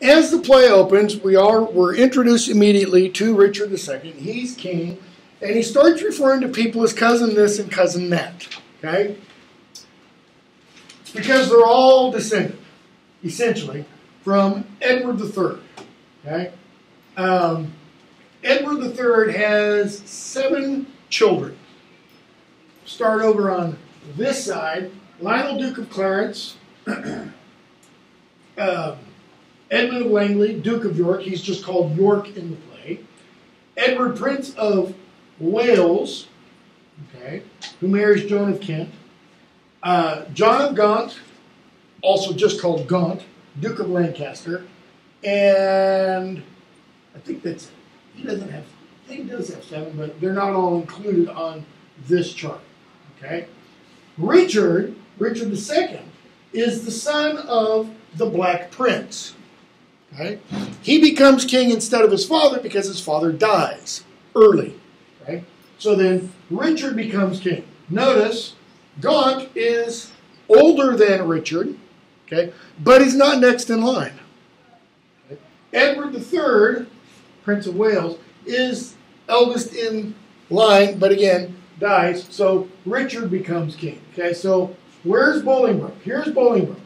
as the play opens, we're introduced immediately to Richard II. He's king, and he starts referring to people as cousin this and cousin that. Okay? Because they're all descended, essentially, from Edward III. Okay? Edward III has 7 children. Start over on this side. Lionel, Duke of Clarence. Edmund of Langley, Duke of York. He's just called York in the play. Edward, Prince of Wales, okay, who marries Joan of Kent. John of Gaunt, also just called Gaunt, Duke of Lancaster. And I think that's it. He does have 7, but they're not all included on this chart. Okay? Richard II, is the son of the Black Prince. Okay? He becomes king instead of his father because his father dies early. Okay? So then Richard becomes king. Notice, Gaunt is older than Richard, okay, but he's not next in line. Okay? Edward III, Prince of Wales, is eldest in line, but again, dies, so Richard becomes king. Okay, so where's Bolingbroke? Here's Bolingbroke.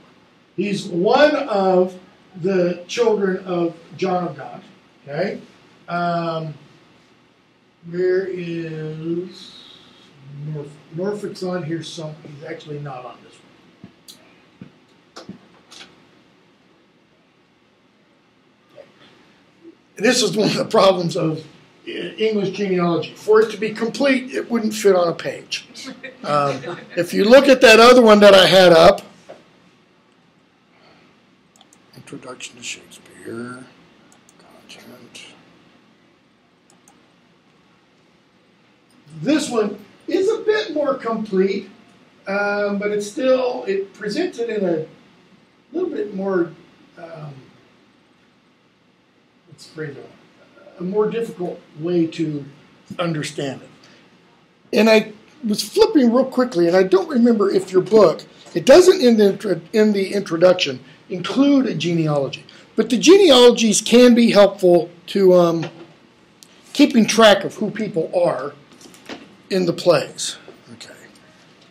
He's one of the children of John of Gaunt. Okay, where is Norfolk? Norfolk's on here some. He's actually not on this one. Okay. This is one of the problems of English genealogy. For it to be complete, it wouldn't fit on a page. If you look at that other one that I had up, Introduction to Shakespeare, content. This one is a bit more complete, but it presents it in a little bit more, let's phrase it, a more difficult way to understand it. And I was flipping real quickly, and I don't remember if your book, it doesn't in the introduction include a genealogy, but the genealogies can be helpful to keeping track of who people are in the plays. Okay,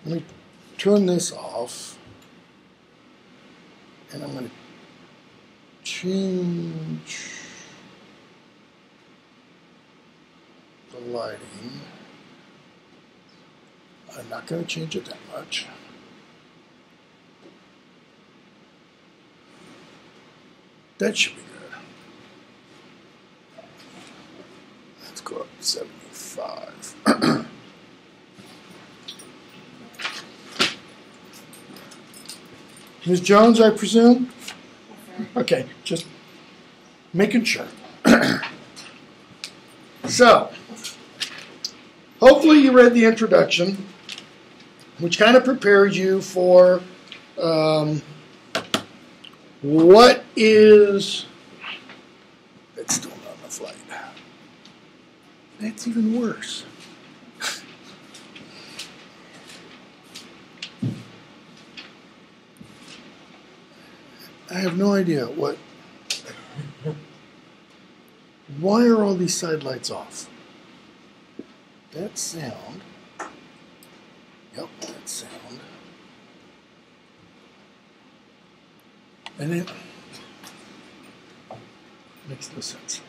let me turn this off, and I'm going to change the lighting. I'm not going to change it that much. That should be good. Let's go up to 75. Ms. Jones, I presume? Okay, just making sure. So, hopefully you read the introduction, which kind of prepares you for what is... That's still not enough light. That's even worse. I have no idea what... Why are all these side lights off? That sound... Yep, that sound. And it makes no sense.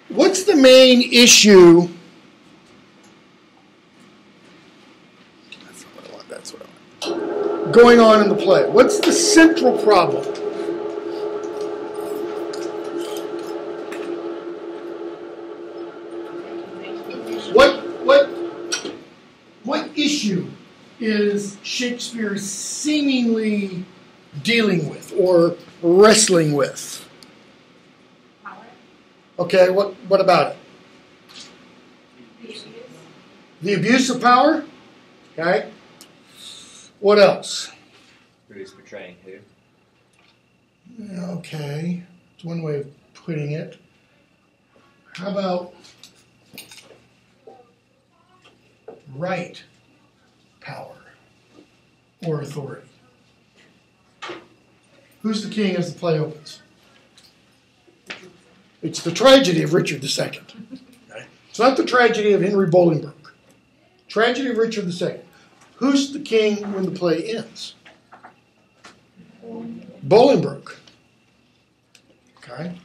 What's the main issue? That's not what I want. That's what I want. Going on in the play. What's the central problem? What issue is Shakespeare seemingly dealing with or wrestling with? Power. Okay, what about it? The abuse. The abuse of power? Okay. What else? Who's betraying who? Okay, it's one way of putting it. How about right power or authority? Who's the king as the play opens? It's the tragedy of Richard II. Okay? It's not the tragedy of Henry Bolingbroke. Tragedy of Richard II. Who's the king when the play ends? Bolingbroke. Okay?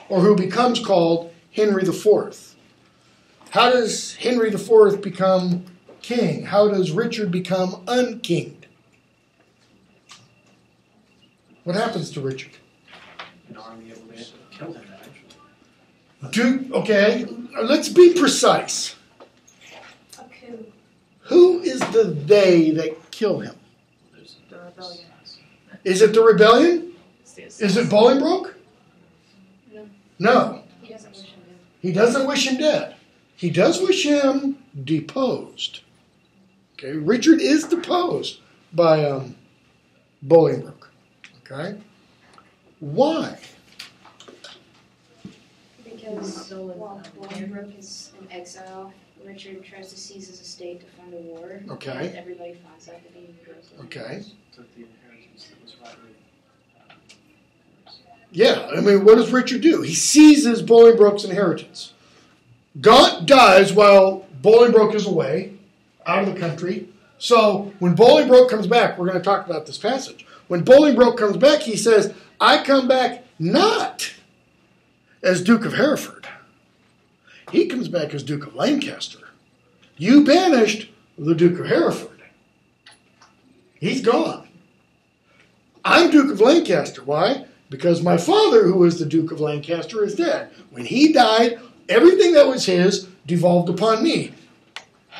Or who becomes called Henry IV. How does Henry IV become king? How does Richard become unkinged? What happens to Richard? An army of men killed him, actually. Okay, let's be precise. A coup. Who is the they that kill him? The rebellion. Is it the rebellion? Yes. Is it Bolingbroke? No. No. He doesn't wish him dead. He doesn't wish him dead. He does wish him deposed. Okay, Richard is deposed by Bolingbroke. Okay, why? Because while Bolingbroke is in exile, Richard tries to seize his estate to fund a war. Okay. And everybody finds out that he grows up. Okay. Took the inheritance that was rightly hers. Yeah, I mean, what does Richard do? He seizes Bolingbroke's inheritance. Gaunt dies while Bolingbroke is away, out of the country. So when Bolingbroke comes back, we're going to talk about this passage. When Bolingbroke comes back, he says, I come back not as Duke of Hereford. He comes back as Duke of Lancaster. You banished the Duke of Hereford. He's gone. I'm Duke of Lancaster. Why? Because my father, who was the Duke of Lancaster, is dead. When he died, everything that was his devolved upon me.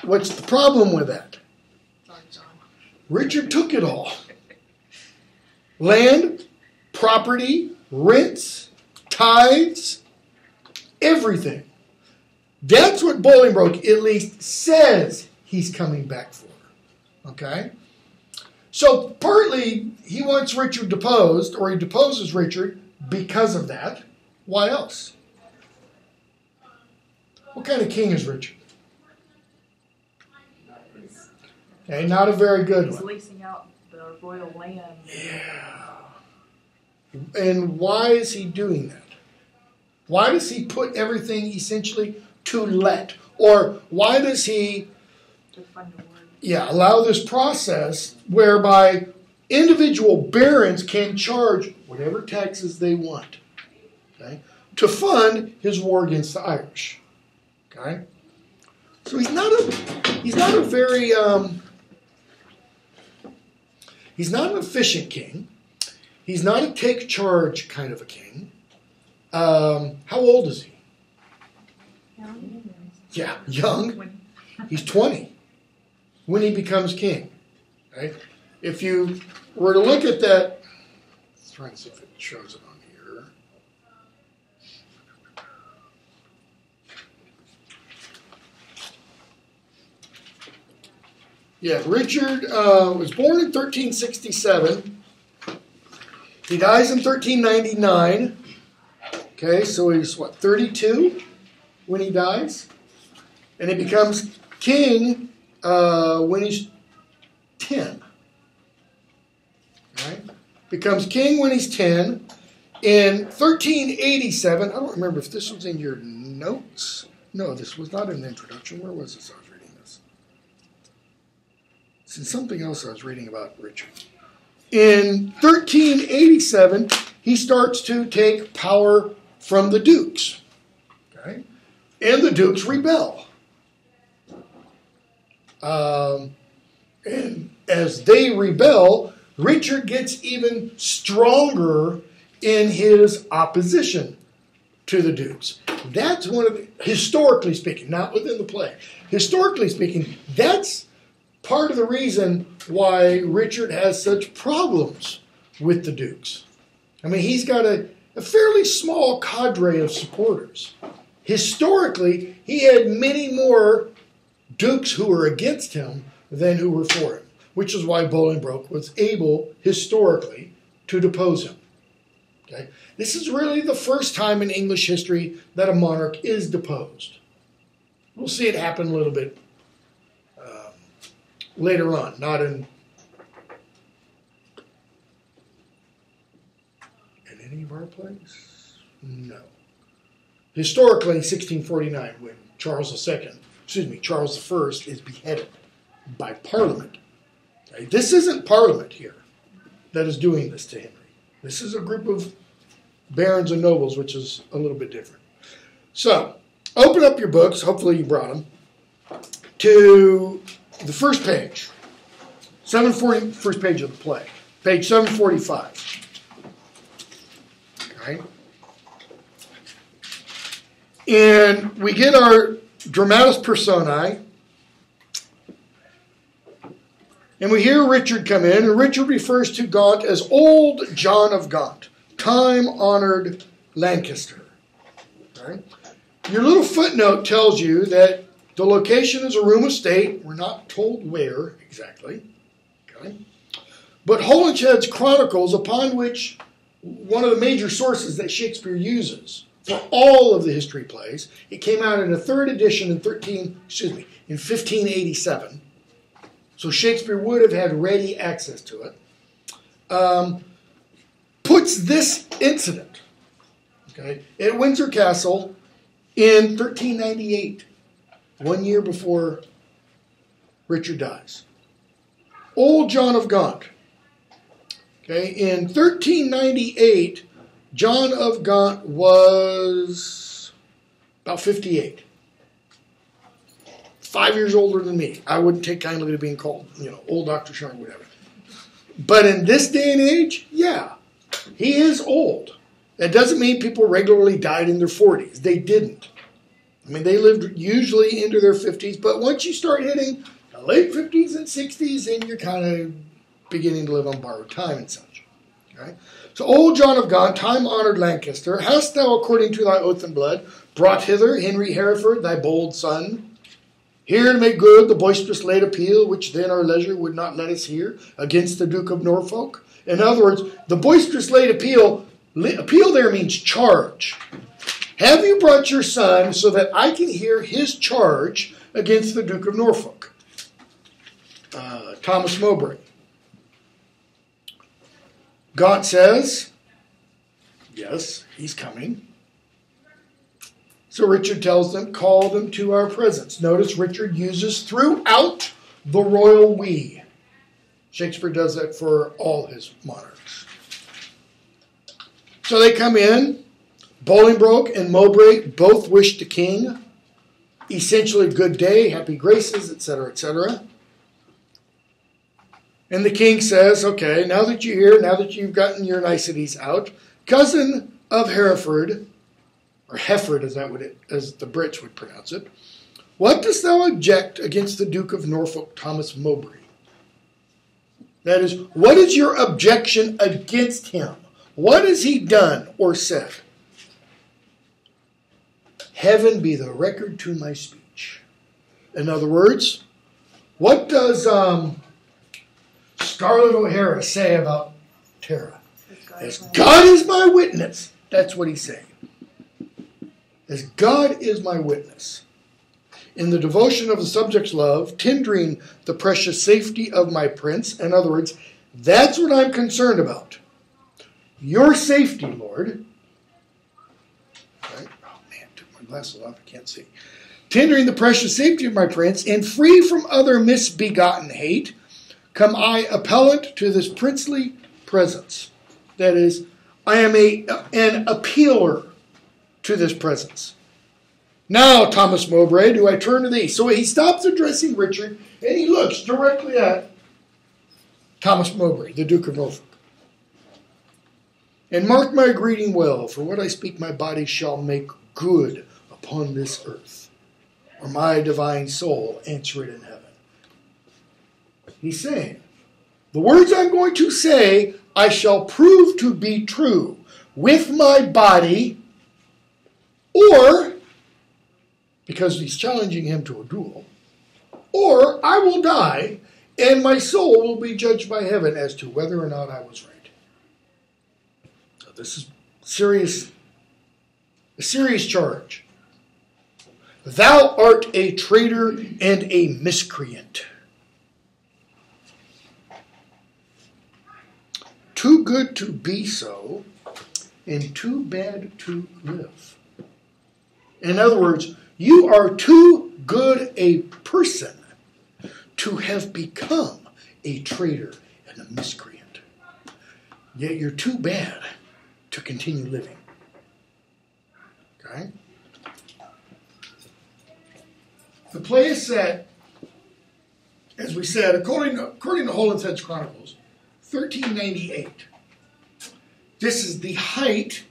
What's the problem with that? Richard took it all. Land, property, rents, tithes, everything. That's what Bolingbroke at least says he's coming back for. Okay? So partly he wants Richard deposed, or he deposes Richard because of that. Why else? What kind of king is Richard? Okay, not a very good He's one. leasing out the royal land. Yeah. And why is he doing that? Why does he put everything essentially to let? Or why does he To fund the war. allow this process whereby individual barons can charge whatever taxes they want, okay, to fund his war against the Irish? Okay? So he's not a very he's not an efficient king. He's not a take charge kind of a king. How old is he? Yeah, young. He's 20 when he becomes king. Okay? If you were to look at that, let's try and see if it shows it on here. Yeah, Richard was born in 1367. He dies in 1399. Okay, so he's, 32 when he dies? And he becomes king when he's 10. Right? Becomes king when he's 10. In 1387, I don't remember if this was in your notes. No, this was not in the introduction. Where was this? I was reading this. It's in something else I was reading about Richard. In 1387, he starts to take power from the dukes. Okay? And the dukes rebel. And as they rebel, Richard gets even stronger in his opposition to the dukes. That's one of the, historically speaking, not within the play, historically speaking, that's part of the reason why Richard has such problems with the dukes. I mean, he's got a fairly small cadre of supporters. Historically, he had many more dukes who were against him than who were for him, which is why Bolingbroke was able, historically, to depose him. Okay? This is really the first time in English history that a monarch is deposed. We'll see it happen a little bit later on, not in any of our plays? No. Historically, in 1649, when Charles I is beheaded by Parliament. Okay? This isn't Parliament here that is doing this to Henry. This is a group of barons and nobles, which is a little bit different. So, open up your books, hopefully you brought them, to the first page. 740, first page of the play. Page 745. Okay. And we get our dramatis personae. And we hear Richard come in, and Richard refers to Gaunt as Old John of Gaunt, time-honored Lancaster. Okay. Your little footnote tells you that the location is a room of state. We're not told where exactly. Okay. But Holinshed's Chronicles, upon which one of the major sources that Shakespeare uses for all of the history plays, it came out in a third edition in 1587. So Shakespeare would have had ready access to it. Puts this incident, okay, at Windsor Castle in 1398, 1 year before Richard dies. Old John of Gaunt. Okay, in 1398, John of Gaunt was about 58. 5 years older than me. I wouldn't take kindly to being called, old Dr. Sharp, whatever. But in this day and age, yeah, he is old. That doesn't mean people regularly died in their 40s. They didn't. I mean, they lived usually into their 50s, but once you start hitting the late 50s and 60s, then you're kind of beginning to live on borrowed time and such. Okay? So, Old John of Gaunt, time-honored Lancaster, hast thou, according to thy oath and blood, brought hither Henry Hereford, thy bold son, here to make good the boisterous late appeal, which then our leisure would not let us hear, against the Duke of Norfolk? In other words, the boisterous late appeal there means charge. Have you brought your son so that I can hear his charge against the Duke of Norfolk? Thomas Mowbray. Gaunt says, yes, he's coming. So Richard tells them, call them to our presence. Notice Richard uses throughout the royal we. Shakespeare does that for all his monarchs. So they come in. Bolingbroke and Mowbray both wish the king essentially good day, happy graces, etc., etc. And the king says, okay, now that you're here, now that you've gotten your niceties out, cousin of Hereford, or Hefford as the Brits would pronounce it, what dost thou object against the Duke of Norfolk, Thomas Mowbray? That is, what is your objection against him? What has he done or said? Heaven be the record to my speech. In other words, what does Scarlett O'Hara say about Tara? As God is my witness. That's what he's saying. As God is my witness. In the devotion of the subject's love, tendering the precious safety of my prince. In other words, that's what I'm concerned about. Your safety, Lord. Right? Oh man, took my glasses off, I can't see. Tendering the precious safety of my prince, and free from other misbegotten hate, come I appellant to this princely presence. That is, I am an appealer to this presence. Now, Thomas Mowbray, do I turn to thee? So he stops addressing Richard, and he looks directly at Thomas Mowbray, the Duke of Norfolk. And mark my greeting well, for what I speak my body shall make good upon this earth, or my divine soul answer it in heaven. He's saying, the words I'm going to say, I shall prove to be true with my body, or, because he's challenging him to a duel, or I will die, and my soul will be judged by heaven as to whether or not I was right. So this is a serious charge. Thou art a traitor and a miscreant. Too good to be so, and too bad to live. In other words, you are too good a person to have become a traitor and a miscreant. Yet you're too bad to continue living. Okay? The play is set, as we said, according to Holinshed's Chronicles, 1398. This is the height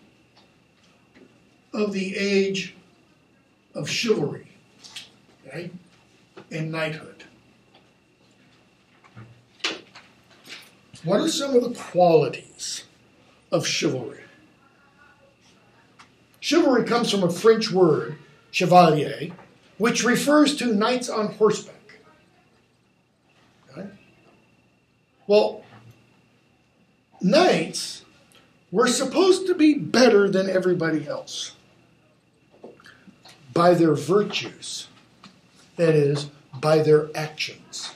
of the age of chivalry, okay, and knighthood. What are some of the qualities of chivalry? Chivalry comes from a French word, chevalier, which refers to knights on horseback. Okay? Well, knights were supposed to be better than everybody else by their virtues, that is, by their actions.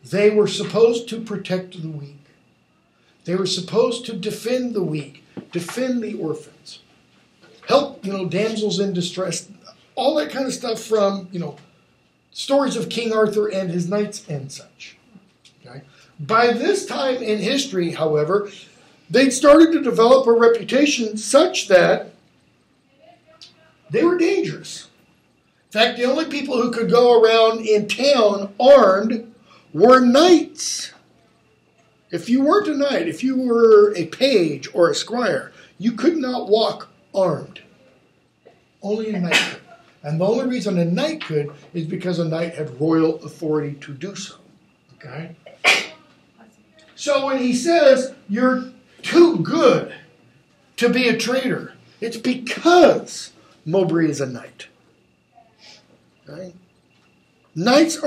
They were supposed to protect the weak. They were supposed to defend the weak, defend the orphans, help, damsels in distress, all that kind of stuff from, stories of King Arthur and his knights and such. Okay? By this time in history, however, they'd started to develop a reputation such that they were dangerous. In fact, the only people who could go around in town armed were knights. If you weren't a knight, if you were a page or a squire, you could not walk armed. Only a knight could. And the only reason a knight could is because a knight had royal authority to do so. Okay? So when he says you're too good to be a traitor, it's because Mowbray is a knight. Okay? Knights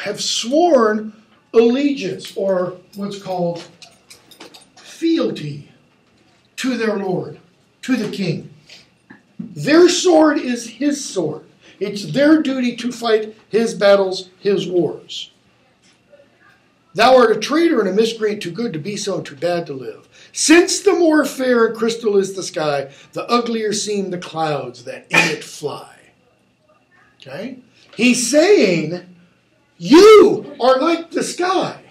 have sworn allegiance, or what's called fealty, to their lord, to the king. Their sword is his sword. It's their duty to fight his battles, his wars. Thou art a traitor and a miscreant, too good to be so and too bad to live. Since the more fair and crystal is the sky, the uglier seem the clouds that in it fly. Okay? He's saying, you are like the sky,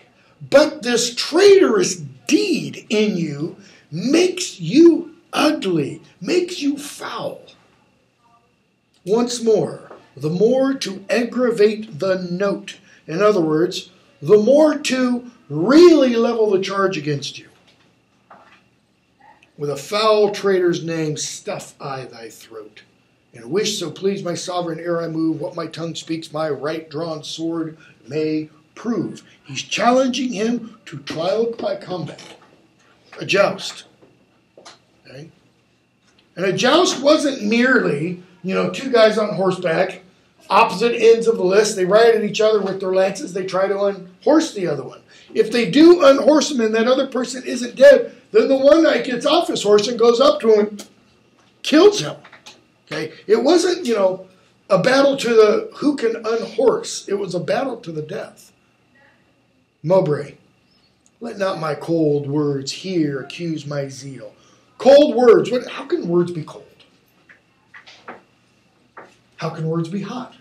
but this traitorous deed in you makes you ugly, makes you foul. Once more, the more to aggravate the note. In other words, the more to really level the charge against you. With a foul traitor's name stuff I thy throat, and wish so please my sovereign ere I move, what my tongue speaks my right drawn sword may prove. He's challenging him to trial by combat. A joust. Okay? And a joust wasn't merely, two guys on horseback, opposite ends of the list. They ride at each other with their lances. They try to unhorse the other one. If they do unhorse him and that other person isn't dead, then the one guy gets off his horse and goes up to him and kills him. Okay? It wasn't, a battle to the who can unhorse. It was a battle to the death. Mowbray, let not my cold words here accuse my zeal. Cold words. How can words be cold? How can words be hot?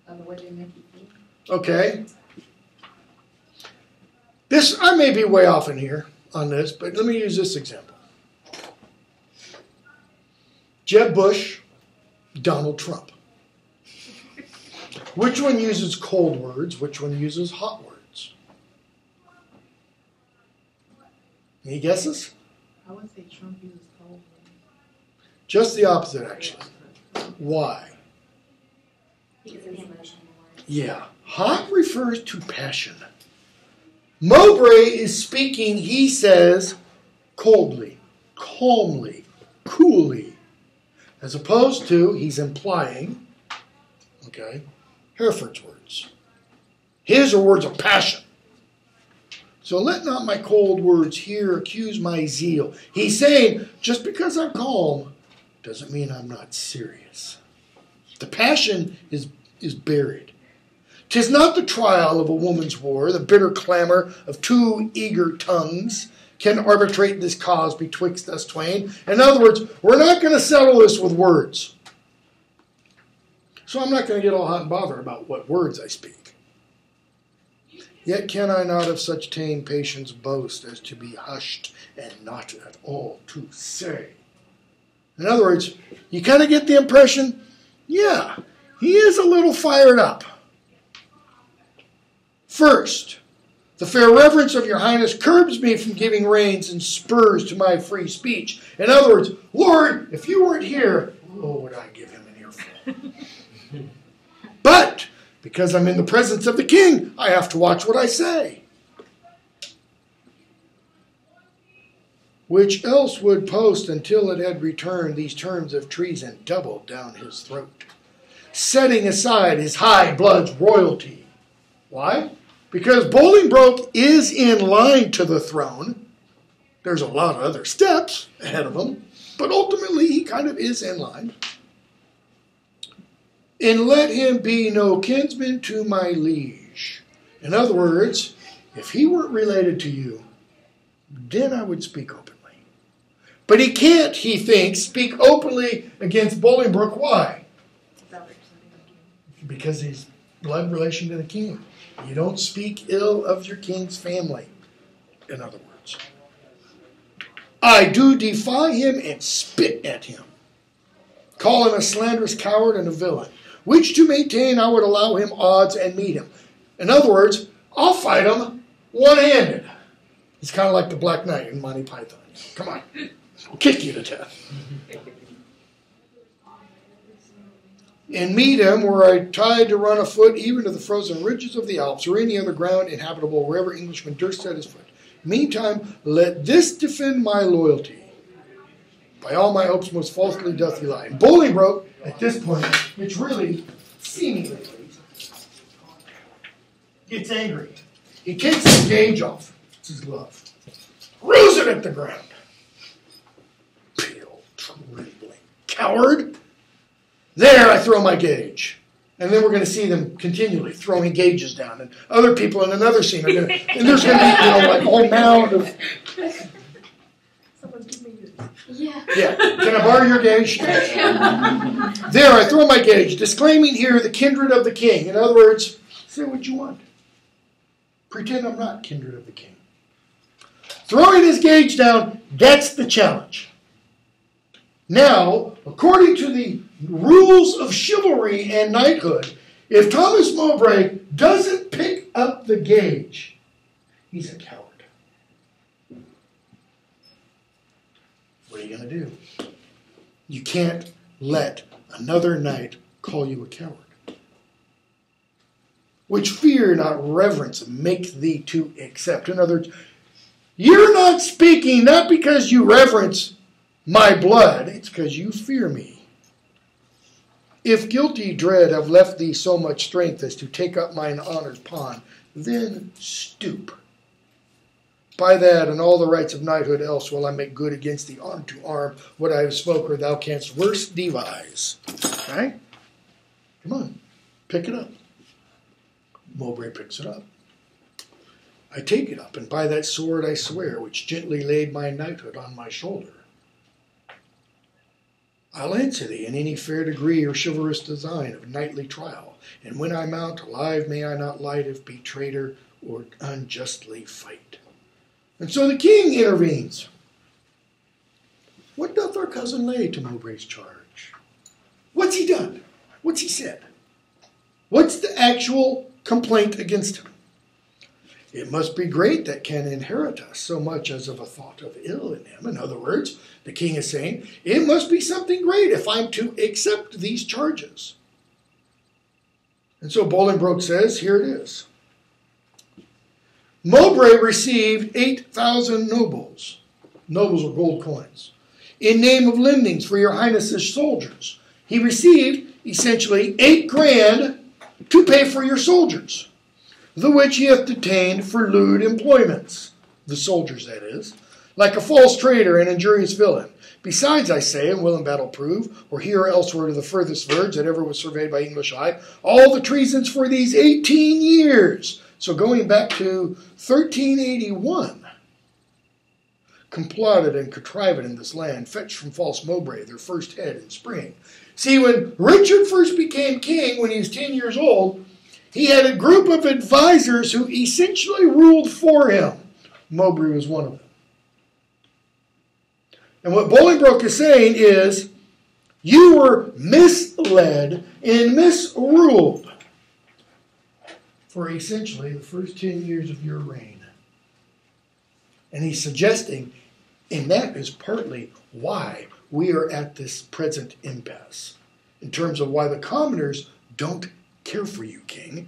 The way they make you feel. Okay. I may be way off in here on this, but let me use this example. Jeb Bush, Donald Trump. Which one uses cold words? Which one uses hot words? Any guesses? I would say Trump uses cold words. Just the opposite, actually. Why? Because of the emotional words. Yeah. Hot refers to passion. Mowbray is speaking, he says, coldly, calmly, coolly. As opposed to, he's implying, Hereford's words. His are words of passion. So let not my cold words here accuse my zeal. He's saying, just because I'm calm doesn't mean I'm not serious. The passion is buried. 'Tis not the trial of a woman's war, the bitter clamor of two eager tongues, can arbitrate this cause betwixt us twain. In other words, we're not going to settle this with words. So I'm not going to get all hot and bothered about what words I speak. Yet can I not of such tame patience boast as to be hushed and not at all to say. In other words, you kind of get the impression, yeah, he is a little fired up. First, the fair reverence of your highness curbs me from giving reins and spurs to my free speech. In other words, Lord, if you weren't here, oh, would I give him an earful. But because I'm in the presence of the king, I have to watch what I say. Which else would post until it had returned these terms of treason doubled down his throat, setting aside his high blood's royalty. Why? Because Bolingbroke is in line to the throne. There's a lot of other steps ahead of him, but ultimately he kind of is in line. And let him be no kinsman to my liege. In other words, if he weren't related to you, then I would speak openly. But he can't, he thinks, speak openly against Bolingbroke. Why? Because he's blood relation to the king. You don't speak ill of your king's family, in other words. I do defy him and spit at him, call him a slanderous coward and a villain, which to maintain I would allow him odds and meet him. In other words, I'll fight him one-handed. He's kind of like the Black Knight in Monty Python. Come on, I'll kick you to death. And meet him were I tied to run afoot even to the frozen ridges of the Alps or any other ground inhabitable wherever Englishman durst set his foot. Meantime, let this defend my loyalty. By all my hopes most falsely doth he lie. And Bolingbroke, at this point, which really, seemingly, gets angry. He takes his gauge off. It's his glove. Throws it at the ground. Pale, trembling coward. There I throw my gauge. And then we're going to see them continually throwing gauges down. And other people in another scene are going to, and there's going to be, like a whole mound of. Someone give me yours. Yeah. Yeah. Can I borrow your gauge? There I throw my gauge, disclaiming here the kindred of the king. In other words, say what you want. Pretend I'm not kindred of the king. Throwing his gauge down, that's the challenge. Now, according to the rules of chivalry and knighthood, if Thomas Mowbray doesn't pick up the gauge, he's a coward. What are you going to do? You can't let another knight call you a coward. Which fear, not reverence, make thee to accept. In other words, you're not speaking not because you reverence my blood, it's because you fear me. If guilty dread have left thee so much strength as to take up mine honour's pawn, then stoop. By that and all the rights of knighthood else will I make good against thee arm to arm what I have spoke or thou canst worse devise. Right? Come on, pick it up. Mowbray picks it up. I take it up, and by that sword I swear, which gently laid my knighthood on my shoulder, I'll answer thee in any fair degree or chivalrous design of knightly trial, and when I mount, alive may I not light if be traitor or unjustly fight. And so the king intervenes. What doth our cousin lay to Mowbray's charge? What's he done? What's he said? What's the actual complaint against him? It must be great that can inherit us so much as of a thought of ill in him. In other words, the king is saying, it must be something great if I'm to accept these charges. And so Bolingbroke says, here it is. Mowbray received 8,000 nobles. Nobles are gold coins. In name of lendings for your highness's soldiers. He received, essentially, 8 grand to pay for your soldiers, the which he hath detained for lewd employments, the soldiers that is, like a false traitor and injurious villain. Besides, I say, and will in battle prove, or here or elsewhere to the furthest verge that ever was surveyed by English eye, all the treasons for these 18 years. So going back to 1381, complotted and contrived in this land, fetched from false Mowbray their first head in spring. See, when Richard first became king, when he was 10 years old, he had a group of advisors who essentially ruled for him. Mowbray was one of them. And what Bolingbroke is saying is, you were misled and misruled for essentially the first 10 years of your reign. And he's suggesting, and that is partly why we are at this present impasse, in terms of why the commoners don't care for you, king.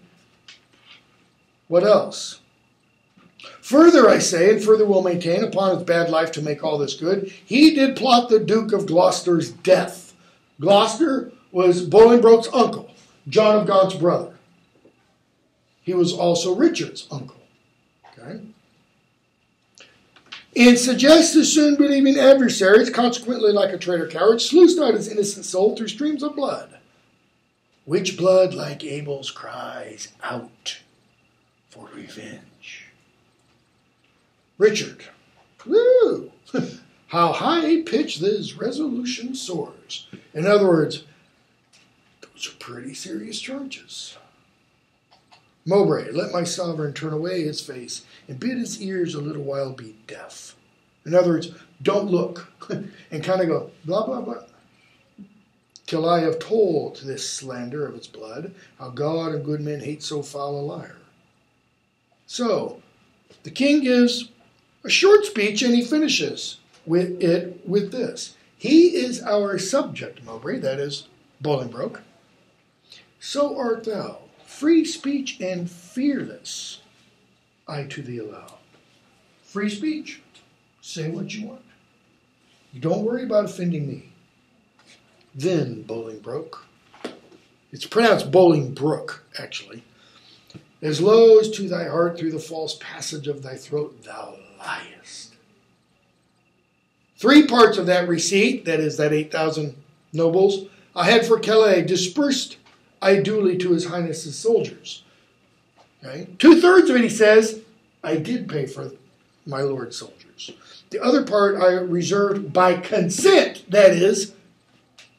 What else? Further, I say, and further will maintain upon his bad life to make all this good, he did plot the Duke of Gloucester's death. Gloucester was Bolingbroke's uncle, John of Gaunt's brother. He was also Richard's uncle. Okay? And suggests his soon-believing adversaries, consequently like a traitor coward, sluiced out his innocent soul through streams of blood. Which blood, like Abel's, cries out for revenge. Richard, woo! How high pitch this resolution soars. In other words, those are pretty serious charges. Mowbray, let my sovereign turn away his face and bid his ears a little while be deaf. In other words, don't look and kind of go blah, blah, blah. Till I have told this slander of its blood, how God and good men hate so foul a liar. So, the king gives a short speech and he finishes with this. He is our subject, Mowbray, that is Bolingbroke. So art thou, free speech and fearless, I to thee allow. Free speech, say what you want. Don't worry about offending me. Then, Bolingbroke, it's pronounced Bolingbroke, actually, as low as to thy heart through the false passage of thy throat thou liest. 3 parts of that receipt, that is that 8,000 nobles, I had for Calais dispersed I duly to his highness's soldiers. Okay? 2/3 of it, he says, I did pay for my lord's soldiers. The other part I reserved by consent, that is,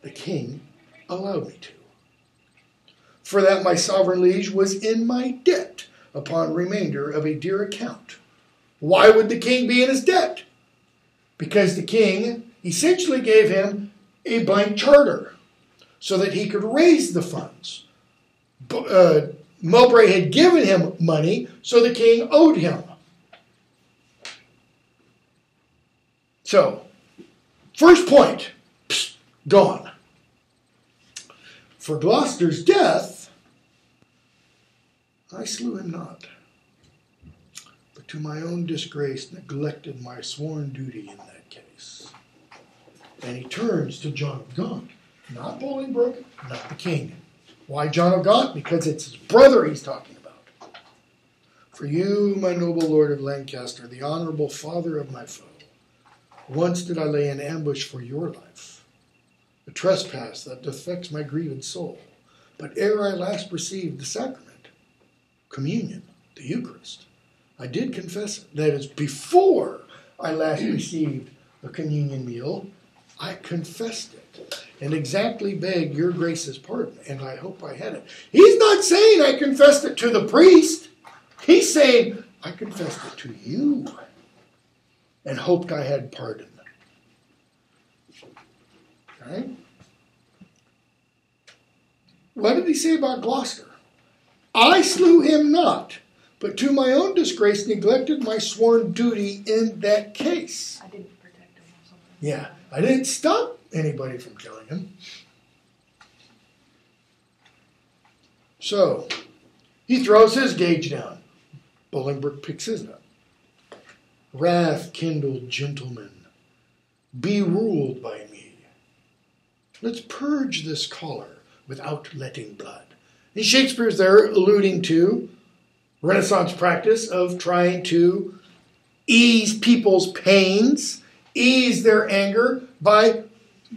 the king allowed me to. For that my sovereign liege was in my debt upon remainder of a dear account. Why would the king be in his debt? Because the king essentially gave him a blank charter so that he could raise the funds. Mowbray had given him money, so the king owed him. So, first point, gone. For Gloucester's death, I slew him not, but to my own disgrace neglected my sworn duty in that case. And he turns to John of Gaunt, not Bolingbroke, not the king. Why John of Gaunt? Because it's his brother he's talking about. For you, my noble lord of Lancaster, the honorable father of my foe, once did I lay in ambush for your life, a trespass that affects my grieved soul. But ere I last received the sacrament, communion, the Eucharist, I did confess it. That is, before I last received the communion meal, I confessed it and exactly begged your grace's pardon, and I hope I had it. He's not saying I confessed it to the priest. He's saying I confessed it to you and hoped I had pardon. Okay? What did he say about Gloucester? I slew him not, but to my own disgrace neglected my sworn duty in that case. I didn't protect him or something. Yeah, I didn't stop anybody from killing him. So, he throws his gauge down. Bolingbroke picks his up. Wrath-kindled gentlemen, be ruled by me. Let's purge this choler without letting blood. And Shakespeare's there alluding to Renaissance practice of trying to ease people's pains, ease their anger by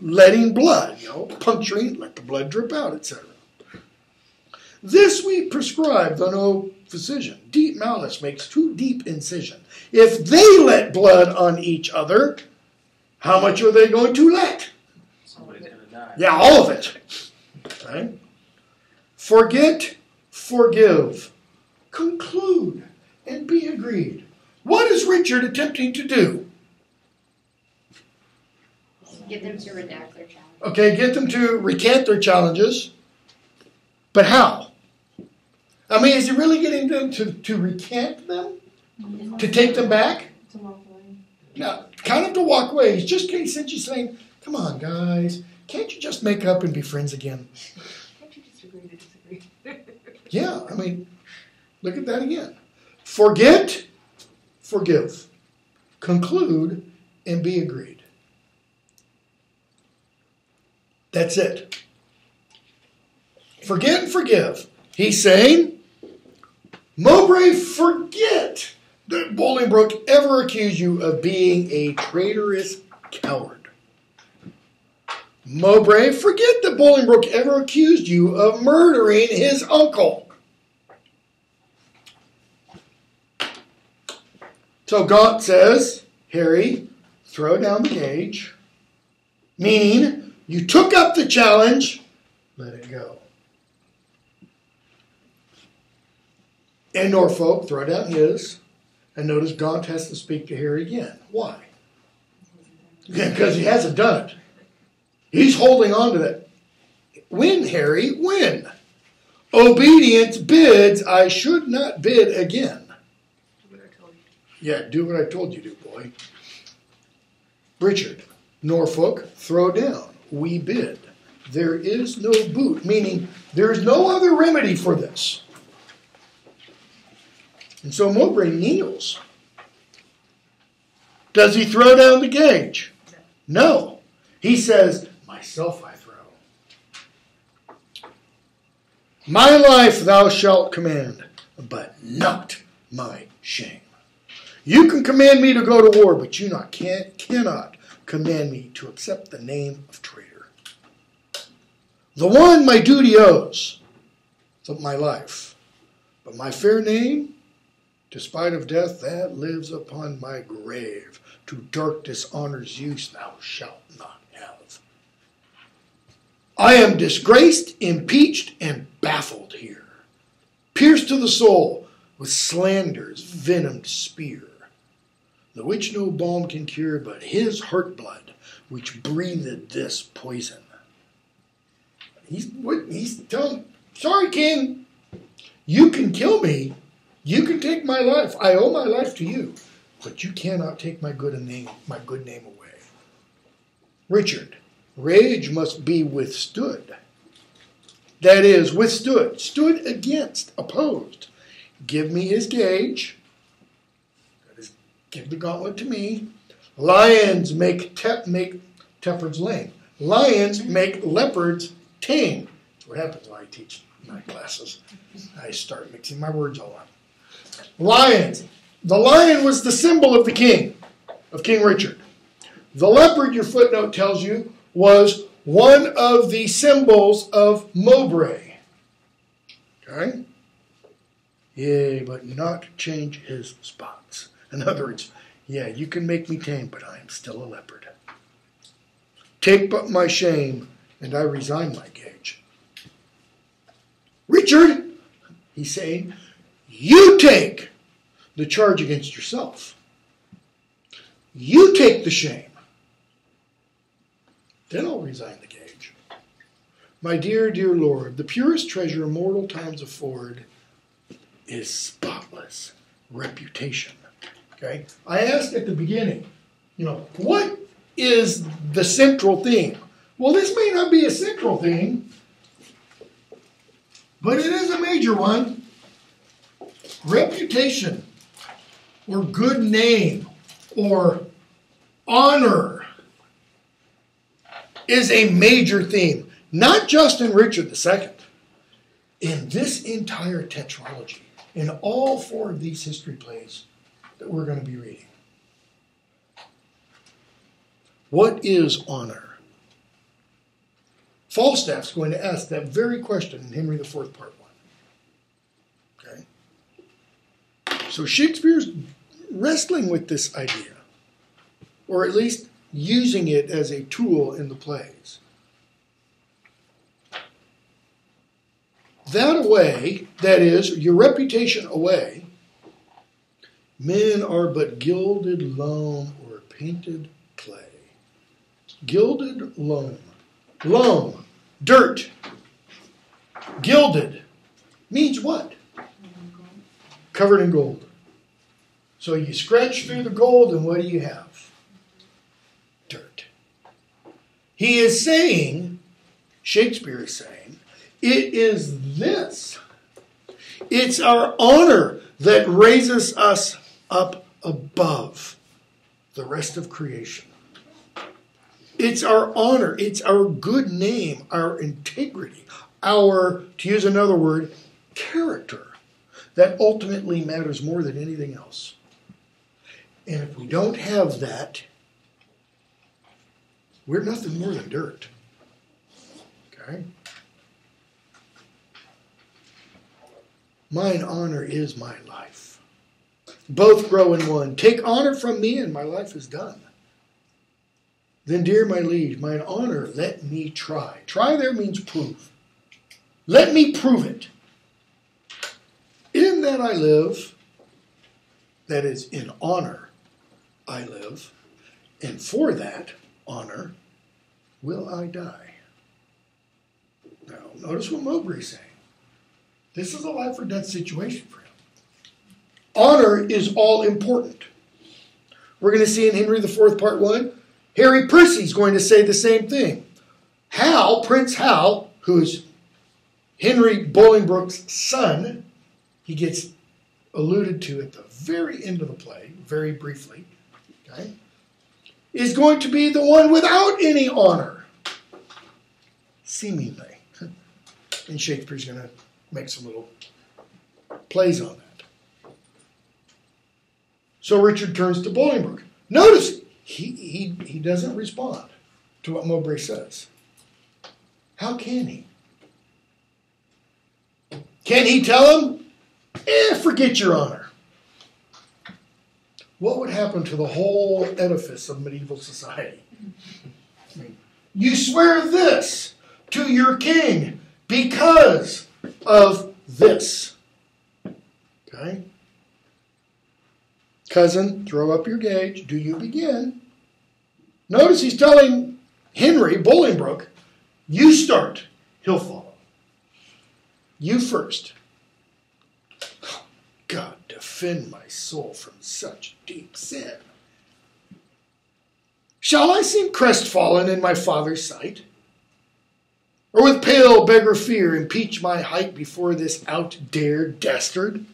letting blood, puncturing, let the blood drip out, etc. This we prescribe, though no incision. Deep malice makes too deep incision. If they let blood on each other, how much are they going to let? Somebody's going to die. Yeah, all of it. Right? Forget, forgive, conclude, and be agreed. What is Richard attempting to do? Get them to redact their challenge. Okay, get them to recant their challenges. But how? I mean, is he really getting them to recant them? To take them back? To walk away. No, kind of to walk away. He's just essentially saying, come on, guys. Can't you just make up and be friends again? Can't you just agree to disagree? Yeah, I mean, look at that again. Forget, forgive, conclude, and be agreed. That's it. Forget and forgive. He's saying, Mowbray, forget that Bolingbroke ever accused you of being a traitorous coward. Mowbray, forget that Bolingbroke ever accused you of murdering his uncle. So Gaunt says, Harry, throw down the gage, meaning you took up the challenge, let it go. And Norfolk, throw down his, and notice Gaunt has to speak to Harry again. Why? Because he hasn't done it. He's holding on to that. Win, Harry, win. Obedience bids, I should not bid again. Do what I told you. Yeah, do what I told you to, boy. Richard, Norfolk, throw down. We bid. There is no boot, meaning there is no other remedy for this. And so Mowbray kneels. Does he throw down the gage? No. He says, myself I throw. My life thou shalt command, but not my shame. You can command me to go to war, but you cannot command me to accept the name of traitor. The one my duty owes, my life, but my fair name, despite of death, that lives upon my grave. To dark dishonor's use thou shalt not have. I am disgraced, impeached, and baffled here, pierced to the soul with slander's venomed spear, the which no balm can cure but his heart blood, which breathed this poison. He's telling, sorry, King, you can kill me, you can take my life, I owe my life to you, but you cannot take my good name away. Richard, rage must be withstood. That is, withstood, stood against, opposed. Give me his gage. That is, give the gauntlet to me. Lions make leopards lame. Lions make leopards tame. That's what happens when I teach my classes. I start mixing my words all up. Lions. The lion was the symbol of the king, of King Richard. The leopard, your footnote tells you, was one of the symbols of Mowbray. Okay? Yea, but not change his spots. In other words, yeah, you can make me tame, but I am still a leopard. Take but my shame, and I resign my gage. Richard, he's saying, you take the charge against yourself. You take the shame. Then I'll resign the gage. My dear, dear Lord, the purest treasure mortal times afford is spotless reputation. Okay? I asked at the beginning, what is the central theme? Well, this may not be a central theme, but it is a major one. Reputation, or good name, or honor is a major theme, not just in Richard II, in this entire tetralogy, in all four of these history plays that we're going to be reading. What is honor? Falstaff's going to ask that very question in Henry IV, Part 1. Okay? So Shakespeare's wrestling with this idea, or at least using it as a tool in the plays. That away, that is, your reputation away, men are but gilded loam or painted clay. Gilded loam. Loam, dirt. Gilded means what? Covered in gold. So you scratch through the gold, and what do you have? Dirt. He is saying, Shakespeare is saying, it is this. It's our honor that raises us up above the rest of creation. It's our honor, it's our good name, our integrity, our, to use another word, character that ultimately matters more than anything else. And if we don't have that, we're nothing more than dirt. Okay? Mine honor is my life. Both grow in one. Take honor from me and my life is done. Then, dear my liege, mine honor, let me try. Try there means prove. Let me prove it. In that I live, that is, in honor I live, and for that honor will I die. Now, notice what Mowbray is saying. This is a life or death situation for him. Honor is all important. We're going to see in Henry IV, Part 1, Harry Percy's going to say the same thing. Hal, Prince Hal, who's Henry Bolingbroke's son, he gets alluded to at the very end of the play, very briefly, okay, is going to be the one without any honor, seemingly. And Shakespeare's going to make some little plays on that. So Richard turns to Bolingbroke. Notice, he doesn't respond to what Mowbray says. How can he? Can he tell him, forget your honor? What would happen to the whole edifice of medieval society? I mean, you swear this to your king because of this. Okay? Cousin, throw up your gauge. Do you begin? Notice he's telling Henry Bolingbroke, you start, he'll follow. You first. God, defend my soul from such deep sin. Shall I seem crestfallen in my father's sight? Or with pale beggar fear impeach my height before this outdared dastard?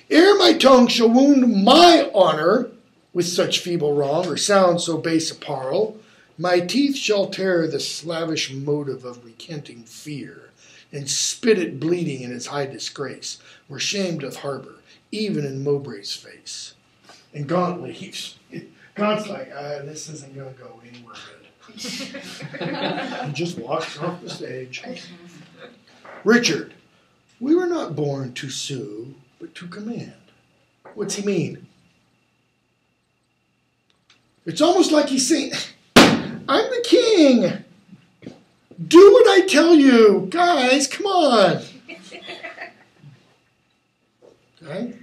Ere my tongue shall wound my honor with such feeble wrong, or sound so base a parle, my teeth shall tear the slavish motive of recanting fear, and spit it bleeding in its high disgrace, where shame doth harbor, even in Mowbray's face. And Gaunt leaves. Gaunt's like, this isn't going to go anywhere good. He just walks off the stage. Richard, we were not born to sue, but to command. What's he mean? It's almost like he's saying, I'm the king. Do what I tell you. Guys, come on. Okay?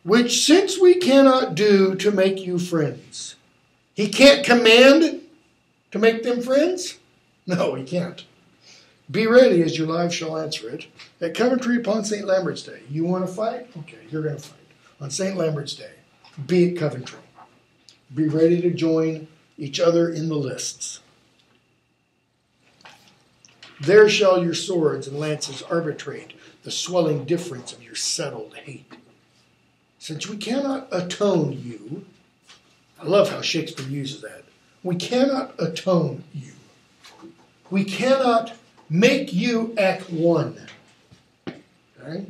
Which since we cannot do to make you friends. He can't command to make them friends? No, he can't. Be ready as your lives shall answer it. At Coventry upon St. Lambert's Day. You want to fight? Okay, you're going to fight. On St. Lambert's Day. Be at Coventry. Be ready to join each other in the lists. There shall your swords and lances arbitrate the swelling difference of your settled hate. Since we cannot atone you, I love how Shakespeare uses that. We cannot atone you. We cannot make you act one. Okay?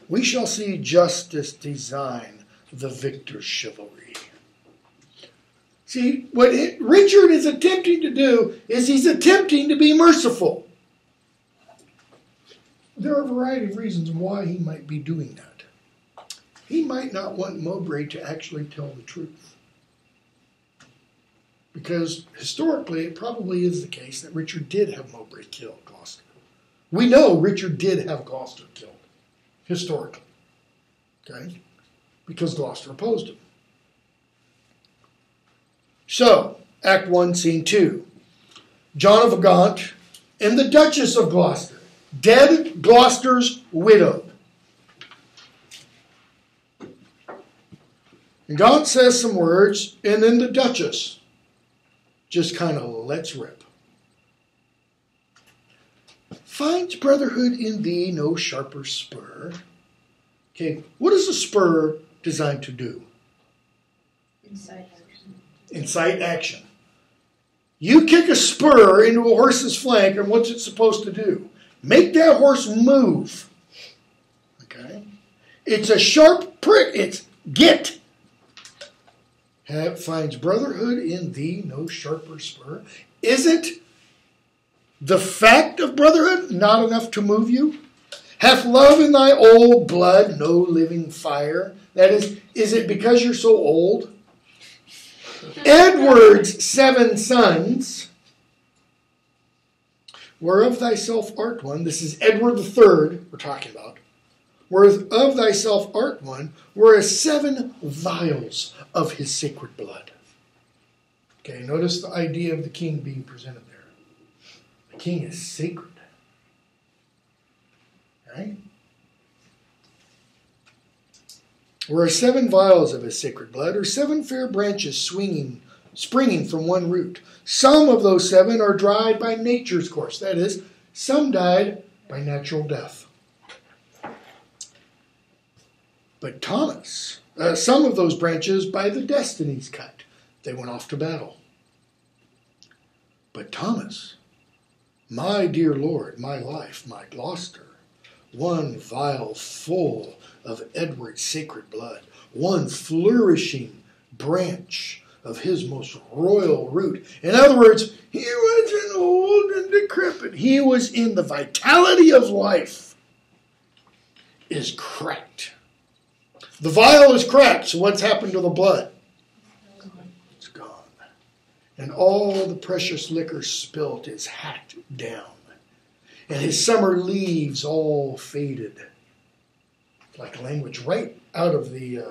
We shall see justice design the victor's chivalry. See, what Richard is attempting to do is he's attempting to be merciful. There are a variety of reasons why he might be doing that. he might not want Mowbray to actually tell the truth. Because historically, it probably is the case that Richard did have Mowbray kill Gloucester. We know Richard did have Gloucester killed, historically. Okay? Because Gloucester opposed him. So, Act 1, Scene 2. John of Gaunt and the Duchess of Gloucester, dead Gloucester's widow. And Gaunt says some words, and then the Duchess just kind of lets rip. Finds brotherhood in thee no sharper spur. Okay, what is a spur designed to do? Incite action. Incite action. You kick a spur into a horse's flank, and what's it supposed to do? Make that horse move. Okay? It's a sharp prick. It's get. Finds brotherhood in thee no sharper spur. Isn't the fact of brotherhood not enough to move you? Hath love in thy old blood no living fire? That is it because you're so old? Edward's 7 sons, whereof thyself art one, this is Edward III we're talking about, whereof thyself art one, were 7 vials of his sacred blood. Okay, notice the idea of the king being presented there. The king is sacred. Right? Were 7 vials of his sacred blood, or 7 fair branches springing from one root. Some of those 7 are dried by nature's course. That is, some died by natural death. But Thomas, some of those branches by the destinies cut. They went off to battle. But Thomas, my dear Lord, my life, my Gloucester, one vial full of Edward's sacred blood, one flourishing branch of his most royal root. In other words, he wasn't old and decrepit. He was in the vitality of life. Is cracked. The vial is cracked, so what's happened to the blood? It's gone. And all the precious liquor spilt is hacked down. And his summer leaves all faded. Like language right out of the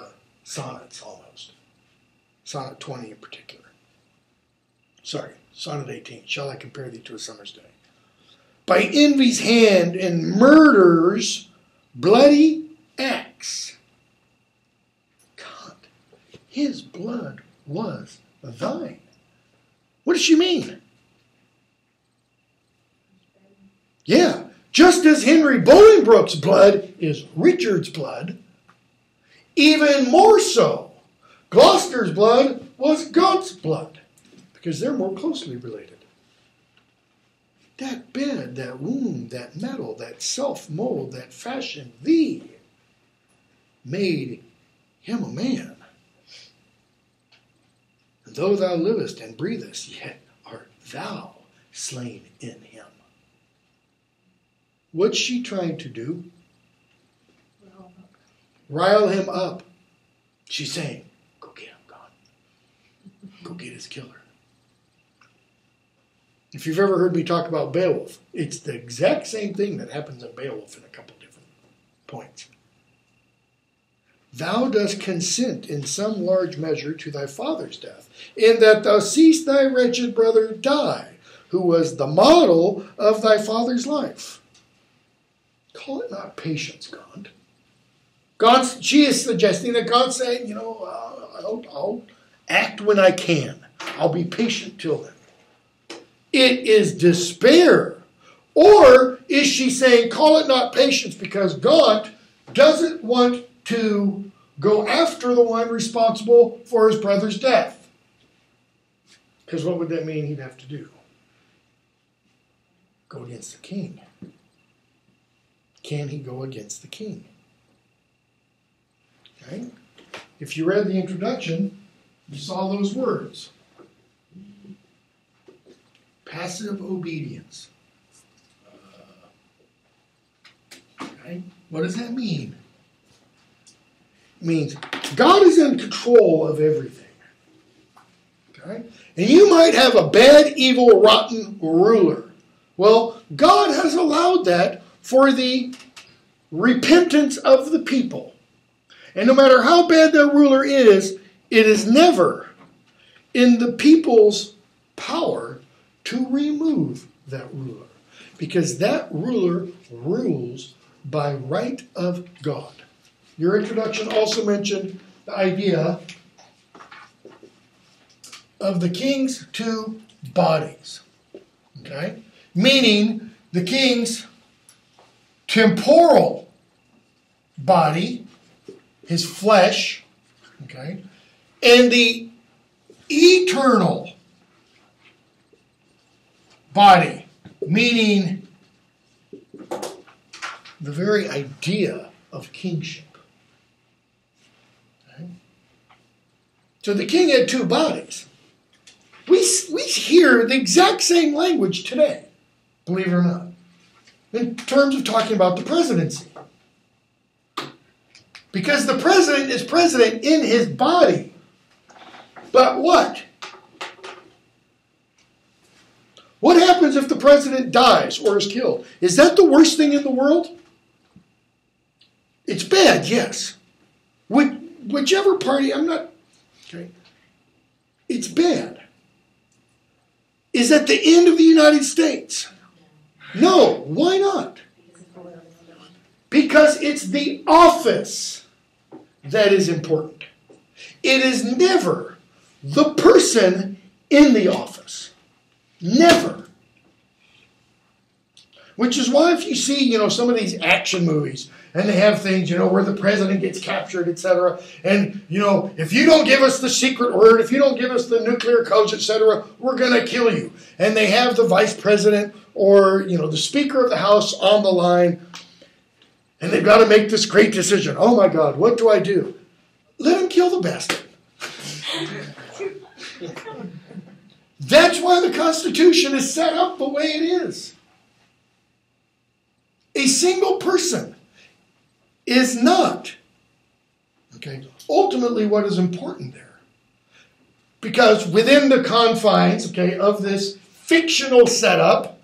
sonnets almost. Sonnet 20 in particular. Sorry, Sonnet 18. Shall I compare thee to a summer's day? By envy's hand and murder's bloody axe. God, his blood was thine. What does she mean? Yeah, just as Henry Bolingbroke's blood is Richard's blood, even more so, Gloucester's blood was Gaunt's blood, because they're more closely related. That bed, that wound, that metal, that self-mold, that fashioned thee, made him a man. And though thou livest and breathest, yet art thou slain in him. What's she trying to do? Rile him up. She's saying, go get him, God. Go get his killer. If you've ever heard me talk about Beowulf, it's the exact same thing that happens in Beowulf in a couple different points. Thou dost consent in some large measure to thy father's death, in that thou seest thy wretched brother die, who was the model of thy father's life. Call it not patience, Gaunt. She is suggesting that Gaunt's saying, I'll act when I can. I'll be patient till then. It is despair. Or is she saying, call it not patience, because Gaunt doesn't want to go after the one responsible for his brother's death? Because what would that mean he'd have to do? Go against the king. Can he go against the king? Okay? If you read the introduction, you saw those words. Passive obedience. Okay? What does that mean? means God is in control of everything. Okay? And you might have a bad, evil, rotten ruler. Well, God has allowed that for the repentance of the people. And no matter how bad that ruler is, it is never in the people's power to remove that ruler. Because that ruler rules by right of God. Your introduction also mentioned the idea of the king's two bodies. Okay? Meaning the king's temporal body, his flesh, okay, and the eternal body, meaning the very idea of kingship. Okay? So the king had two bodies. We hear the exact same language today, believe it or not, in terms of talking about the presidency. Because the president is president in his body. But what? What happens if the president dies or is killed? Is that the worst thing in the world? It's bad, yes. Whichever party, I'm not, okay. It's bad. Is that the end of the United States? No. Why not? Because it's the office that is important. It is never the person in the office. Never. Which is why if you see, some of these action movies, and they have things, where the president gets captured, etc. And, if you don't give us the secret word, if you don't give us the nuclear codes, etc., we're going to kill you. And they have the vice president or, the Speaker of the House on the line. And they've got to make this great decision. Oh, my God, what do I do? Let him kill the bastard. That's why the Constitution is set up the way it is. A single person is not, ultimately what is important there. Because within the confines, of this fictional setup,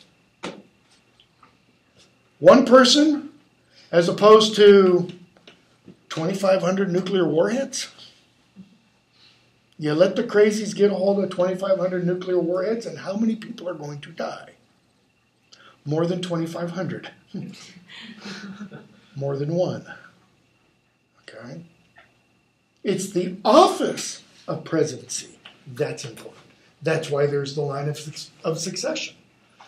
one person as opposed to 2,500 nuclear warheads? You let the crazies get a hold of 2,500 nuclear warheads, and how many people are going to die? More than 2,500. More than one. Okay? It's the office of presidency that's important. That's why there's the line of succession.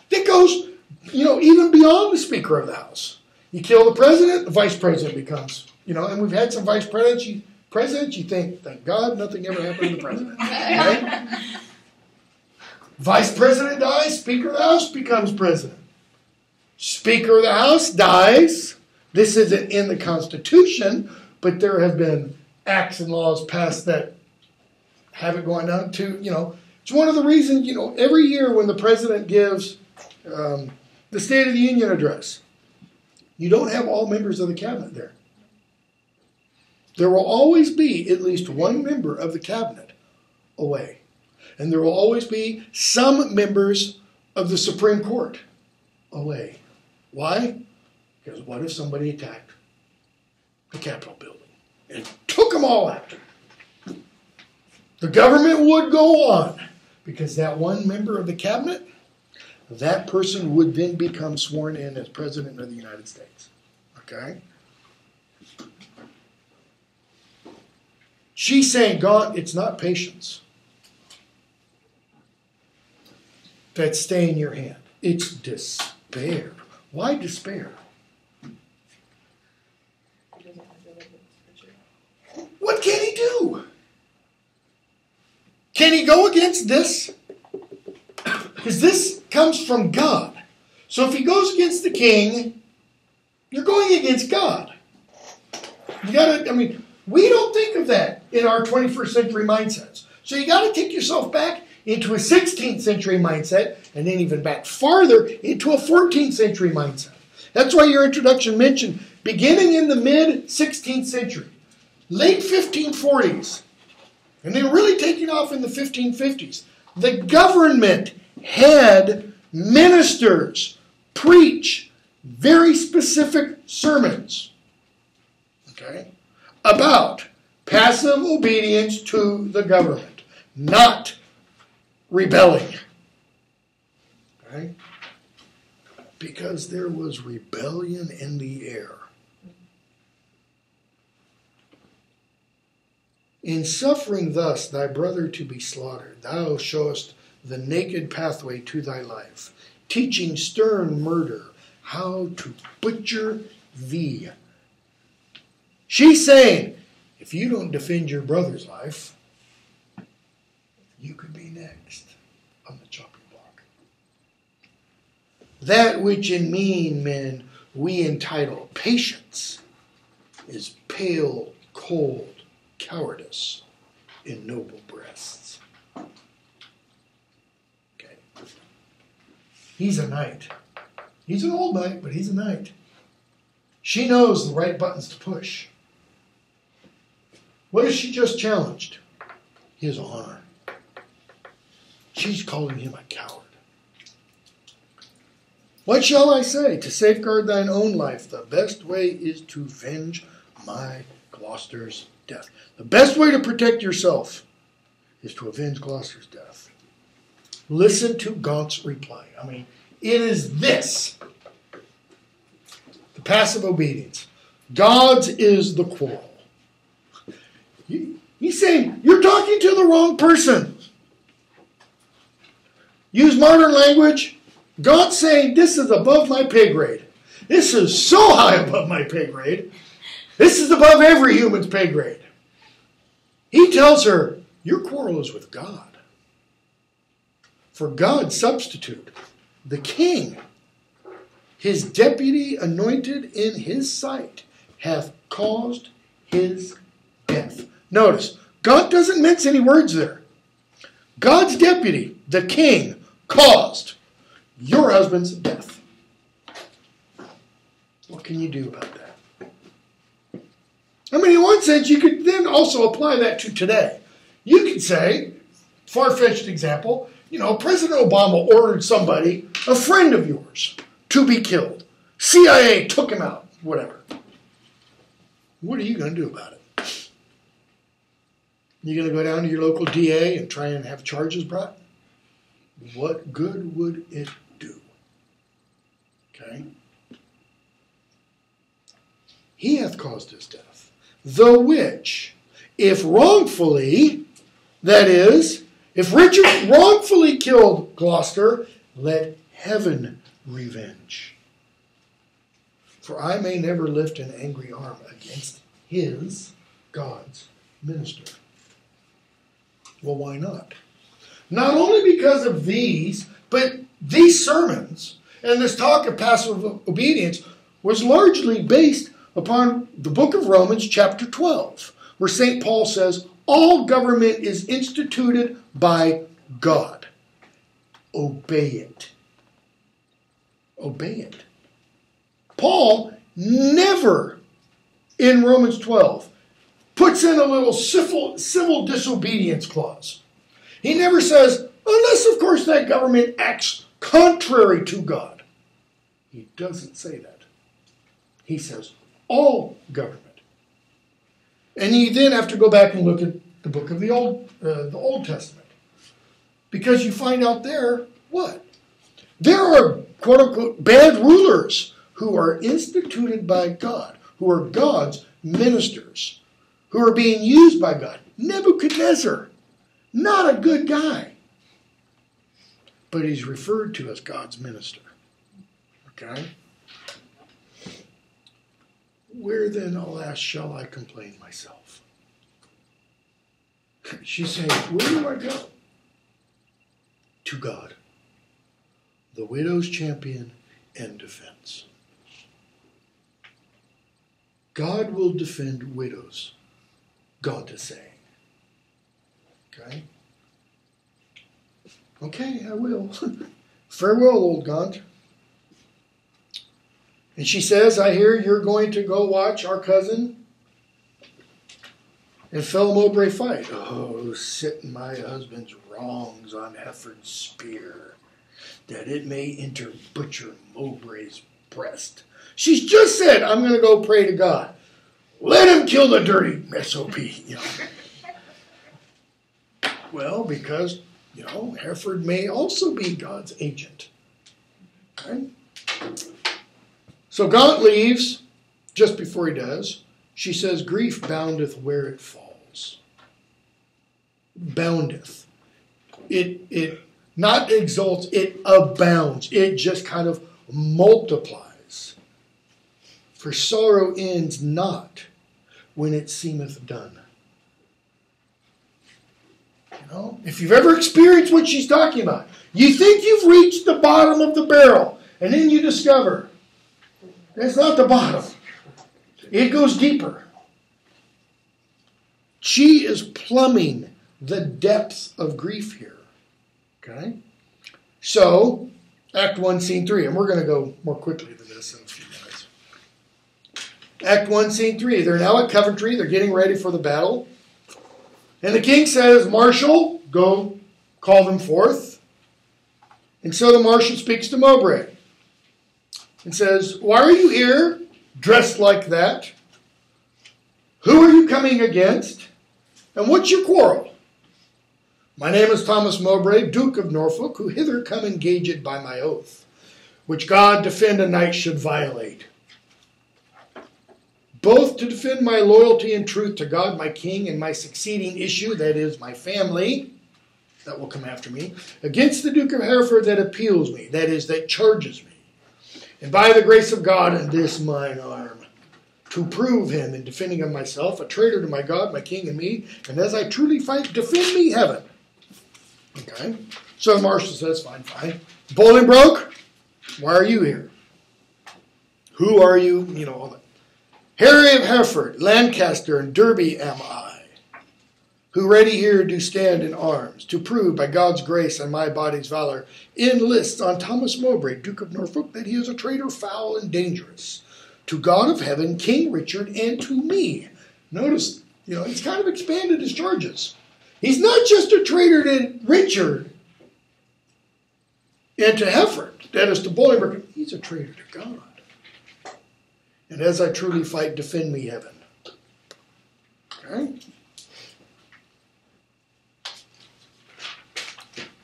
That goes, even beyond the Speaker of the House. You kill the president, the vice president becomes, and we've had some vice presidents, you think, thank God nothing ever happened to the president. Right? Vice president dies, Speaker of the House becomes president. Speaker of the House dies. This isn't in the Constitution, but there have been acts and laws passed that have it going down to, it's one of the reasons, every year when the president gives the State of the Union address, you don't have all members of the cabinet there. There will always be at least one member of the cabinet away. And there will always be some members of the Supreme Court away. Why? Because what if somebody attacked the Capitol building and took them all out? The government would go on because that one member of the cabinet, that person would then become sworn in as President of the United States. Okay? She's saying, God, it's not patience that's staying in your hand. It's despair. Why despair? What can he do? Can he go against this? Because this comes from God. So if he goes against the king, you're going against God. You gotta, we don't think of that in our 21st century mindsets. So you got to take yourself back into a 16th century mindset, and then even back farther into a 14th century mindset. That's why your introduction mentioned beginning in the mid-16th century. late 1540s, and they were really taking off in the 1550s. The government had ministers preach very specific sermons, okay, about passive obedience to the government, not rebelling. Okay? Because there was rebellion in the air. In suffering thus thy brother to be slaughtered, thou showest the naked pathway to thy life, teaching stern murder how to butcher thee. She's saying, if you don't defend your brother's life, you could be next on the chopping block. That which in mean men we entitle patience is pale, cold cowardice in noble breasts. Okay. He's a knight. He's an old knight, but he's a knight. She knows the right buttons to push. What has she just challenged? His honor. She's calling him a coward. What shall I say? To safeguard thine own life, the best way is to venge my Gloucester's death. The best way to protect yourself is to avenge Gloucester's death. Listen to Gaunt's reply. I mean, it is this. The passive obedience. God's is the quarrel. He's saying, you're talking to the wrong person. Use modern language. God's saying, this is above my pay grade. This is so high above my pay grade. This is above every human's pay grade. He tells her, your quarrel is with God. For God's substitute, the king, his deputy anointed in his sight, hath caused his death. Notice, God doesn't mince any words there. God's deputy, the king, caused your husband's death. What can you do about that? I mean, in one sense, you could then also apply that to today. You could say, far-fetched example, President Obama ordered somebody, a friend of yours, to be killed. CIA took him out, whatever. What are you going to do about it? You going to go down to your local DA and try and have charges brought? What good would it do? Okay? He hath caused his death, the which, if wrongfully, that is, if Richard wrongfully killed Gloucester, let heaven revenge. For I may never lift an angry arm against his, God's, minister. Well, why not? Not only because of these, but these sermons and this talk of passive obedience was largely based upon the book of Romans chapter 12, where St. Paul says, all government is instituted by God. Obey it. Obey it. Paul never, in Romans 12, puts in a little civil disobedience clause. He never says, unless, of course, that government acts contrary to God. He doesn't say that. He says, all government. And you then have to go back and look at the book of the Old Testament. Because you find out there, what? There are, quote-unquote, bad rulers who are instituted by God, who are God's ministers, who are being used by God. Nebuchadnezzar, not a good guy. But he's referred to as God's minister. Okay? Where then, alas, shall I complain myself? She's saying, where do I go? To God, the widow's champion and defense. God will defend widows, God is saying. Okay? Okay, I will. Farewell, old Gaunt. And she says, I hear you're going to go watch our cousin And fell Mowbray fight. Oh, sitting my husband's wrongs on Hefford's spear, that it may enter butcher Mowbray's breast. She's just said, I'm going to go pray to God. Let him kill the dirty SOB. You know. Well, because, you know, Hereford may also be God's agent. Okay? So Gaunt leaves. Just before he does, she says, grief boundeth where it falls. Boundeth. It not exalts, it abounds. It just kind of multiplies. For sorrow ends not when it seemeth done. You know, if you've ever experienced what she's talking about, you think you've reached the bottom of the barrel, and then you discover that's not the bottom. It goes deeper. She is plumbing the depths of grief here. Okay? So, Act 1, Scene 3. And we're going to go more quickly to this in a few minutes. Act 1, Scene 3. They're now at Coventry. They're getting ready for the battle. And the king says, Marshal, go call them forth. And so the marshal speaks to Mowbray and says, why are you here? Dressed like that? Who are you coming against? And what's your quarrel? My name is Thomas Mowbray, Duke of Norfolk, who hither come engaged by my oath, which God defend a knight should violate. Both to defend my loyalty and truth to God, my king, and my succeeding issue, that is, my family, that will come after me, against the Duke of Hereford that appeals me, that is, that charges me. And by the grace of God in this mine arm, to prove him in defending of myself, a traitor to my God, my king, and me, and as I truly fight, defend me heaven. Okay? So the marshal says, fine, fine. Bolingbroke, why are you here? Who are you? You know, all that. Harry of Hereford, Lancaster, and Derby am I, who ready here do stand in arms, to prove by God's grace and my body's valor, in lists on Thomas Mowbray, Duke of Norfolk, that he is a traitor foul and dangerous, to God of heaven, King Richard, and to me. Notice, you know, he's kind of expanded his charges. He's not just a traitor to Richard and to Hereford, that is to Bolingbroke. He's a traitor to God. And as I truly fight, defend me heaven. Okay?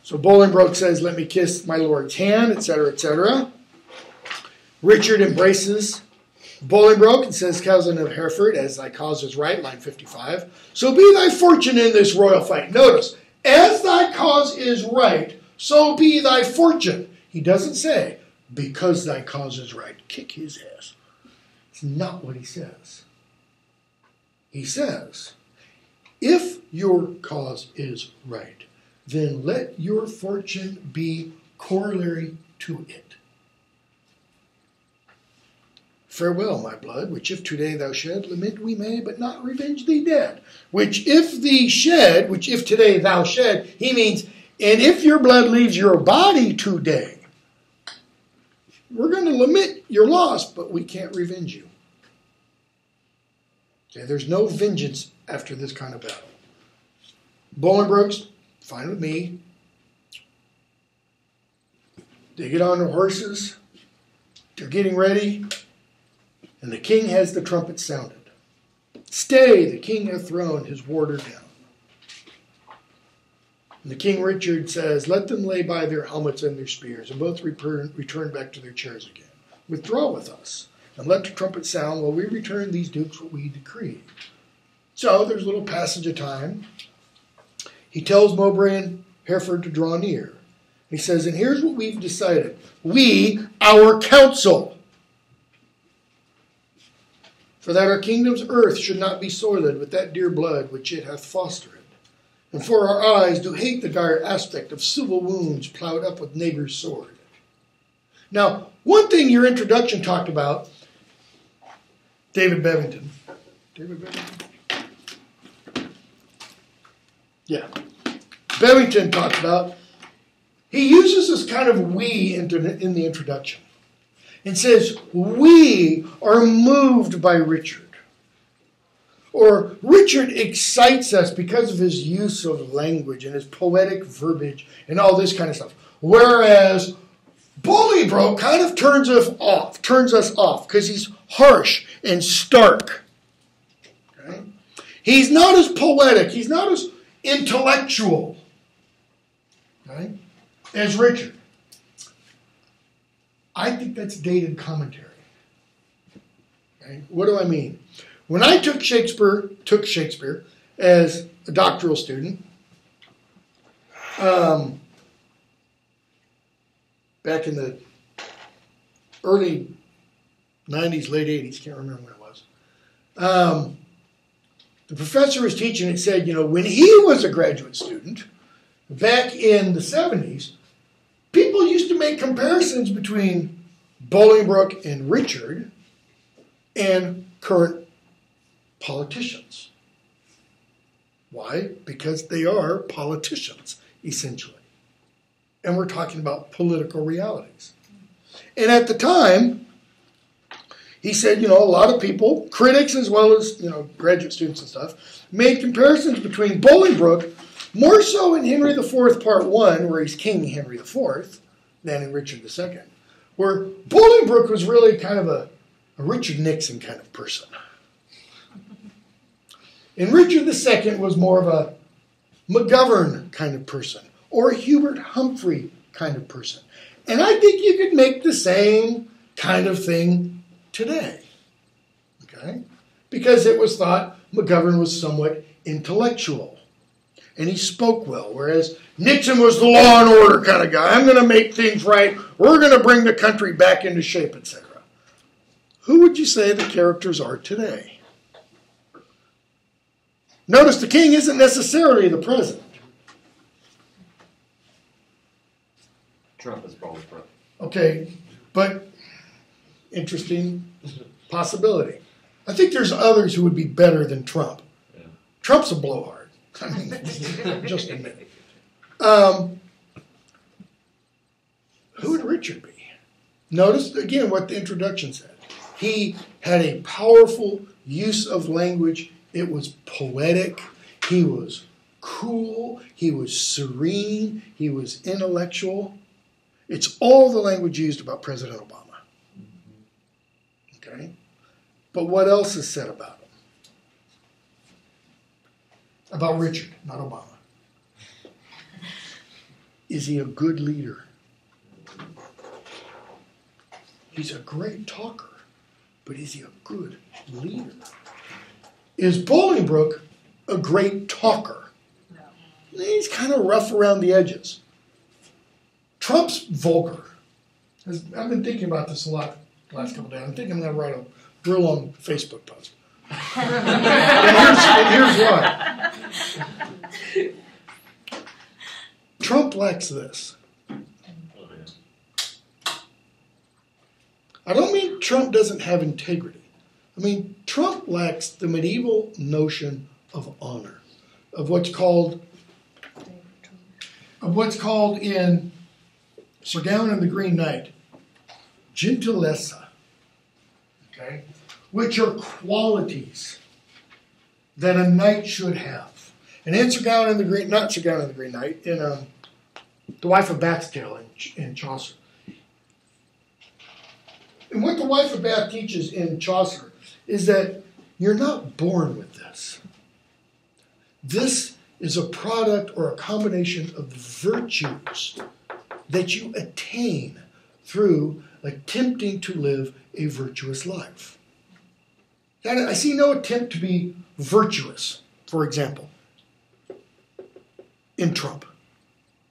So Bolingbroke says, let me kiss my lord's hand, etc., etc. Richard embraces Bolingbroke and says, cousin of Hereford, as thy cause is right, line 55. So be thy fortune in this royal fight. Notice, as thy cause is right, so be thy fortune. He doesn't say, because thy cause is right. Kick his ass. It's not what he says. He says, if your cause is right, then let your fortune be corollary to it. Farewell, my blood, which if today thou shed, lament we may, but not revenge thee dead. Which if thee shed, which if today thou shed, he means, and if your blood leaves your body today, we're going to lament your loss, but we can't revenge you. Okay, there's no vengeance after this kind of battle. Bolingbroke's fine with me. They get on their horses. They're getting ready. And the king has the trumpet sounded. Stay, the king hath thrown his warder down. And the King Richard says, let them lay by their helmets and their spears, and both return back to their chairs again. Withdraw with us, and let the trumpet sound while we return these dukes what we decree. So there's a little passage of time. He tells Mowbray and Hereford to draw near. He says, and here's what we've decided. We, our council, for that our kingdom's earth should not be soiled with that dear blood which it hath fostered. And for our eyes do hate the dire aspect of civil wounds plowed up with neighbor's sword. Now, one thing your introduction talked about, David Bevington. David Bevington? Yeah. Bevington talked about, he uses this kind of we in the introduction. And says, we are moved by Richard. Or Richard excites us because of his use of language and his poetic verbiage and all this kind of stuff. Whereas Bolingbroke kind of turns us off because he's harsh and stark. Okay? He's not as poetic, he's not as intellectual, okay, as Richard. I think that's dated commentary. Okay? What do I mean? When I took Shakespeare as a doctoral student, back in the early 90s, late 80s, can't remember when it was, the professor was teaching and said, when he was a graduate student, back in the 70s, people used to make comparisons between Bolingbroke and Richard and current politicians. Why? Because they are politicians, essentially. And we're talking about political realities. And at the time, he said, a lot of people, critics as well as, graduate students and stuff, made comparisons between Bolingbroke, more so in Henry IV Part 1, where he's King Henry IV, than in Richard II, where Bolingbroke was really kind of a Richard Nixon kind of person. And Richard II was more of a McGovern kind of person, or a Hubert Humphrey kind of person. And I think you could make the same kind of thing today, okay? Because it was thought McGovern was somewhat intellectual, and he spoke well, whereas Nixon was the law and order kind of guy. I'm going to make things right. We're going to bring the country back into shape, etc. Who would you say the characters are today? Notice the king isn't necessarily the president. Trump is Bolingbroke. Okay, but interesting possibility. I think there's others who would be better than Trump. Yeah. Trump's a blowhard. I mean, just a minute. Who would Richard be? Notice again what the introduction said. He had a powerful use of language. It was poetic. He was cool. He was serene. He was intellectual. It's all the language used about President Obama. Okay? But what else is said about him? About Richard, not Obama. Is he a good leader? He's a great talker, but is he a good leader? Is Bolingbroke a great talker? No. He's kind of rough around the edges. Trump's vulgar. I've been thinking about this a lot the last couple of days. I'm thinking I'm going to write a real long Facebook post. and here's why. Trump lacks this. I don't mean Trump doesn't have integrity. I mean, Trump lacks the medieval notion of honor, of what's called in Sir Gawain and the Green Knight, gentilezza, okay, which are qualities that a knight should have. And in Sir Gawain and the Green, not Sir Gawain and the Green Knight, in The Wife of Bath's Tale in Chaucer. And what the Wife of Bath teaches in Chaucer is that you're not born with this. This is a product or a combination of virtues that you attain through attempting to live a virtuous life. I see no attempt to be virtuous, for example, in Trump.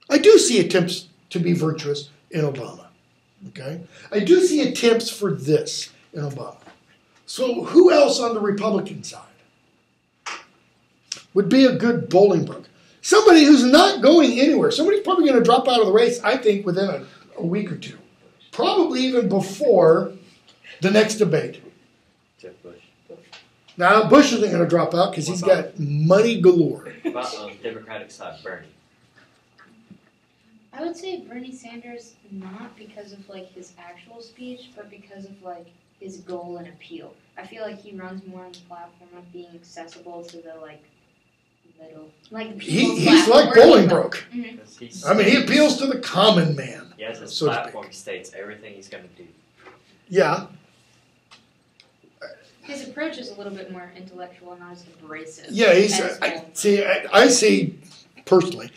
I do see attempts to be virtuous in Obama. Okay? I do see attempts for this in Obama. So who else on the Republican side would be a good Bolingbroke? Somebody who's not going anywhere. Somebody's probably going to drop out of the race, I think, within a week or two. Probably even before the next debate. Jeff Bush. Now, Bush isn't going to drop out because he's got money galore. What about on the Democratic side, Bernie? I would say Bernie Sanders, not because of his actual speech, but because of his goal and appeal. I feel like he runs more on the platform of being accessible to the middle, like he's like Bolingbroke. Mm-hmm. I mean, he appeals to the common man. He has his so platform states everything he's going to do. Yeah. His approach is a little bit more intellectual and not as abrasive. Yeah, I see, personally,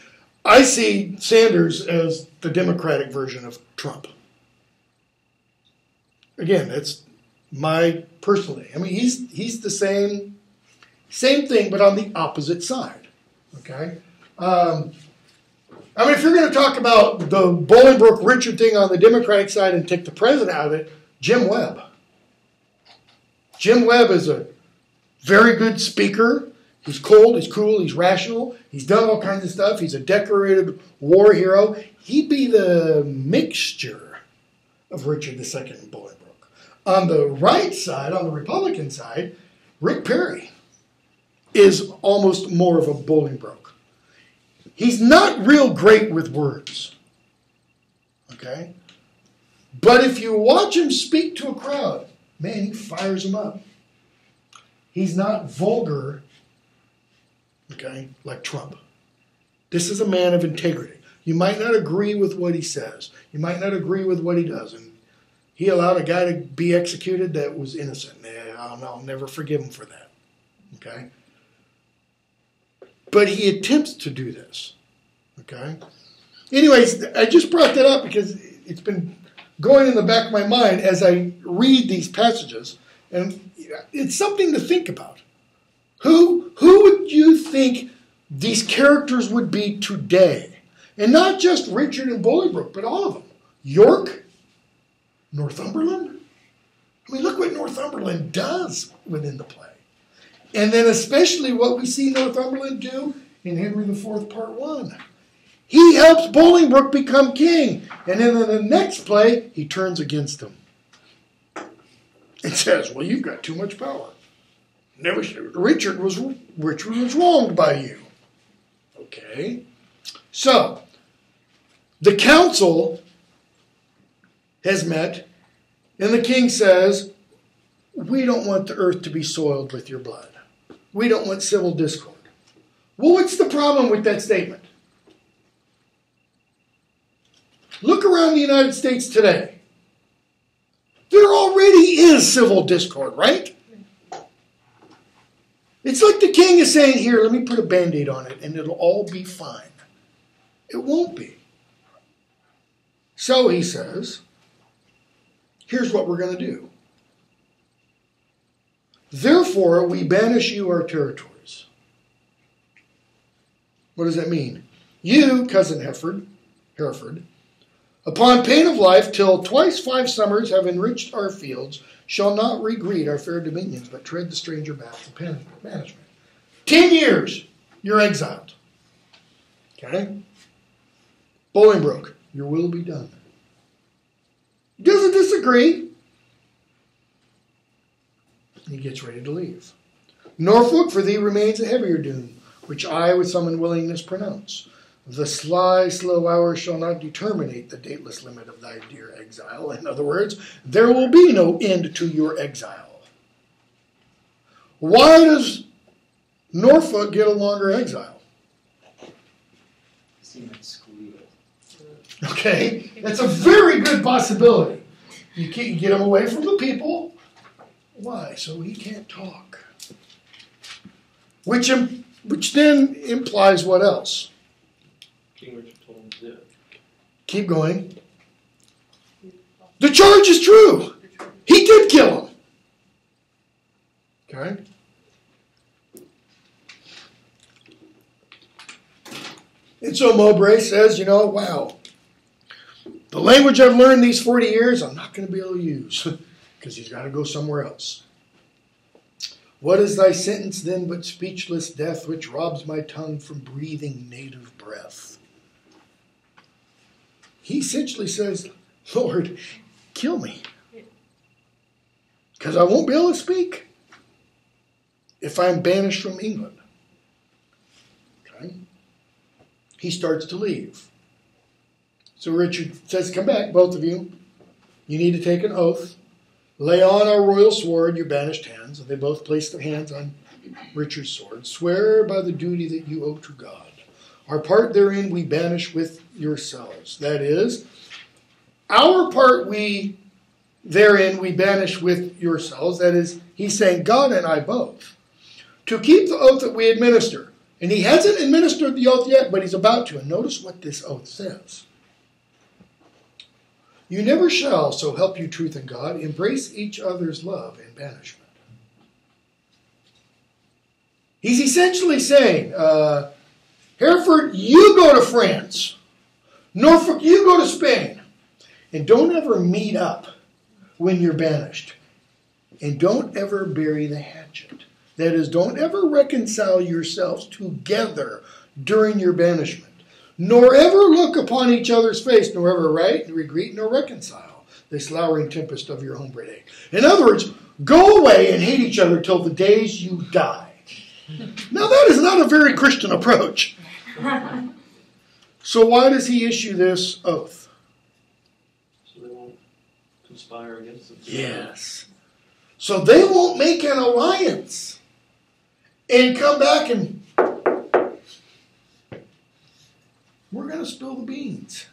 I see Sanders as the Democratic version of Trump. Mean, that's my personally. I mean, he's the same thing, but on the opposite side. Okay? I mean, if you're going to talk about the Bolingbroke Richard thing on the Democratic side and take the president out of it, Jim Webb. Jim Webb is a very good speaker. He's cold, he's cool, he's rational. He's done all kinds of stuff. He's a decorated war hero. He'd be the mixture of Richard II and Bolingbroke. On the right side, on the Republican side, Rick Perry is almost more of a Bolingbroke. He's not real great with words. Okay? But if you watch him speak to a crowd, man, he fires them up. He's not vulgar, okay, like Trump. This is a man of integrity. You might not agree with what he says. You might not agree with what he does. And he allowed a guy to be executed that was innocent. I'll never forgive him for that. Okay? But he attempts to do this. Okay? Anyways, I just brought that up because it's been going in the back of my mind as I read these passages, and it's something to think about. Who would you think these characters would be today? And not just Richard and Bolingbroke, but all of them. York, Northumberland. I mean, look what Northumberland does within the play. And then especially what we see Northumberland do in Henry IV, Part 1. He helps Bolingbroke become king. And then in the next play, he turns against him. And says, well, you've got too much power. Richard was wronged by you. Okay. So, the council has met, and the king says, we don't want the earth to be soiled with your blood. We don't want civil discord. Well, what's the problem with that statement? Look around the United States today. There already is civil discord, right? It's like the king is saying, here, let me put a Band-Aid on it, and it'll all be fine. It won't be. So he says, here's what we're going to do. Therefore, we banish you our territories. What does that mean? You, cousin Hereford, upon pain of life, till twice 5 summers have enriched our fields, shall not regreed our fair dominions, but tread the stranger back to banishment. 10 years, you're exiled. Okay? Bolingbroke, your will be done. He doesn't disagree. He gets ready to leave. Norfolk, for thee remains a heavier doom, which I with some unwillingness pronounce. The sly, slow hour shall not determinate the dateless limit of thy dear exile. In other words, there will be no end to your exile. Why does Norfolk get a longer exile? Okay, that's a very good possibility. You get him away from the people. Why? So he can't talk. Which then implies what else? King Richard told him to do it. Keep going. The charge is true. He did kill him. Okay? And so Mowbray says, wow, the language I've learned these 40 years, I'm not going to be able to use because he's got to go somewhere else. What is thy sentence then but speechless death, which robs my tongue from breathing native breath? He essentially says, Lord, kill me. Because I won't be able to speak if I'm banished from England. Okay? He starts to leave. So Richard says, come back, both of you. You need to take an oath. Lay on our royal sword, your banished hands. And they both placed their hands on Richard's sword. Swear by the duty that you owe to God. Our part therein we banish with yourselves. That is, our part therein we banish with yourselves. That is, he's saying God and I both. To keep the oath that we administer. And he hasn't administered the oath yet, but he's about to. And notice what this oath says. You never shall, so help you truth and God, embrace each other's love in banishment. He's essentially saying, Hereford, you go to France. Norfolk, you go to Spain. And don't ever meet up when you're banished. And don't ever bury the hatchet. That is, don't ever reconcile yourselves together during your banishment. Nor ever look upon each other's face, nor ever write, nor greet, nor reconcile this lowering tempest of your homebred age. In other words, go away and hate each other till the days you die. Now that is not a very Christian approach. So why does he issue this oath? So they won't conspire against them. Yes. So they won't make an alliance and come back and we're going to spill the beans.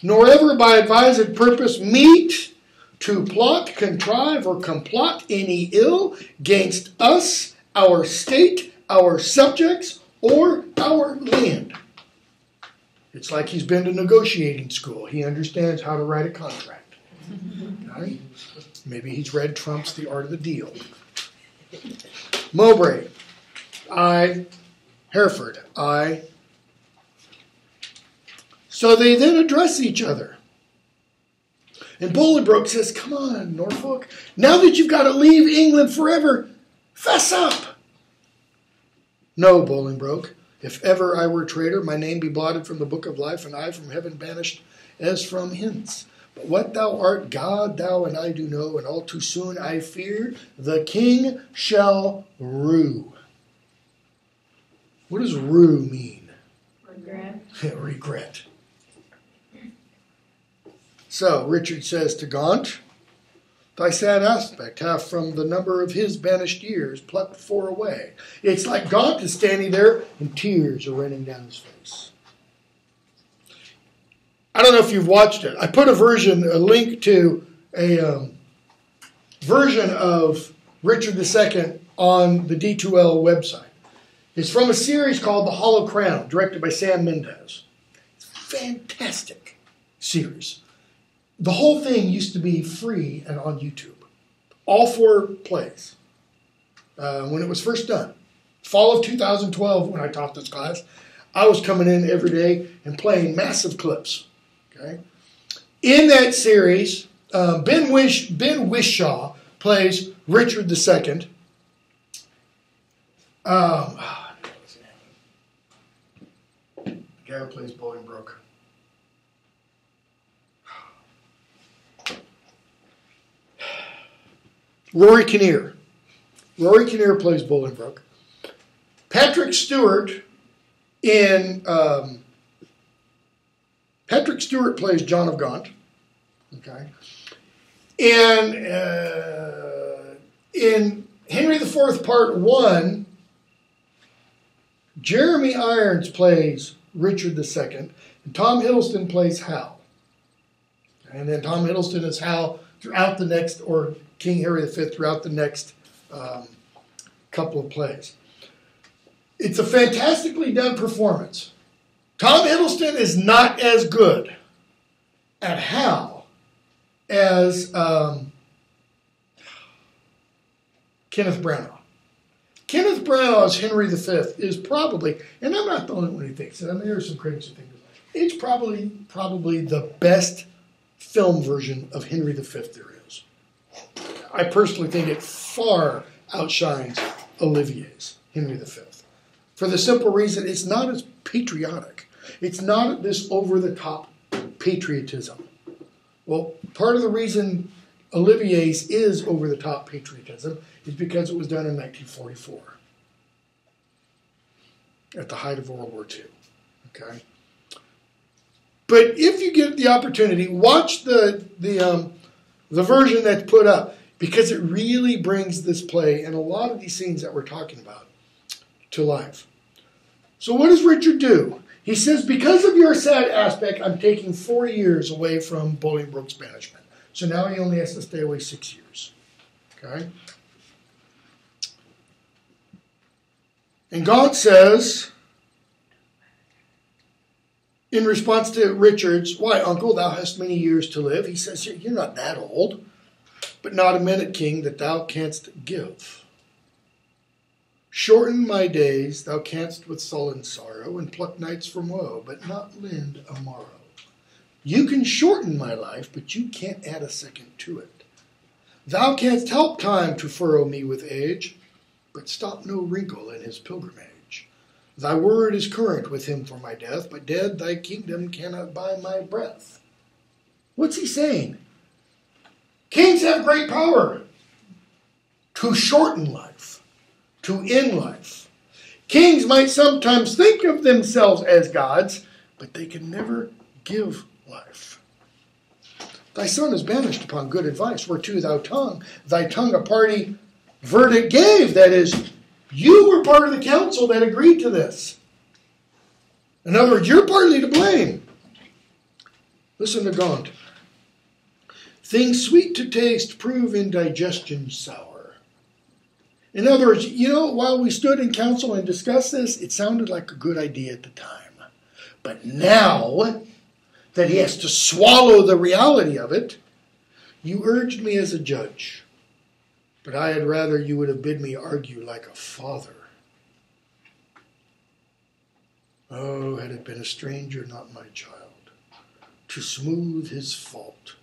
Nor ever by advised purpose meet to plot, contrive, or complot any ill against us, our state, our subjects, or our land. It's like he's been to negotiating school. He understands how to write a contract. Okay? Maybe he's read Trump's The Art of the Deal. Mowbray, I. Hereford, I. So they then address each other. And Bolingbroke says, come on, Norfolk. Now that you've got to leave England forever, fess up. No, Bolingbroke. If ever I were traitor, my name be blotted from the book of life, and I from heaven banished as from hence. But what thou art, God, thou and I do know, and all too soon I fear the king shall rue. What does rue mean? Regret. Regret. So Richard says to Gaunt, thy sad aspect hath from the number of his banished years plucked 4 away. It's like Gaunt is standing there and tears are running down his face. I don't know if you've watched it. I put a link to a version of Richard II on the D2L website. It's from a series called The Hollow Crown, directed by Sam Mendes. It's a fantastic series. The whole thing used to be free and on YouTube. All 4 plays. When it was first done. Fall of 2012, when I taught this class, I was coming in every day and playing massive clips. Okay? In that series, Ben Whishaw plays Richard II. The guy who plays Bolingbroke. Rory Kinnear. Rory Kinnear plays Bolingbroke. Patrick Stewart plays John of Gaunt. Okay. And in Henry IV Part 1, Jeremy Irons plays Richard II, and Tom Hiddleston plays Hal. And then Tom Hiddleston is Hal throughout the next, or King Henry V throughout the next couple of plays. It's a fantastically done performance. Tom Hiddleston is not as good at Hal as Kenneth Branagh. Kenneth Branagh as Henry V is probably, and I'm not the only one who thinks it, I mean, there are some critics who think it's probably the best film version of Henry V there is. I personally think it far outshines Olivier's Henry V. For the simple reason it's not as patriotic. It's not this over-the-top patriotism. Well, part of the reason Olivier's is over-the-top patriotism is because it was done in 1944 at the height of World War II. Okay? But if you get the opportunity, watch the the version that's put up, because it really brings this play and a lot of these scenes that we're talking about to life. So what does Richard do? He says, because of your sad aspect, I'm taking 4 years away from Bolingbroke's banishment. So now he only has to stay away 6 years. Okay? And Gaunt says, in response to Richard's, why, uncle, thou hast many years to live. He says, you're not that old, but not a minute, king, that thou canst give. Shorten my days, thou canst with sullen sorrow, and pluck nights from woe, but not lend a morrow. You can shorten my life, but you can't add a second to it. Thou canst help time to furrow me with age, but stop no wrinkle in his pilgrimage. Thy word is current with him for my death, but dead thy kingdom cannot buy my breath. What's he saying? Kings have great power to shorten life, to end life. Kings might sometimes think of themselves as gods, but they can never give life. Thy son is banished upon good advice, whereto thy tongue a party verdict gave. That is, you were part of the council that agreed to this. In other words, you're partly to blame. Listen to Gaunt. Things sweet to taste prove in digestion sour. In other words, while we stood in council and discussed this, it sounded like a good idea at the time. But now that he has to swallow the reality of it, you urged me as a judge, but I had rather you would have bid me argue like a father. Oh, had it been a stranger, not my child, to smooth his fault,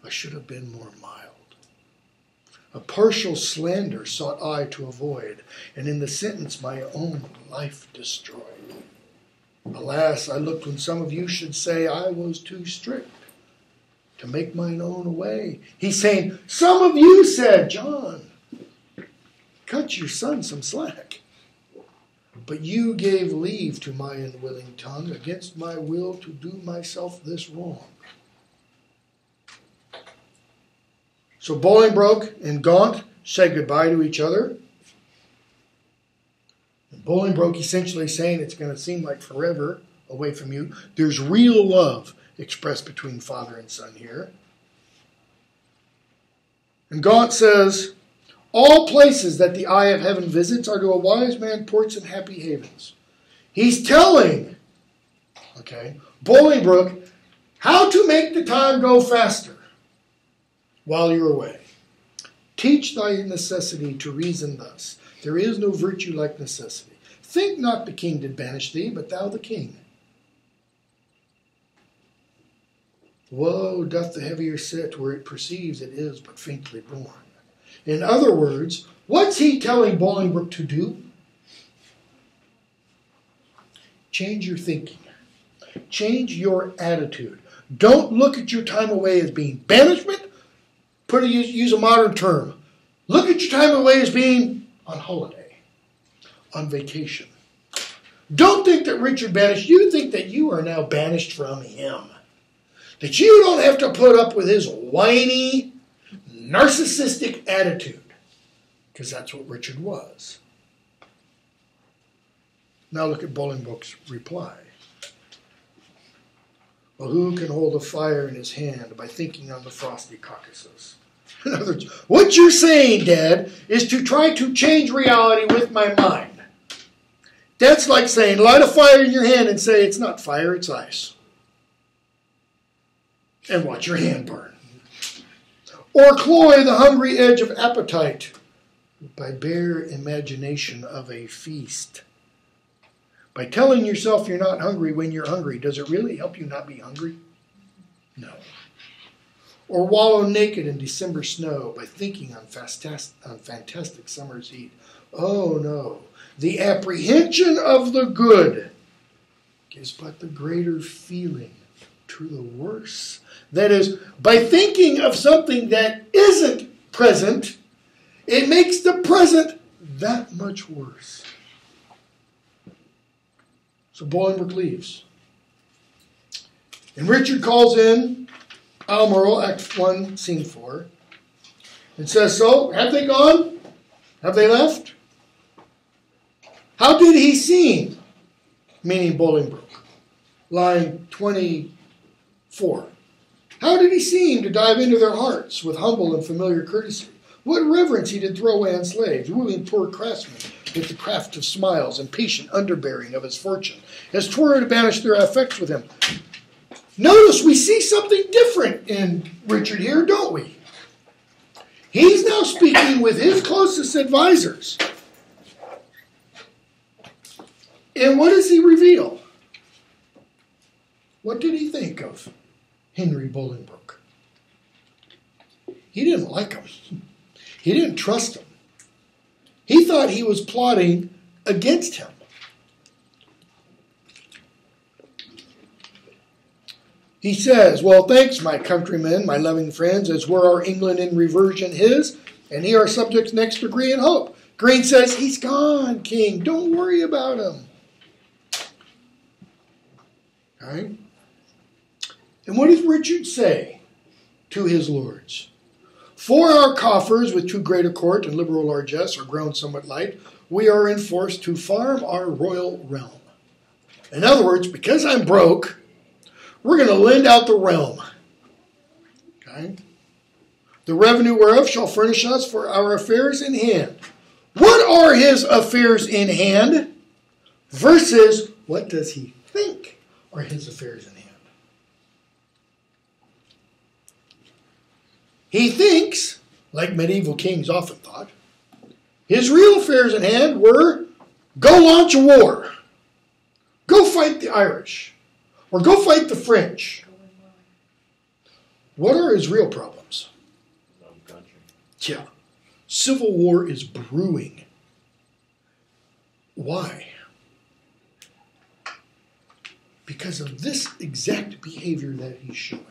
I should have been more mild. A partial slander sought I to avoid, and in the sentence my own life destroyed. Alas, I looked when some of you should say I was too strict to make mine own away. He's saying, some of you said, John, cut your son some slack. But you gave leave to my unwilling tongue against my will to do myself this wrong. So Bolingbroke and Gaunt say goodbye to each other. And Bolingbroke essentially saying it's going to seem like forever away from you. There's real love expressed between father and son here. And Gaunt says, all places that the eye of heaven visits are to a wise man ports and happy havens. He's telling, Bolingbroke how to make the time go faster while you're away. Teach thy necessity to reason thus. There is no virtue like necessity. Think not the king did banish thee, but thou the king. Woe doth the heavier sit where it perceives it is but faintly born. In other words, what's he telling Bolingbroke to do? Change your thinking. Change your attitude. Don't look at your time away as being banishment. Use a modern term. Look at your time away as being on holiday, on vacation. Don't think that Richard banished you. Think that you are now banished from him. That you don't have to put up with his whiny, narcissistic attitude. Because that's what Richard was. Now look at Bolingbroke's reply. Well, who can hold a fire in his hand by thinking on the frosty Caucasus? In other words, what you're saying, Dad, is to try to change reality with my mind. That's like saying, light a fire in your hand and say, it's not fire, it's ice. And watch your hand burn. Or cloy the hungry edge of appetite by bare imagination of a feast. By telling yourself you're not hungry when you're hungry, does it really help you not be hungry? No. Or wallow naked in December snow by thinking on fantastic summer's heat. Oh no, the apprehension of the good gives but the greater feeling to the worse. That is, by thinking of something that isn't present, it makes the present that much worse. So Bolingbroke leaves. And Richard calls in Almoral, Act 1, Scene 4. It says, so, have they gone? Have they left? How did he seem? Meaning Bolingbroke. Line 24. How did he seem to dive into their hearts with humble and familiar courtesy? What reverence he did throw away on slaves, ruling poor craftsmen with the craft of smiles and patient underbearing of his fortune, as 'twere to banish their affects with him. Notice we see something different in Richard here, don't we? He's now speaking with his closest advisors. And what does he reveal? What did he think of Henry Bolingbroke? He didn't like him. He didn't trust him. He thought he was plotting against him. He says, well, thanks, my countrymen, my loving friends, as were our England in reversion his, and he our subjects next degree in hope. Green says, he's gone, king. Don't worry about him. All right? And what does Richard say to his lords? For our coffers with too great a court and liberal largesse are grown somewhat light, we are enforced to farm our royal realm. In other words, because I'm broke, we're going to lend out the realm. Okay? The revenue whereof shall furnish us for our affairs in hand. What are his affairs in hand versus what does he think are his affairs in hand? He thinks, like medieval kings often thought, his real affairs in hand were go launch a war, go fight the Irish, or go fight the French. What are his real problems? Yeah, civil war is brewing. Why? Because of this exact behavior that he's showing.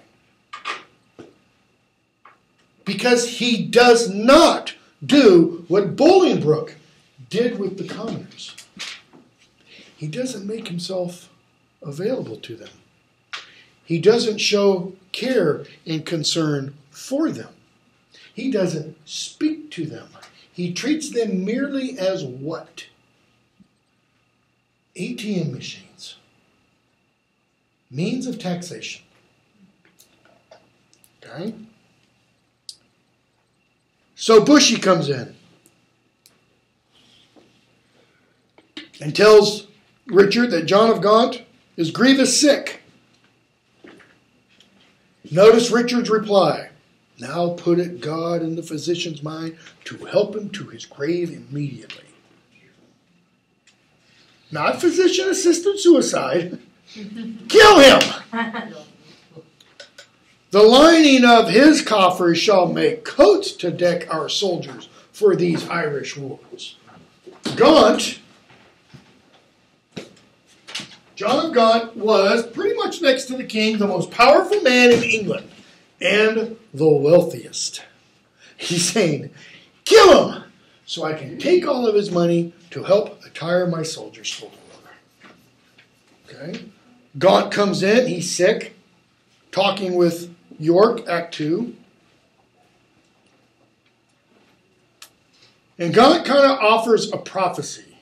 Because he does not do what Bolingbroke did with the commoners. He doesn't make himself available to them. He doesn't show care and concern for them. He doesn't speak to them. He treats them merely as what? ATM machines. Means of taxation. Okay? So Bushy comes in and tells Richard that John of Gaunt is grievous sick. Notice Richard's reply. Now put it God in the physician's mind to help him to his grave immediately. Not physician-assisted suicide. Kill him! The lining of his coffers shall make coats to deck our soldiers for these Irish wars. Gaunt, John of Gaunt was pretty much next to the king, the most powerful man in England and the wealthiest. He's saying, kill him so I can take all of his money to help attire my soldiers for war. Okay? Gaunt comes in, he's sick, talking with York, Act 2. And Gaunt kind of offers a prophecy.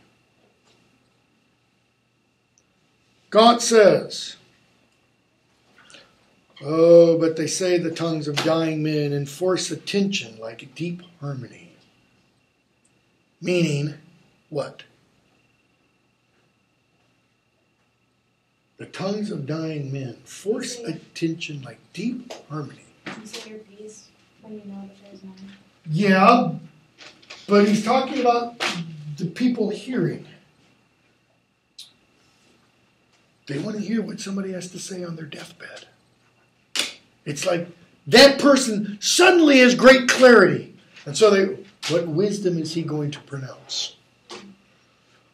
Gaunt says, oh, but they say the tongues of dying men enforce attention like a deep harmony. Meaning, what? The tongues of dying men force attention like deep harmony. Consider peace when you know that there's none. Yeah, but he's talking about the people hearing. They want to hear what somebody has to say on their deathbed. It's like that person suddenly has great clarity. And so what wisdom is he going to pronounce?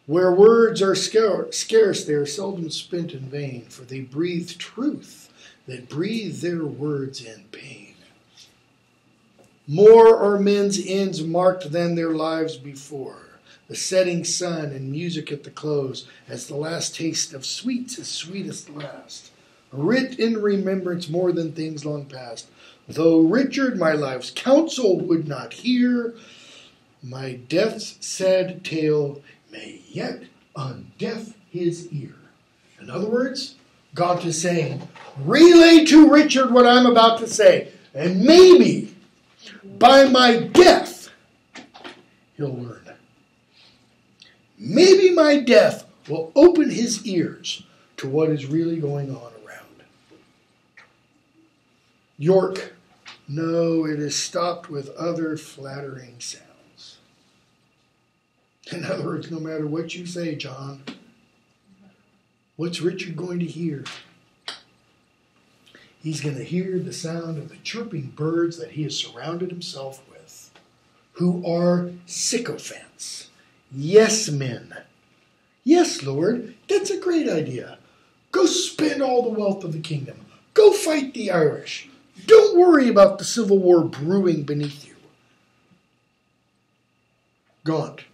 Where words are scarce, they are seldom spent in vain, for they breathe truth that breathe their words in pain. More are men's ends marked than their lives before. The setting sun and music at the close, as the last taste of sweets is sweetest last. writ in remembrance more than things long past. Though Richard my life's counsel would not hear, my death's sad tale may yet undeaf his ear. In other words, God is saying, relay to Richard what I'm about to say, and maybe by my death he'll learn. Maybe my death will open his ears to what is really going on around. York, no, it is stopped with other flattering sounds. In other words, no matter what you say, John, what's Richard going to hear? He's going to hear the sound of the chirping birds that he has surrounded himself with, who are sycophants, yes men. Yes, Lord, that's a great idea. Go spend all the wealth of the kingdom. Go fight the Irish. Don't worry about the civil war brewing beneath you. Gaunt.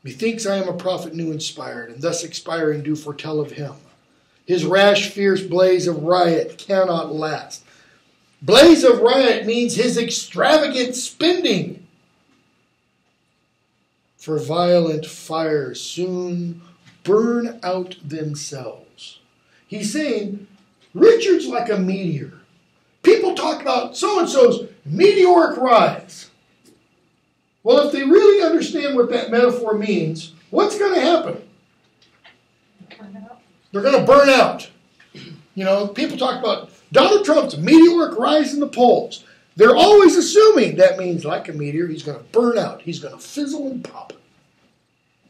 Methinks I am a prophet new inspired, and thus expiring do foretell of him. His rash, fierce blaze of riot cannot last. Blaze of riot means his extravagant spending. For violent fires soon burn out themselves. He's saying, Richard's like a meteor. People talk about so-and-so's meteoric rise. Well, if they really understand what that metaphor means, what's going to happen? They're going to burn out. You know, people talk about Donald Trump's meteoric rise in the polls. They're always assuming that means, like a meteor, he's going to burn out. He's going to fizzle and pop.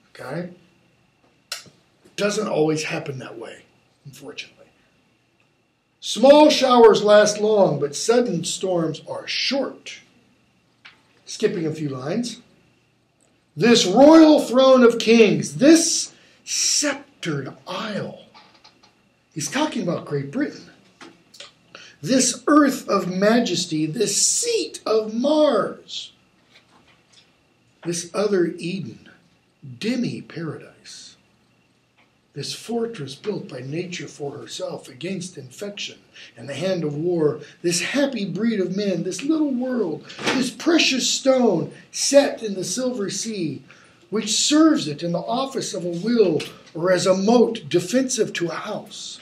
Okay? Doesn't always happen that way, unfortunately. Small showers last long, but sudden storms are short. Skipping a few lines. This royal throne of kings, this sceptered isle. He's talking about Great Britain. This earth of majesty, this seat of Mars. This other Eden, demi-paradise. This fortress built by nature for herself against infection and the hand of war. This happy breed of men, this little world, this precious stone set in the silver sea, which serves it in the office of a will or as a moat defensive to a house.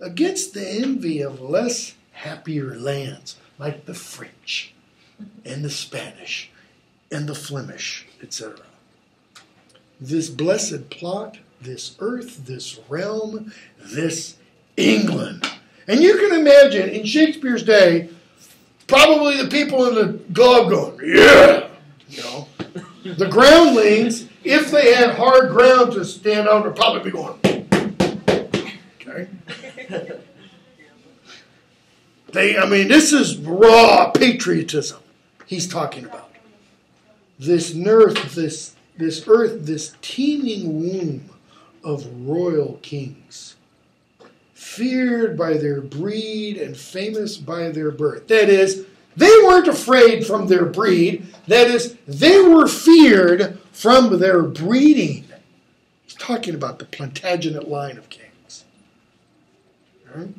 Against the envy of less happier lands, like the French and the Spanish and the Flemish, etc. This blessed plot, this earth, this realm, this England. And you can imagine, in Shakespeare's day, probably the people in the Globe going, yeah! You know, the groundlings, if they had hard ground to stand on, would probably be going, okay? This is raw patriotism he's talking about. This earth, this teeming womb of royal kings, feared by their breed and famous by their birth. That is, they weren't afraid from their breed. That is, they were feared from their breeding. He's talking about the Plantagenet line of kings. Right?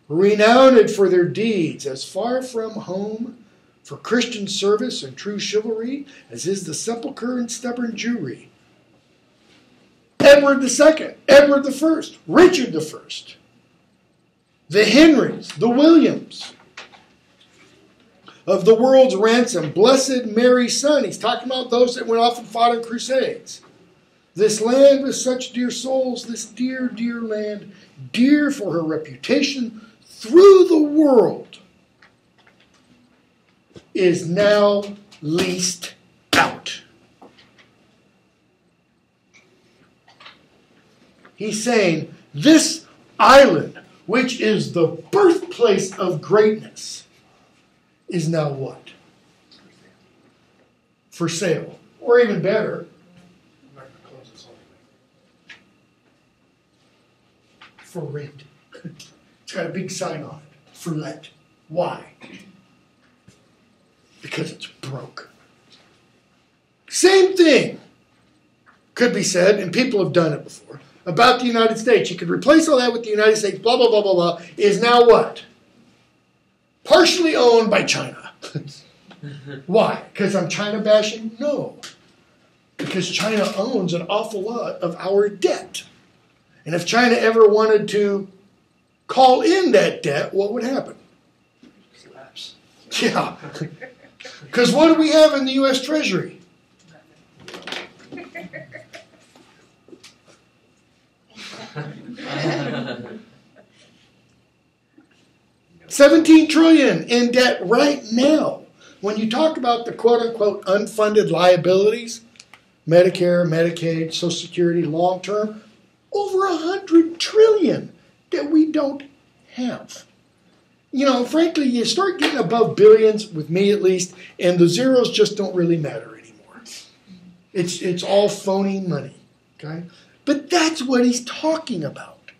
Renowned for their deeds, as far from home, for Christian service and true chivalry, as is the sepulchre and stubborn Jewry. Edward II, Edward I, Richard I, the Henrys, the Williams, of the world's ransom, blessed Mary's son. He's talking about those that went off and fought in crusades. This land with such dear souls, this dear, dear land, dear for her reputation through the world, is now leased out. He's saying this island, which is the birthplace of greatness, is now what? For sale. Or even better, I'm not going to close this whole thing. For rent. It's got a big sign on it. For let. Why? Because it's broke. Same thing could be said, and people have done it before, about the United States, you could replace all that with the United States, blah, blah, blah, blah, blah, is now what? Partially owned by China. Why? Because I'm China bashing? No. Because China owns an awful lot of our debt. And if China ever wanted to call in that debt, what would happen? Collapse. Yeah. Because what do we have in the U.S. Treasury? $17 trillion in debt right now. When you talk about the quote-unquote unfunded liabilities, Medicare, Medicaid, Social Security, long-term, over $100 trillion that we don't have. You know, frankly, you start getting above billions, with me at least, and the zeros just don't really matter anymore. It's all phony money, okay? But that's what he's talking about.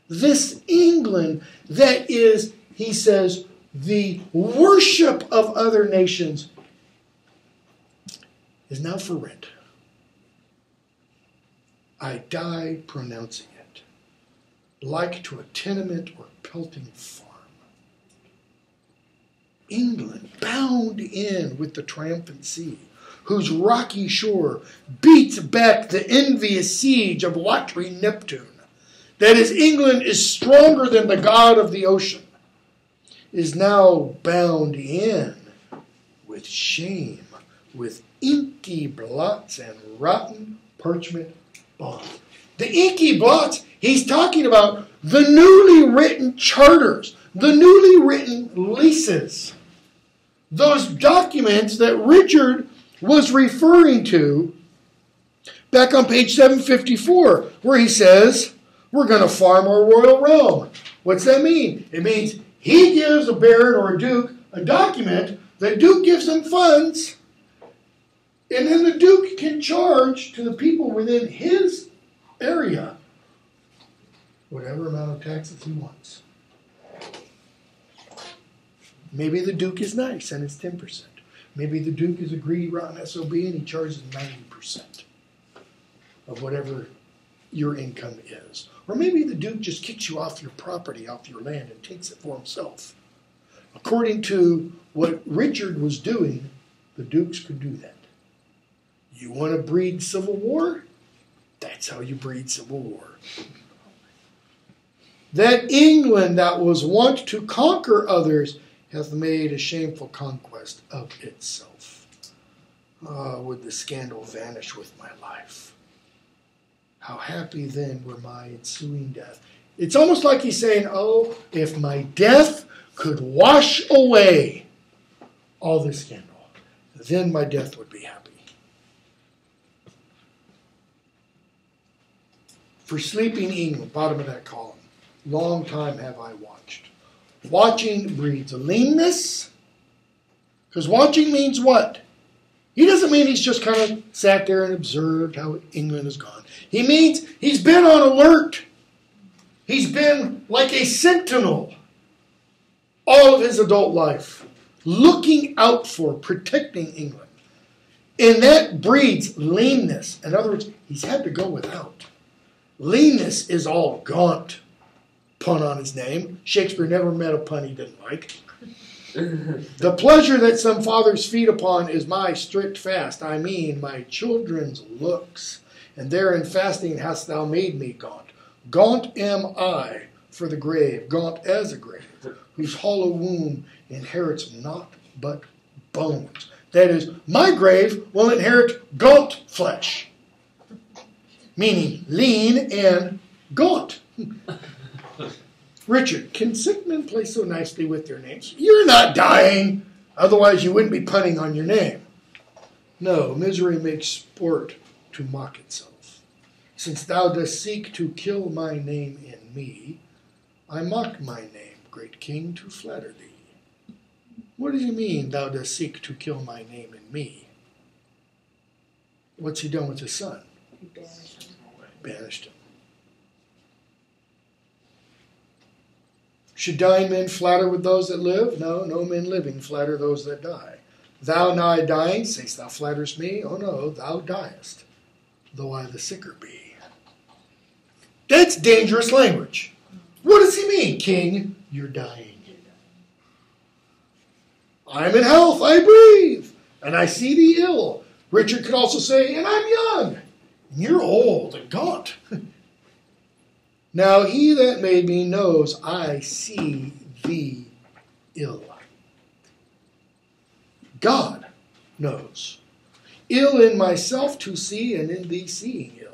This England that is, he says, the worship of other nations is now for rent. I die pronouncing it, like to a tenement or pelting farm. England bound in with the triumphant sea, whose rocky shore beats back the envious siege of watery Neptune. That is, England is stronger than the god of the ocean, is now bound in with shame, with inky blots and rotten parchment bond. The inky blots, he's talking about the newly written charters, the newly written leases, those documents that Richard was referring to back on page 754, where he says, we're going to farm our royal realm. What's that mean? It means he gives a baron or a duke a document, the duke gives them funds, and then the duke can charge to the people within his area whatever amount of taxes he wants. Maybe the duke is nice and it's 10%. Maybe the duke is a greedy, rotten SOB and he charges 90% of whatever your income is. Or maybe the duke just kicks you off your property, off your land, and takes it for himself. According to what Richard was doing, the dukes could do that. You want to breed civil war? That's how you breed civil war. That England that was wont to conquer others hath made a shameful conquest of itself. Would the scandal vanish with my life? How happy then were my ensuing death. It's almost like he's saying, oh, if my death could wash away all this scandal, then my death would be happy. For sleeping England, bottom of that column, long time have I watched. Watching breeds a leanness, because watching means what? He doesn't mean he's just kind of sat there and observed how England has gone. He means he's been on alert. He's been like a sentinel all of his adult life, looking out for, protecting England. And that breeds leanness. In other words, he's had to go without. Leanness is all gaunt. Pun on his name. Shakespeare never met a pun he didn't like. The pleasure that some fathers feed upon is my strict fast. I mean, my children's looks. And therein fasting hast thou made me gaunt. Gaunt am I for the grave, gaunt as a grave, whose hollow womb inherits naught but bones. That is, my grave will inherit gaunt flesh, meaning lean and gaunt. Richard, can sick men play so nicely with their names? You're not dying, otherwise you wouldn't be punning on your name. No, misery makes sport to mock itself. Since thou dost seek to kill my name in me, I mock my name, great king, to flatter thee. What does he mean, thou dost seek to kill my name in me? What's he done with his son? He banished him. Banished him. Should dying men flatter with those that live? No, no men living flatter those that die. Thou nigh dying, sayest thou flatterest me? Oh no, thou diest, though I the sicker be. That's dangerous language. What does he mean? King, you're dying. I'm in health, I breathe, and I see the ill. Richard could also say, and I'm young, and you're old and gaunt. Now he that made me knows I see thee ill. God knows. Ill in myself to see, and in thee seeing ill.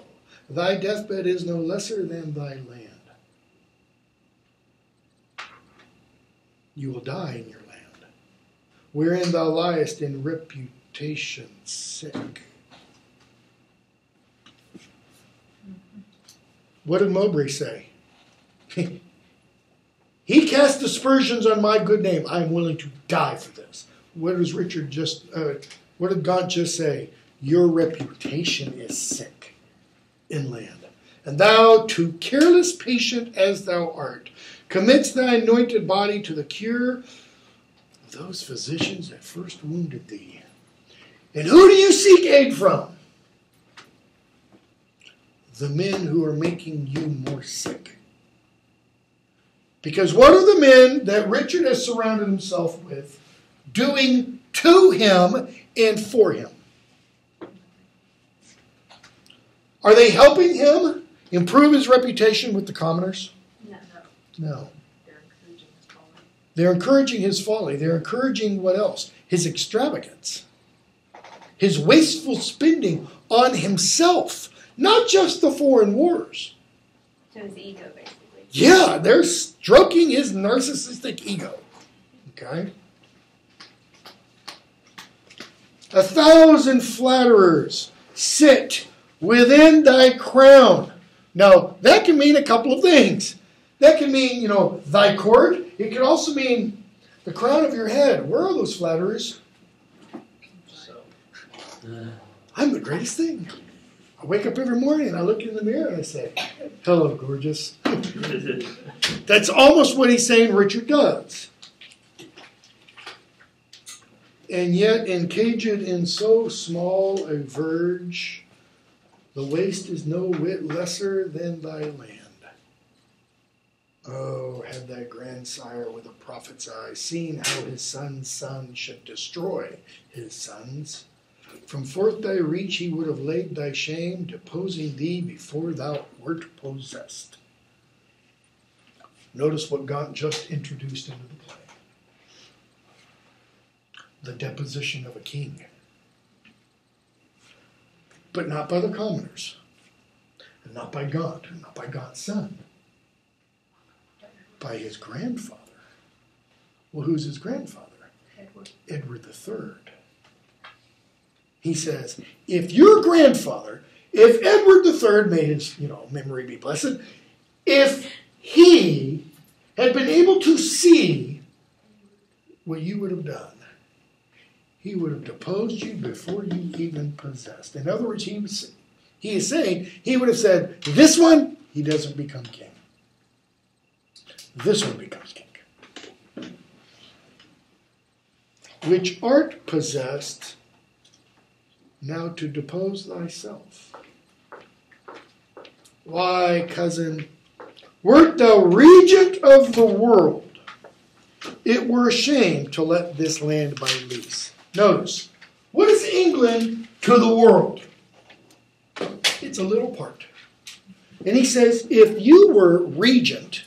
Thy deathbed is no lesser than thy land. You will die in your land, wherein thou liest in reputation sick. What did Mowbray say? He cast aspersions on my good name. I am willing to die for this. What does Richard just? What did God just say? Your reputation is sick in land, and thou, too careless patient as thou art, commits thy anointed body to the cure of those physicians that first wounded thee. And who do you seek aid from? The men who are making you more sick. Because what are the men that Richard has surrounded himself with doing to him and for him? Are they helping him improve his reputation with the commoners? No. They're encouraging his folly. They're encouraging what else? His extravagance. His wasteful spending on himself. Not just the foreign wars. So his ego, basically. Yeah, they're stroking his narcissistic ego. Okay? 1,000 flatterers sit within thy crown. Now, that can mean a couple of things. That can mean, thy court. It can also mean the crown of your head. Where are those flatterers? I'm the greatest thing. I wake up every morning and I look in the mirror and I say, hello, gorgeous. That's almost what he's saying Richard does. And yet, encaged in so small a verge, the waste is no whit lesser than thy land. Oh, had thy grandsire with a prophet's eye seen how his son's son should destroy his sons, from forth thy reach he would have laid thy shame, deposing thee before thou wert possessed. Notice what God just introduced into the play. The deposition of a king. But not by the commoners, and not by God, and not by God's son. By his grandfather. Well, who's his grandfather? Edward III. He says, if your grandfather, if Edward III, may his memory be blessed, if he had been able to see what you would have done, he would have deposed you before you even possessed. In other words, he is saying, he would have said, this one, he doesn't become king. This one becomes king. Which art possessed, now to depose thyself. Why, cousin, wert thou regent of the world, it were a shame to let this land by lease. Notice, what is England to the world? It's a little part. And he says, if you were regent,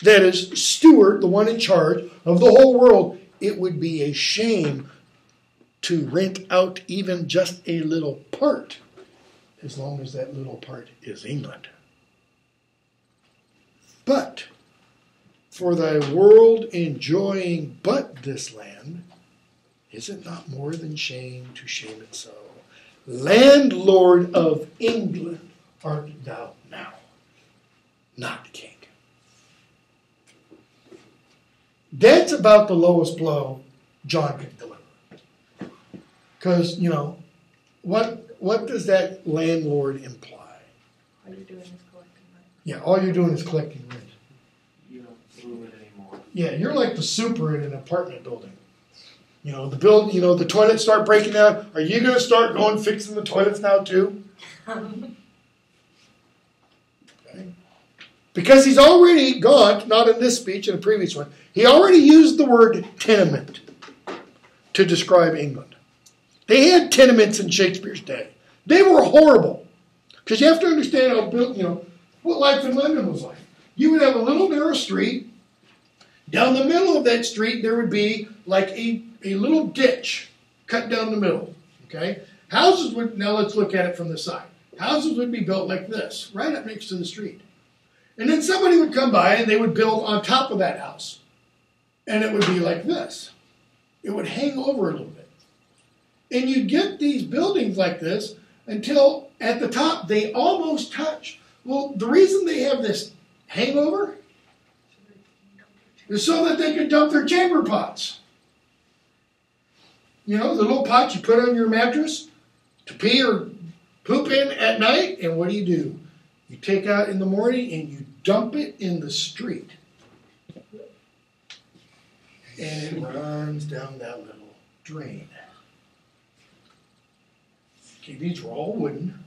that is, steward, the one in charge of the whole world, it would be a shame to rent out even just a little part, as long as that little part is England. But for thy world enjoying but this land, is it not more than shame to shame it so? Landlord of England art thou now, not king. That's about the lowest blow John could deliver. Because, what does that landlord imply? All you're doing is collecting rent. Yeah, all you're doing is collecting rent. You don't rule it anymore. Yeah, you're like the super in an apartment building. The toilets start breaking down. Are you going to start going fixing the toilets now too? Okay. Because he's already gone, not in this speech, in a previous one, he already used the word tenement to describe England. They had tenements in Shakespeare's day. They were horrible. Because you have to understand how built, what life in London was like. You would have a little narrow street. Down the middle of that street, there would be like a little ditch cut down the middle. Okay? Houses would, now let's look at it from the side. Houses would be built like this, right up next to the street. And then somebody would come by and they would build on top of that house. And it would be like this. It would hang over a little bit. And you'd get these buildings like this until at the top they almost touch. Well, the reason they have this hangover is so that they can dump their chamber pots. The little pots you put on your mattress to pee or poop in at night. And what do? You take out in the morning and you dump it in the street. And it runs down that little drain. Okay, these were all wooden,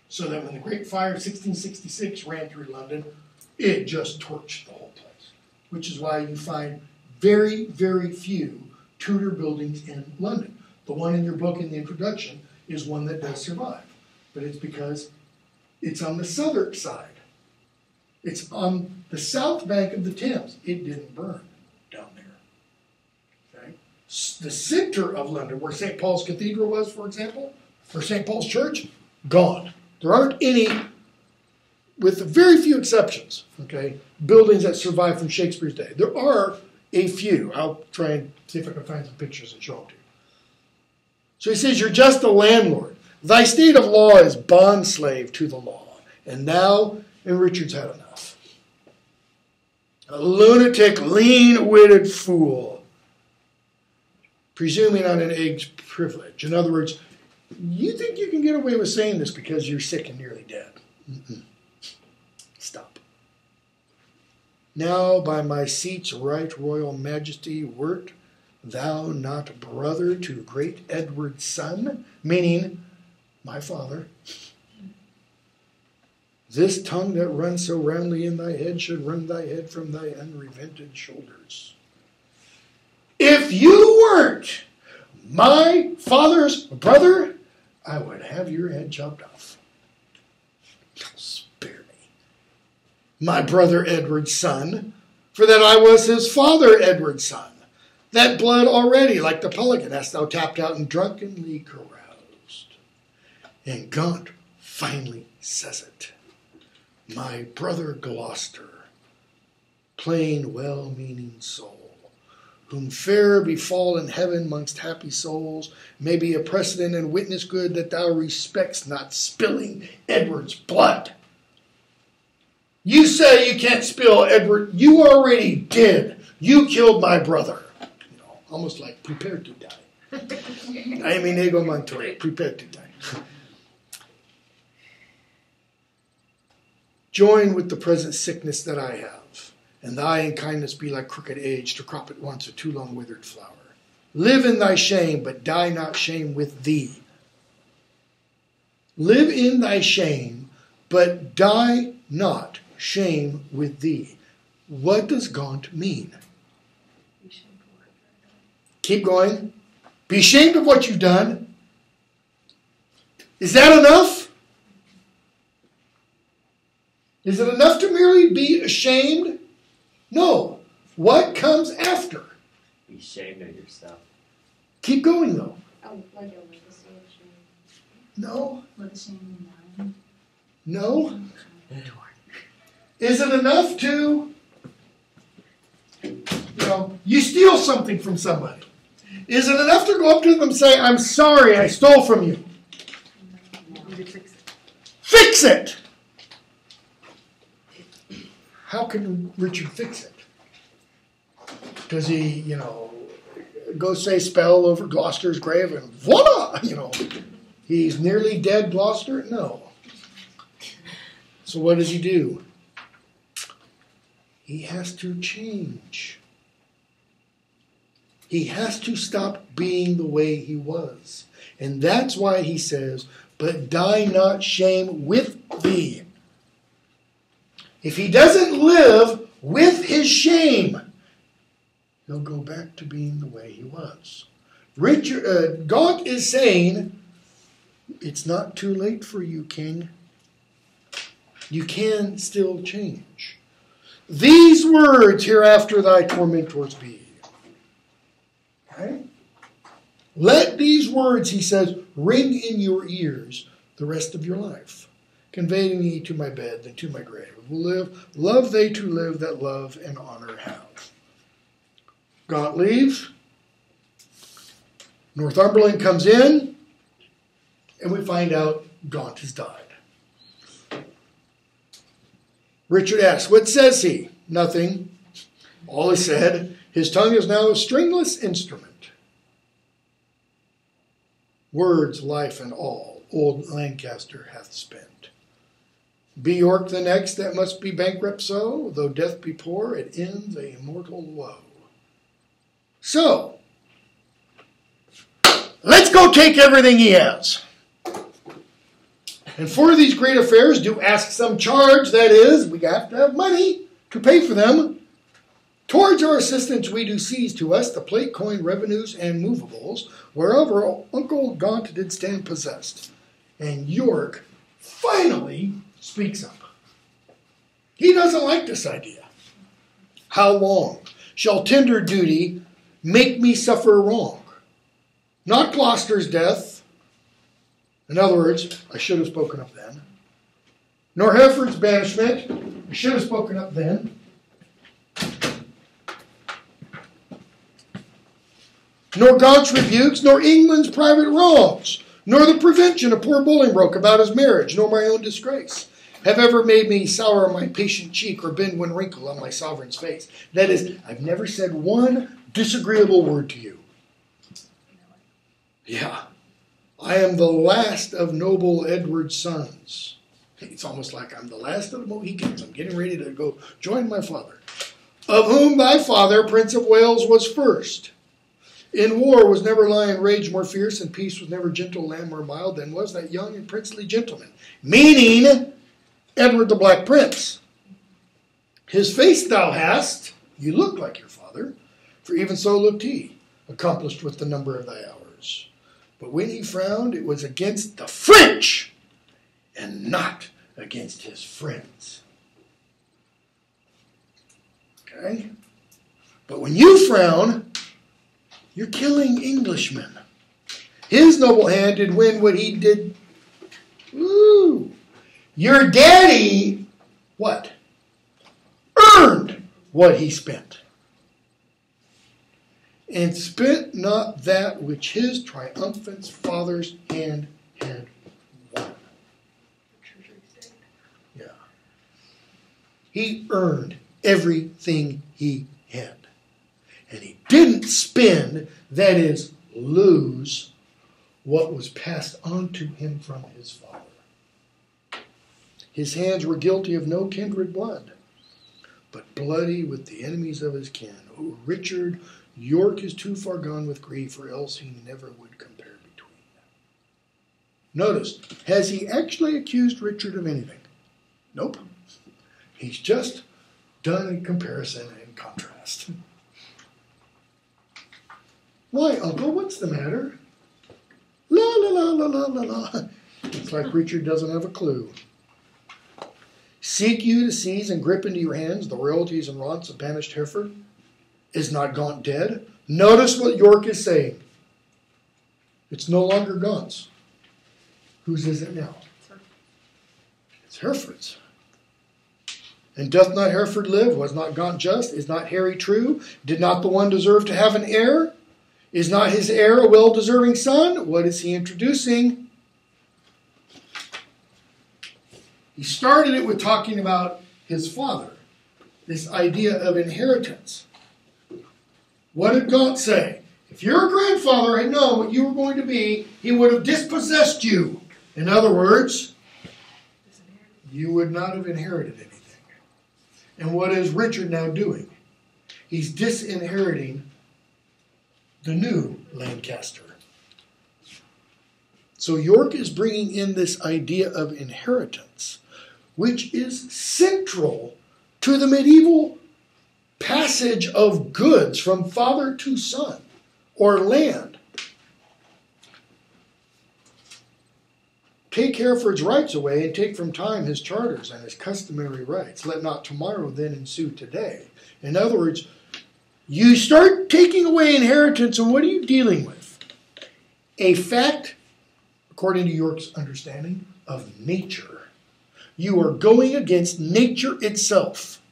so that when the Great Fire of 1666 ran through London, it just torched the whole place. Which is why you find very, very few Tudor buildings in London. The one in your book in the introduction is one that does survive. But it's because it's on the southern side. It's on the south bank of the Thames. It didn't burn down there. Okay? The center of London, where St. Paul's Cathedral was, for example, or St. Paul's Church, gone. There aren't any, with very few exceptions, okay, buildings that survive from Shakespeare's day. There are a few. I'll try and see if I can find some pictures and show them to you. So he says, you're just a landlord. Thy state of law is bondslave to the law. And now, and Richard's had enough. A lunatic, lean-witted fool, presuming on an egg's privilege. In other words, you think you can get away with saying this because you're sick and nearly dead. Stop. Now, by my seat's right royal majesty, wert thou not brother to great Edward's son, meaning my father, this tongue that runs so roundly in thy head should run thy head from thy unrepented shoulders. If you weren't my father's brother, I would have your head chopped off. Spare me. My brother Edward's son, for that I was his father Edward's son. That blood already, like the pelican, hast thou tapped out and drunkenly caroused. And Gaunt finally says it. My brother Gloucester, plain well-meaning soul, whom fair befall in heaven mongst happy souls, may be a precedent and witness good that thou respects not spilling Edward's blood. You say you can't spill Edward. You already did. You killed my brother. Almost like prepare to die. I mean, ego Montoya, prepare to die. Join with the present sickness that I have, and thy in kindness be like crooked age to crop at once a too long withered flower. Live in thy shame, but die not shame with thee. Live in thy shame, but die not shame with thee. What does Gaunt mean? Keep going. Be ashamed of what you've done. Is that enough? Is it enough to merely be ashamed? No. What comes after? Be ashamed of yourself. Keep going, though. Oh, like your legacy of shame. No. Legacy in mind. No. Is it enough to, you steal something from somebody? Is it enough to go up to them and say, I'm sorry, I stole from you? You fix it. Fix it! How can Richard fix it? Does he, go say spell over Gloucester's grave and voila! He's nearly dead, Gloucester? No. So what does he do? He has to change. He has to stop being the way he was. And that's why he says, but die not shame with thee. if he doesn't live with his shame, he'll go back to being the way he was. God is saying, it's not too late for you, King. You can still change. These words hereafter thy tormentors be. Okay? Let these words, he says, ring in your ears the rest of your life, conveying me to my bed and to my grave. Will live, love they to live that love and honor have. Gaunt leaves. Northumberland comes in, and we find out Gaunt has died. Richard asks, what says he? Nothing. All he said, his tongue is now a stringless instrument. Words, life, and all, old Lancaster hath spent. Be York the next that must be bankrupt so, though death be poor, it ends a immortal woe. So, let's go take everything he has. And for these great affairs, do ask some charge, that is, we have to have money to pay for them. Towards our assistance we do seize to us the plate, coin, revenues, and movables, whereof our Uncle Gaunt did stand possessed. And York finally speaks up. He doesn't like this idea. How long shall tender duty make me suffer wrong? Not Gloucester's death. In other words, I should have spoken up then. Nor Hereford's banishment. I should have spoken up then. Nor Gaunt's rebukes, nor England's private wrongs, nor the prevention of poor Bolingbroke about his marriage, nor my own disgrace, have ever made me sour my patient cheek or bend one wrinkle on my sovereign's face. That is, I've never said one disagreeable word to you. Yeah. I am the last of noble Edward's sons. It's almost like I'm the last of the Mohicans. I'm getting ready to go join my father. Of whom thy father, Prince of Wales, was first. In war was never lion rage more fierce, and peace was never gentle lamb more mild than was that young and princely gentleman. Meaning Edward the Black Prince. His face thou hast, you look like your father, for even so looked he, accomplished with the number of thy hours. But when he frowned, it was against the French, and not against his friends. Okay? But when you frown, you're killing Englishmen. His noble hand did win what he did. Ooh. Your daddy, what? Earned what he spent. And spent not that which his triumphant father's hand had won. Yeah. He earned everything he had. And he didn't spend, that is, lose, what was passed on to him from his father. His hands were guilty of no kindred blood, but bloody with the enemies of his kin. O Richard, York is too far gone with grief, or else he never would compare between them. Notice, has he actually accused Richard of anything? Nope. He's just done a comparison and contrast. Why, Uncle, what's the matter? La la la la la la la. It's like Richard doesn't have a clue. Seek you to seize and grip into your hands the royalties and rants of banished Hereford? Is not Gaunt dead? Notice what York is saying. It's no longer Gaunt's. Whose is it now? It's Hereford's. And doth not Hereford live? Was not Gaunt just? Is not Harry true? Did not the one deserve to have an heir? Is not his heir a well-deserving son? What is he introducing? He started it with talking about his father, this idea of inheritance. What did Gaunt say? If your grandfather had known what you were going to be, he would have dispossessed you. In other words, you would not have inherited anything. And what is Richard now doing? He's disinheriting the new Lancaster. So York is bringing in this idea of inheritance, which is central to the medieval passage of goods from father to son, or land. Take Hereford's rights away, and take from time his charters and his customary rights. Let not tomorrow then ensue today. In other words, you start taking away inheritance, and what are you dealing with? A fact, according to York's understanding, of nature. You are going against nature itself.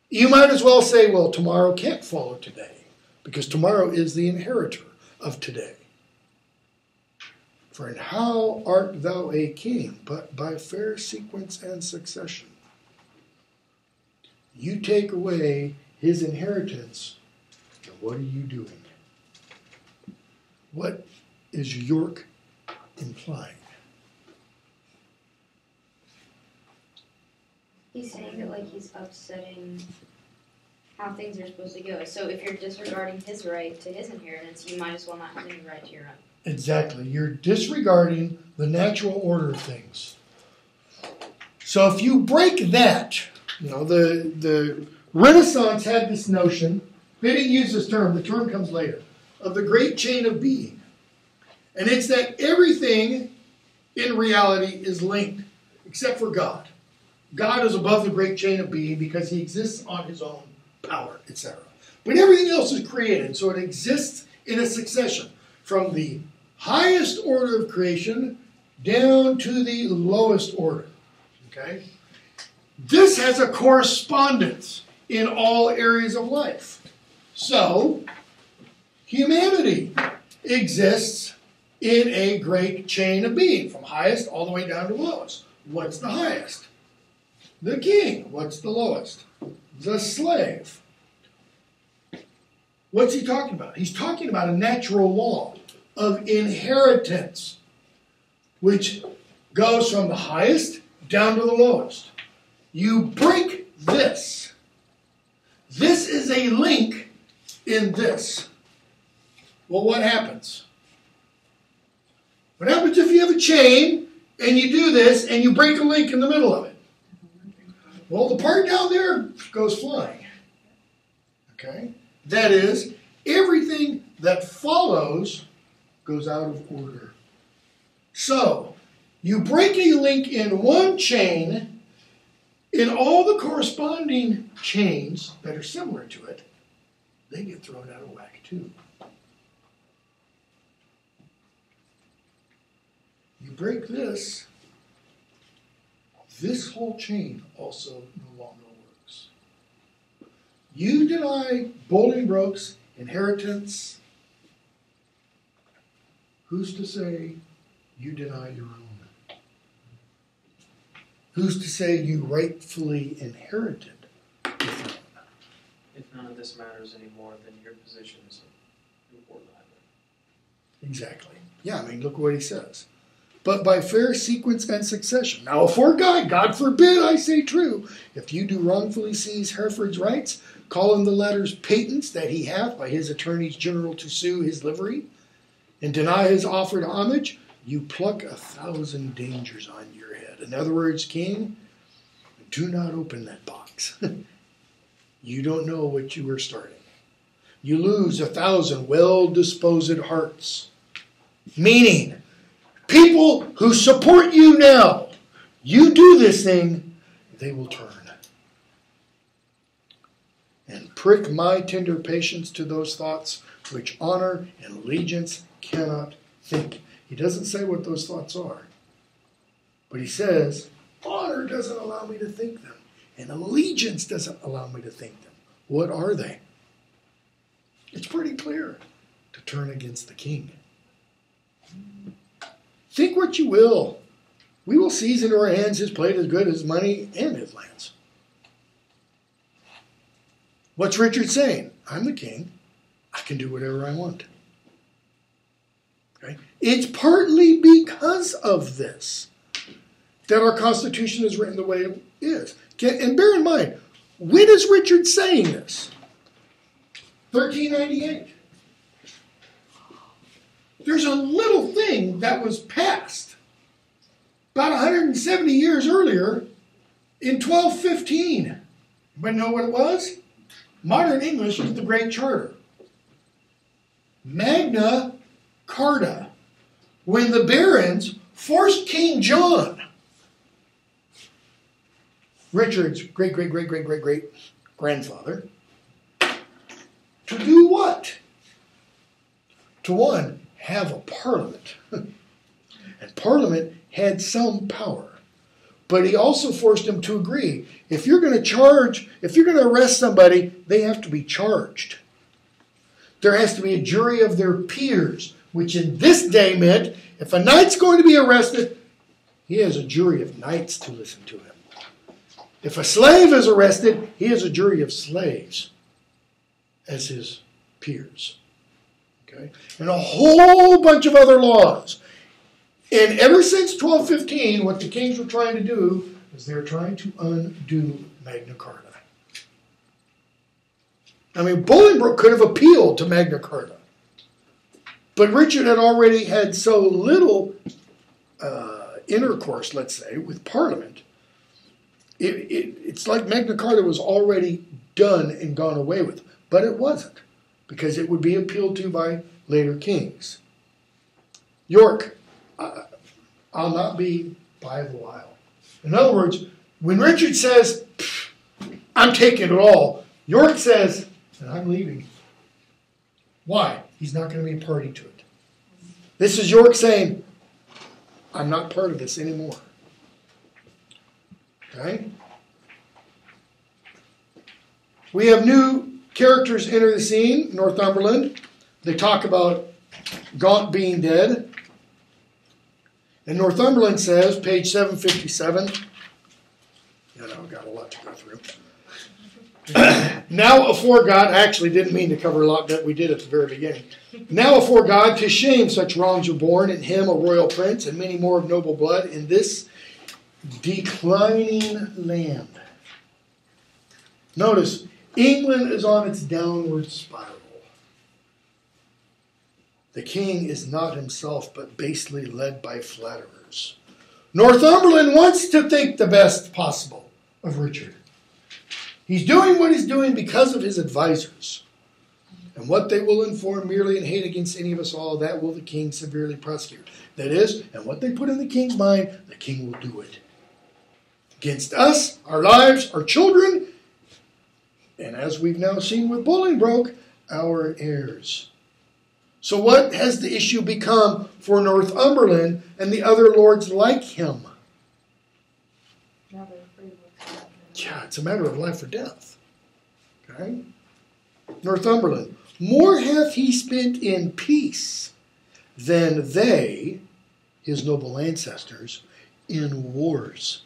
You might as well say, well, tomorrow can't follow today, because tomorrow is the inheritor of today. For in how art thou a king, but by fair sequence and succession? You take away his inheritance, and what are you doing? What is York implying? He's saying that like he's upsetting how things are supposed to go. So if you're disregarding his right to his inheritance, you might as well not have any right to your own. Exactly. You're disregarding the natural order of things. So if you break that, the Renaissance had this notion, they didn't use this term, the term comes later, of the great chain of being. And it's that everything in reality is linked, except for God. God is above the great chain of being because he exists on his own power, etc. But everything else is created, so it exists in a succession from the highest order of creation down to the lowest order. Okay? This has a correspondence in all areas of life. So, humanity exists in a great chain of being, from highest all the way down to lowest. What's the highest? The king. What's the lowest? The slave. What's he talking about? He's talking about a natural law of inheritance, which goes from the highest down to the lowest. You break this. This is a link in this. Well, what happens? What happens if you have a chain and you do this and you break a link in the middle of it? Well, the part down there goes flying. Okay? That is, everything that follows goes out of order. So, you break a link in one chain, in all the corresponding chains that are similar to it, they get thrown out of whack too. You break this whole chain also no longer works. You deny Bolingbroke's inheritance, who's to say you deny your own? Who's to say you rightfully inherited the throne? If none of this matters anymore, then your position isn't important either. Exactly. Yeah, look what he says. But by fair sequence and succession. Now, afore God forbid I say true, if you do wrongfully seize Hereford's rights, call in the letters patents that he hath by his attorneys general to sue his livery, and deny his offered homage, you pluck 1,000 dangers on your head. In other words, king, do not open that box. You don't know what you are starting. You lose 1,000 well-disposed hearts. Meaning, people who support you now, you do this thing, they will turn. And prick my tender patience to those thoughts which honor and allegiance cannot think. He doesn't say what those thoughts are. But he says, honor doesn't allow me to think them. And allegiance doesn't allow me to think them. What are they? It's pretty clear. To turn against the king. Think what you will. We will seize into our hands his plate as good as money and his lands. What's Richard saying? I'm the king. I can do whatever I want. Okay? It's partly because of this that our Constitution is written the way it is. Okay? And bear in mind, when is Richard saying this? 1398. There's a little thing that was passed about 170 years earlier in 1215. Anybody know what it was? Modern English is the Great Charter. Magna Carta. When the barons forced King John, Richard's great-great-great-great-great-great grandfather, to do what? To one, have a parliament. And parliament had some power. But he also forced them to agree. If you're going to arrest somebody, they have to be charged. There has to be a jury of their peers, which in this day meant if a knight's going to be arrested, he has a jury of knights to listen to him. If a slave is arrested, he has a jury of slaves as his peers. Okay? And a whole bunch of other laws. And ever since 1215, what the kings were trying to do is they're trying to undo Magna Carta. I mean, Bolingbroke could have appealed to Magna Carta. But Richard had already had so little intercourse, let's say, with Parliament. It's like Magna Carta was already done and gone away with. But it wasn't, because it would be appealed to by later kings. York, I'll not be by the while. In other words, when Richard says, I'm taking it all, York says, and I'm leaving. Why? He's not going to be a party to it. This is York saying, I'm not part of this anymore. Okay? We have new characters enter the scene, Northumberland. They talk about Gaunt being dead. And Northumberland says, page 757, I've got a lot to go through. Now afore God, I actually didn't mean to cover a lot that we did at the very beginning. Now afore God, 'tis shame such wrongs were born, in him a royal prince, and many more of noble blood, in this declining land. Notice, England is on its downward spiral. The king is not himself, but basely led by flatterers. Northumberland wants to think the best possible of Richard. He's doing what he's doing because of his advisors. And what they will inform merely and hate against any of us all, that will the king severely prosecute. That is, and what they put in the king's mind, the king will do it. Against us, our lives, our children, and as we've now seen with Bolingbroke, our heirs. So what has the issue become for Northumberland and the other lords like him? Yeah, it's a matter of life or death. Okay? Northumberland. More hath he spent in peace than they, his noble ancestors, in wars.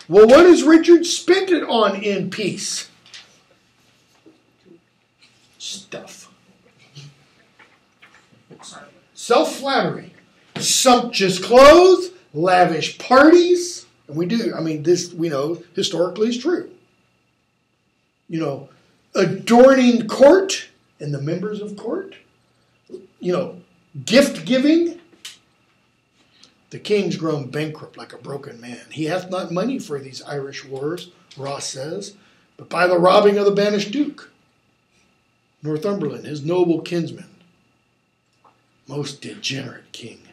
Well, what has Richard spent it on in peace? Stuff. Self-flattery. Sumptuous clothes, lavish parties. And we do, this we know historically is true. Adorning court and the members of court. Gift giving. The king's grown bankrupt like a broken man. He hath not money for these Irish wars, Ross says, but by the robbing of the banished duke. Northumberland, his noble kinsman. Most degenerate king.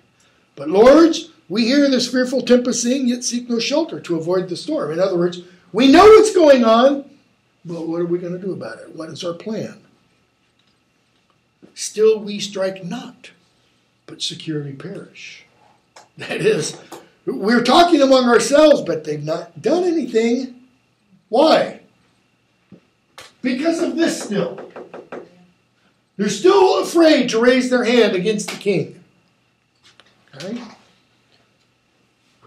But lords, we hear this fearful tempest sing, yet seek no shelter to avoid the storm. In other words, we know what's going on, but what are we going to do about it? What is our plan? Still we strike not, but securely perish. That is, we're talking among ourselves, but they've not done anything. Why? Because of this still. They're still afraid to raise their hand against the king. Okay?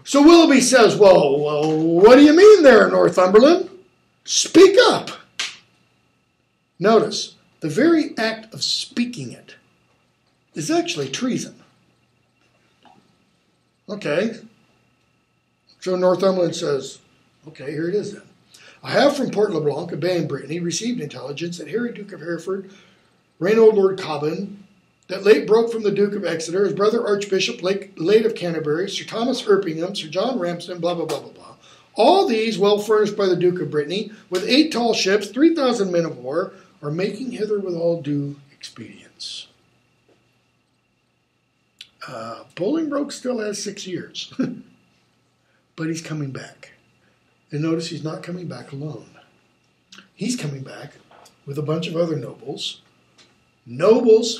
So Willoughby says, well, what do you mean there, Northumberland? Speak up. Notice, the very act of speaking it is actually treason. Okay. So Northumberland says, okay, here it is then. I have from Port LeBlanc, a bay in Brittany, received intelligence that Harry, Duke of Hereford, Reynold Lord Cobham, that late broke from the Duke of Exeter, his brother Archbishop late of Canterbury, Sir Thomas Erpingham, Sir John Ramsden, blah, blah, blah, blah, blah. All these, well furnished by the Duke of Brittany, with 8 tall ships, 3,000 men of war, are making hither with all due expedience. Bolingbroke still has 6 years, but he's coming back. And notice he's not coming back alone. He's coming back with a bunch of other nobles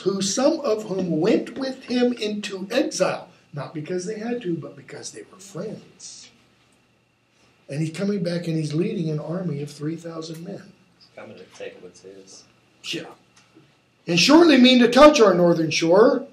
who, some of whom went with him into exile, not because they had to, but because they were friends. And he's coming back and he's leading an army of 3,000 men. He's coming to take what's his. Yeah. And shortly mean to touch our northern shore.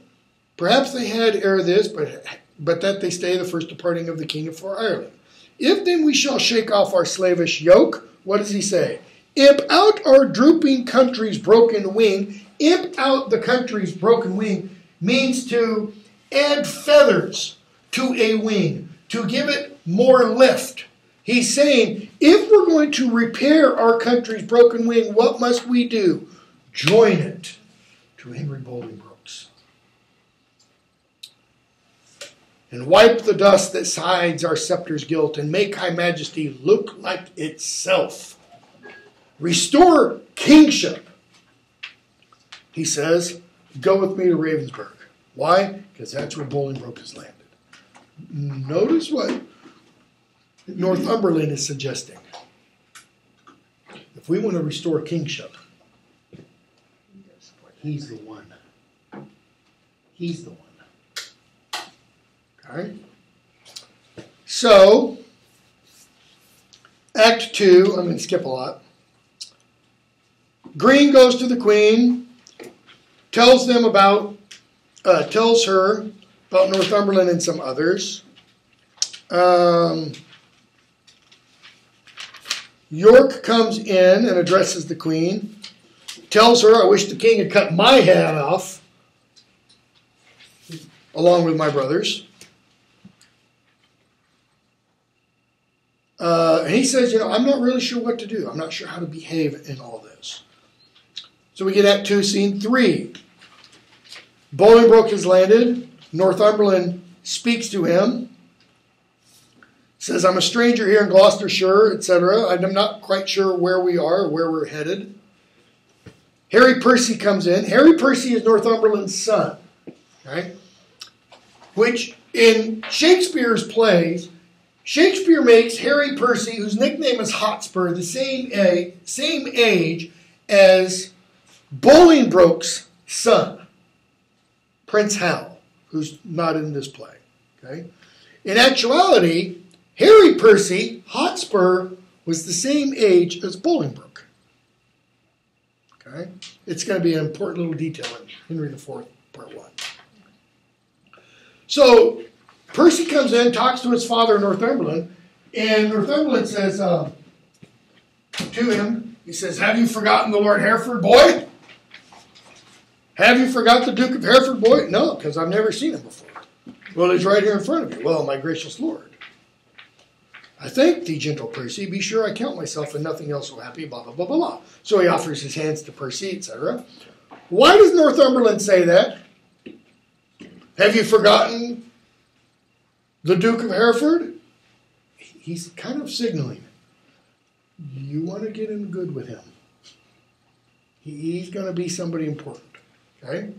Perhaps they had ere this, but that they stay the first departing of the king of for Ireland. If then we shall shake off our slavish yoke, what does he say? Imp out our drooping country's broken wing. Imp out the country's broken wing means to add feathers to a wing, to give it more lift. He's saying, if we're going to repair our country's broken wing, what must we do? Join it to Henry Bolingbroke's. And wipe the dust that sides our scepter's gilt, and make high majesty look like itself. Restore kingship. He says, go with me to Ravensburg. Why? Because that's where Bolingbroke has landed. Notice what Northumberland is suggesting. If we want to restore kingship, he's the one. He's the one. Okay? So, Act 2, I'm going to skip a lot. Green goes to the queen, tells her about Northumberland and some others. York comes in and addresses the queen, tells her, I wish the king had cut my head off, along with my brothers. And he says, I'm not really sure what to do. I'm not sure how to behave in all this. So we get Act 2, Scene 3. Bolingbroke has landed. Northumberland speaks to him. Says, I'm a stranger here in Gloucestershire, etc. I'm not quite sure where we are or where we're headed. Harry Percy comes in. Harry Percy is Northumberland's son. Okay? Which, in Shakespeare's plays, Shakespeare makes Harry Percy, whose nickname is Hotspur, the same age as Bolingbroke's son, Prince Hal, who's not in this play. Okay? In actuality, Harry Percy, Hotspur, was the same age as Bolingbroke. Okay? It's going to be an important little detail in Henry IV, Part 1. So, Percy comes in, talks to his father, Northumberland, and Northumberland says to him, he says, have you forgotten the Lord Hereford, boy? Have you forgot the Duke of Hereford, boy? No, because I've never seen him before. Well, he's right here in front of you. Well, my gracious Lord, I thank thee, gentle Percy. Be sure I count myself and nothing else will happy, blah, blah, blah, blah, blah. So he offers his hands to Percy, etc. Why does Northumberland say that? Have you forgotten the Duke of Hereford? He's kind of signaling, you want to get in good with him. He's going to be somebody important. Okay?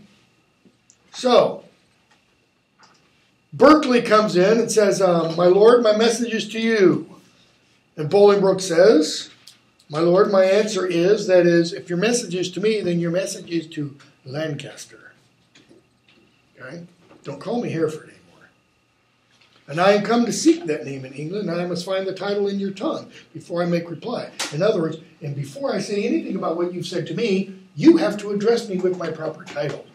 So, Berkeley comes in and says, my lord, my message is to you. And Bolingbroke says, my lord, my answer is, that is, if your message is to me, then your message is to Lancaster. Okay? Don't call me Hereford anymore. And I am come to seek that name in England, and I must find the title in your tongue before I make reply. In other words, and before I say anything about what you've said to me, you have to address me with my proper title.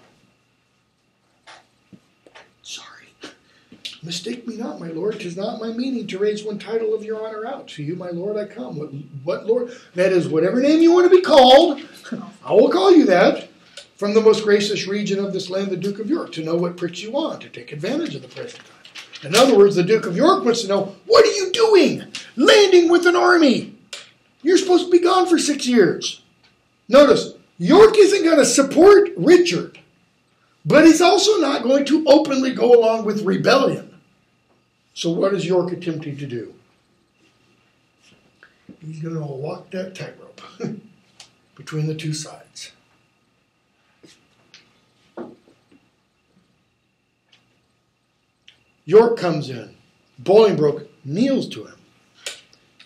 Sorry. Mistake me not, my lord. 'Tis not my meaning to raise one title of your honor out. To you, my lord, I come. What lord? That is, whatever name you want to be called, I will call you that. From the most gracious region of this land, the Duke of York, to know what pricks you want, to take advantage of the present time. In other words, the Duke of York wants to know, what are you doing? Landing with an army. You're supposed to be gone for 6 years. Notice, York isn't going to support Richard. But he's also not going to openly go along with rebellion. So what is York attempting to do? He's going to walk that tightrope between the two sides. York comes in. Bolingbroke kneels to him.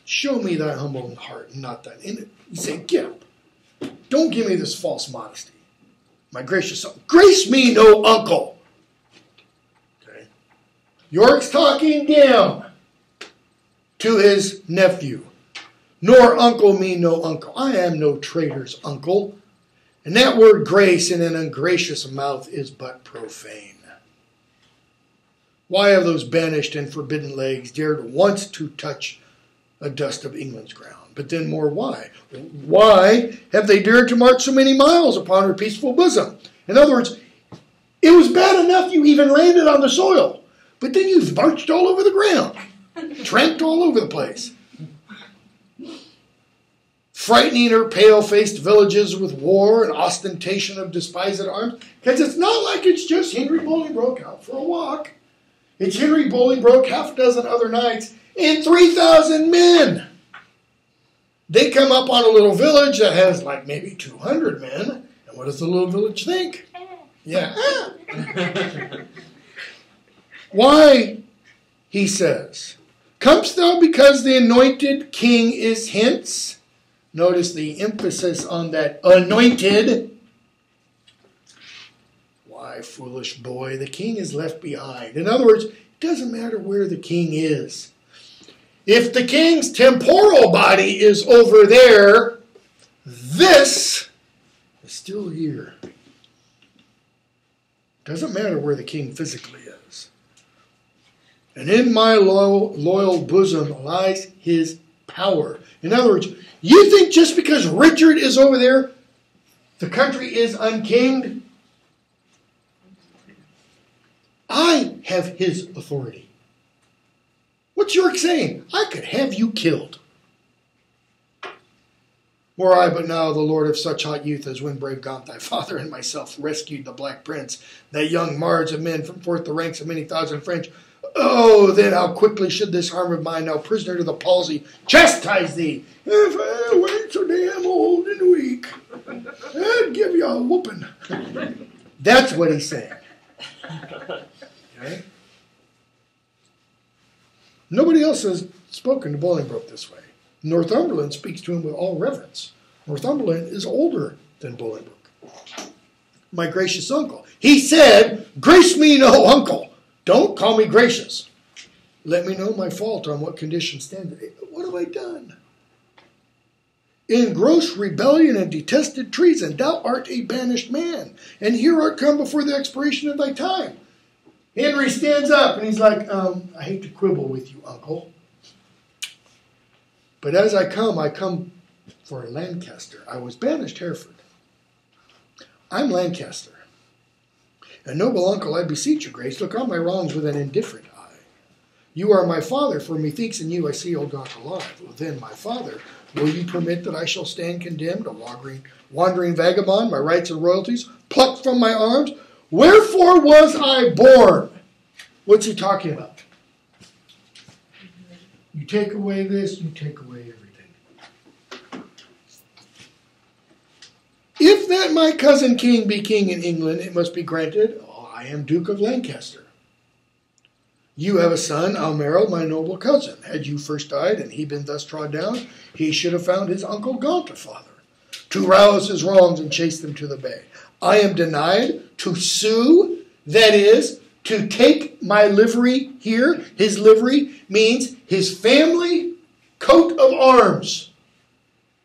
Show me thy humble heart and not thine. And you say, get up. Don't give me this false modesty. My gracious son, grace me no uncle. Okay. York's talking down to his nephew. Nor uncle me no uncle. I am no traitor's uncle. And that word grace in an ungracious mouth is but profane. Why have those banished and forbidden legs dared once to touch a dust of England's ground? But then more why? Why have they dared to march so many miles upon her peaceful bosom? In other words, it was bad enough you even landed on the soil, but then you've marched all over the ground, tramped all over the place, frightening her pale-faced villages with war and ostentation of despised arms. Because it's not like it's just Henry Bolingbroke out for a walk. It's Henry Bolingbroke, half a dozen other knights, and 3,000 men. They come up on a little village that has like maybe 200 men. And what does the little village think? Yeah. Why, he says, comest thou because the anointed king is hence? Notice the emphasis on that anointed. Why, foolish boy, the king is left behind. In other words, it doesn't matter where the king is. If the king's temporal body is over there, this is still here. Doesn't matter where the king physically is. And in my loyal bosom lies his power. In other words, you think just because Richard is over there, the country is unkinged? I have his authority. What's York saying? I could have you killed. Were I but now the lord of such hot youth as when brave Gaunt thy father and myself rescued the Black Prince, that young Mards of men from forth the ranks of many thousand French, oh, then how quickly should this arm of mine, now prisoner to the palsy, chastise thee. If I weren't so damn old and weak, I'd give you a whooping. That's what he's saying. Okay? Nobody else has spoken to Bolingbroke this way. Northumberland speaks to him with all reverence. Northumberland is older than Bolingbroke. My gracious uncle. He said, grace me no uncle. Don't call me gracious. Let me know my fault on what condition stand. What have I done? In gross rebellion and detested treason, thou art a banished man, and here art come before the expiration of thy time. Henry stands up and he's like, I hate to quibble with you, uncle. But as I come for Lancaster. I was banished Hereford. I'm Lancaster. And noble uncle, I beseech your grace, look on my wrongs with an indifferent eye. You are my father, for methinks in you I see old Gaunt alive. Well then, my father, will you permit that I shall stand condemned, a wandering vagabond, my rights and royalties plucked from my arms? Wherefore was I born? What's he talking about? You take away this, you take away everything. If that my cousin king be king in England, it must be granted, I am Duke of Lancaster. You have a son, Almero, my noble cousin. Had you first died and he been thus trod down, he should have found his uncle Gaunt a father, to rouse his wrongs and chase them to the bay. I am denied to sue, that is, to take my livery here. His livery means his family coat of arms,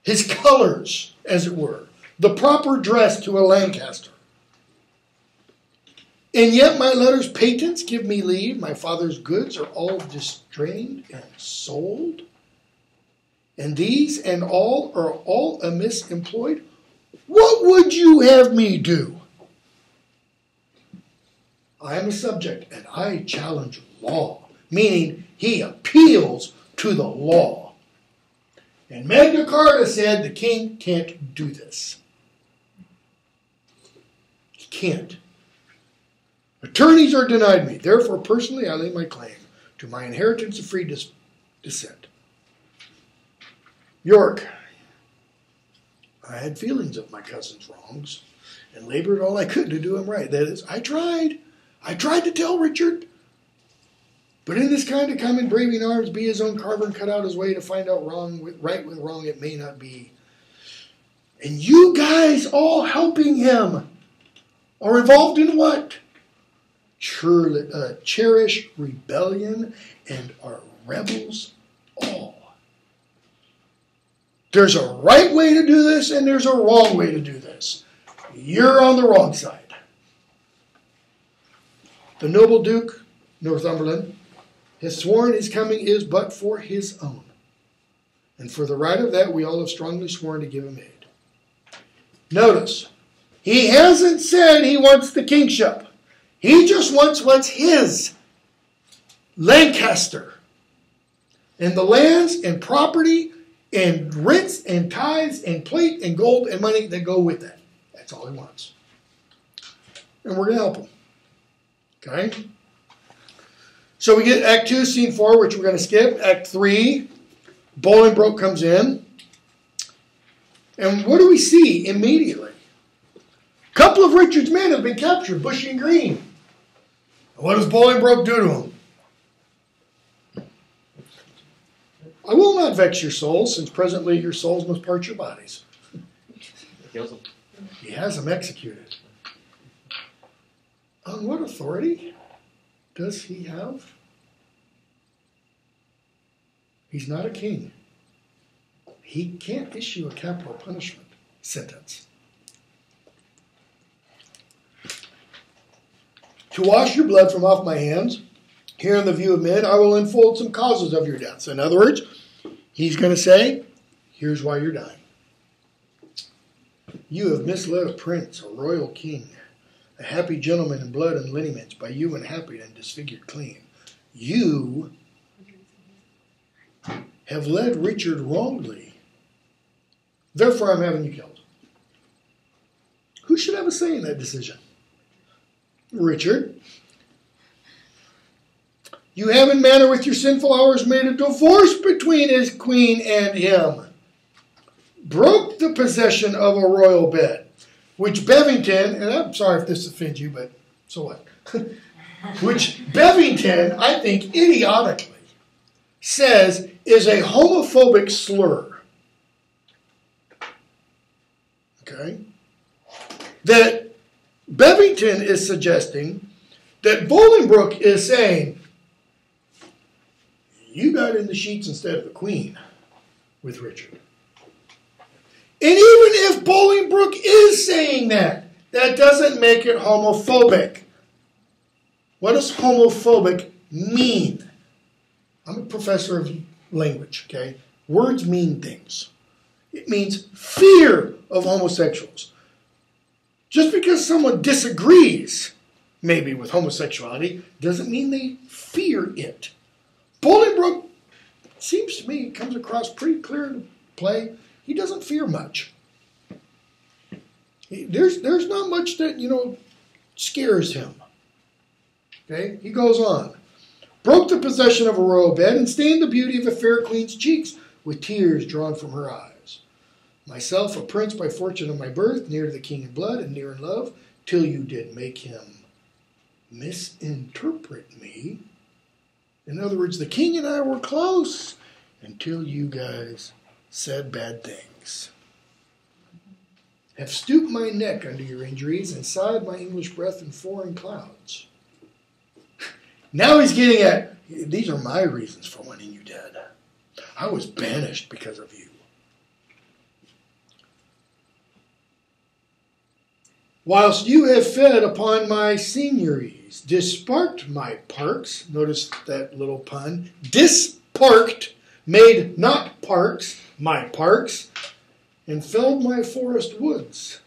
his colors, as it were, the proper dress to a Lancaster. And yet my letters patents give me leave. My father's goods are all distrained and sold. And these and all are all amiss employed. What would you have me do? I am a subject and I challenge law, meaning he appeals to the law. And Magna Carta said the king can't do this. He can't. Attorneys are denied me. Therefore, personally, I lay my claim to my inheritance of free descent. York, I had feelings of my cousin's wrongs and labored all I could to do him right. That is, I tried. I tried to tell Richard. But in this kind of common braving arms, be his own carver and cut out his way to find out right with wrong it may not be. And you guys all helping him are involved in what? Cherish rebellion and are rebels all. There's a right way to do this and there's a wrong way to do this. You're on the wrong side. The noble Duke, Northumberland, has sworn his coming is but for his own. And for the right of that, we all have strongly sworn to give him aid. Notice, he hasn't said he wants the kingship. He just wants what's his. Lancaster. And the lands and property and rents and tithes and plate and gold and money that go with that. That's all he wants. And we're going to help him. Okay? So we get Act 2, Scene 4, which we're going to skip. Act 3, Bolingbroke comes in. And what do we see immediately? A couple of Richard's men have been captured, Bushy and Green. And what does Bolingbroke do to them? I will not vex your souls, since presently your souls must part your bodies. Kills him. He has them executed. On what authority does he have? He's not a king. He can't issue a capital punishment sentence. To wash your blood from off my hands, here in the view of men, I will unfold some causes of your deaths. In other words, he's going to say, here's why you're dying. You have misled a prince, a royal king, a happy gentleman in blood and lineaments, by you unhappy and disfigured clean. You have led Richard wrongly. Therefore, I'm having you killed. Who should have a say in that decision? Richard. You have in manner with your sinful hours made a divorce between his queen and him. Broke the possession of a royal bed, which Bevington, and I'm sorry if this offends you, but so what? Which Bevington, I think idiotically, says is a homophobic slur. Okay? That Bevington is suggesting that Bolingbroke is saying, you got in the sheets instead of the queen with Richard. And even if Bolingbroke is saying that, that doesn't make it homophobic. What does homophobic mean? I'm a professor of language, okay? Words mean things. It means fear of homosexuals. Just because someone disagrees, maybe with homosexuality, doesn't mean they fear it. Bolingbroke, seems to me, comes across pretty clear in play. He doesn't fear much. There's not much that, scares him. Okay? He goes on. Broke the possession of a royal bed and stained the beauty of a fair queen's cheeks with tears drawn from her eyes. Myself, a prince by fortune of my birth, near to the king in blood and near in love, till you did make him misinterpret me. In other words, the king and I were close until you guys said bad things. Have stooped my neck under your injuries and sighed my English breath in foreign clouds. Now he's getting at, these are my reasons for wanting you dead. I was banished because of you. Whilst you have fed upon my seigneuries, disparked my parks, notice that little pun, disparked, made not parks, my parks, and felled my forest woods.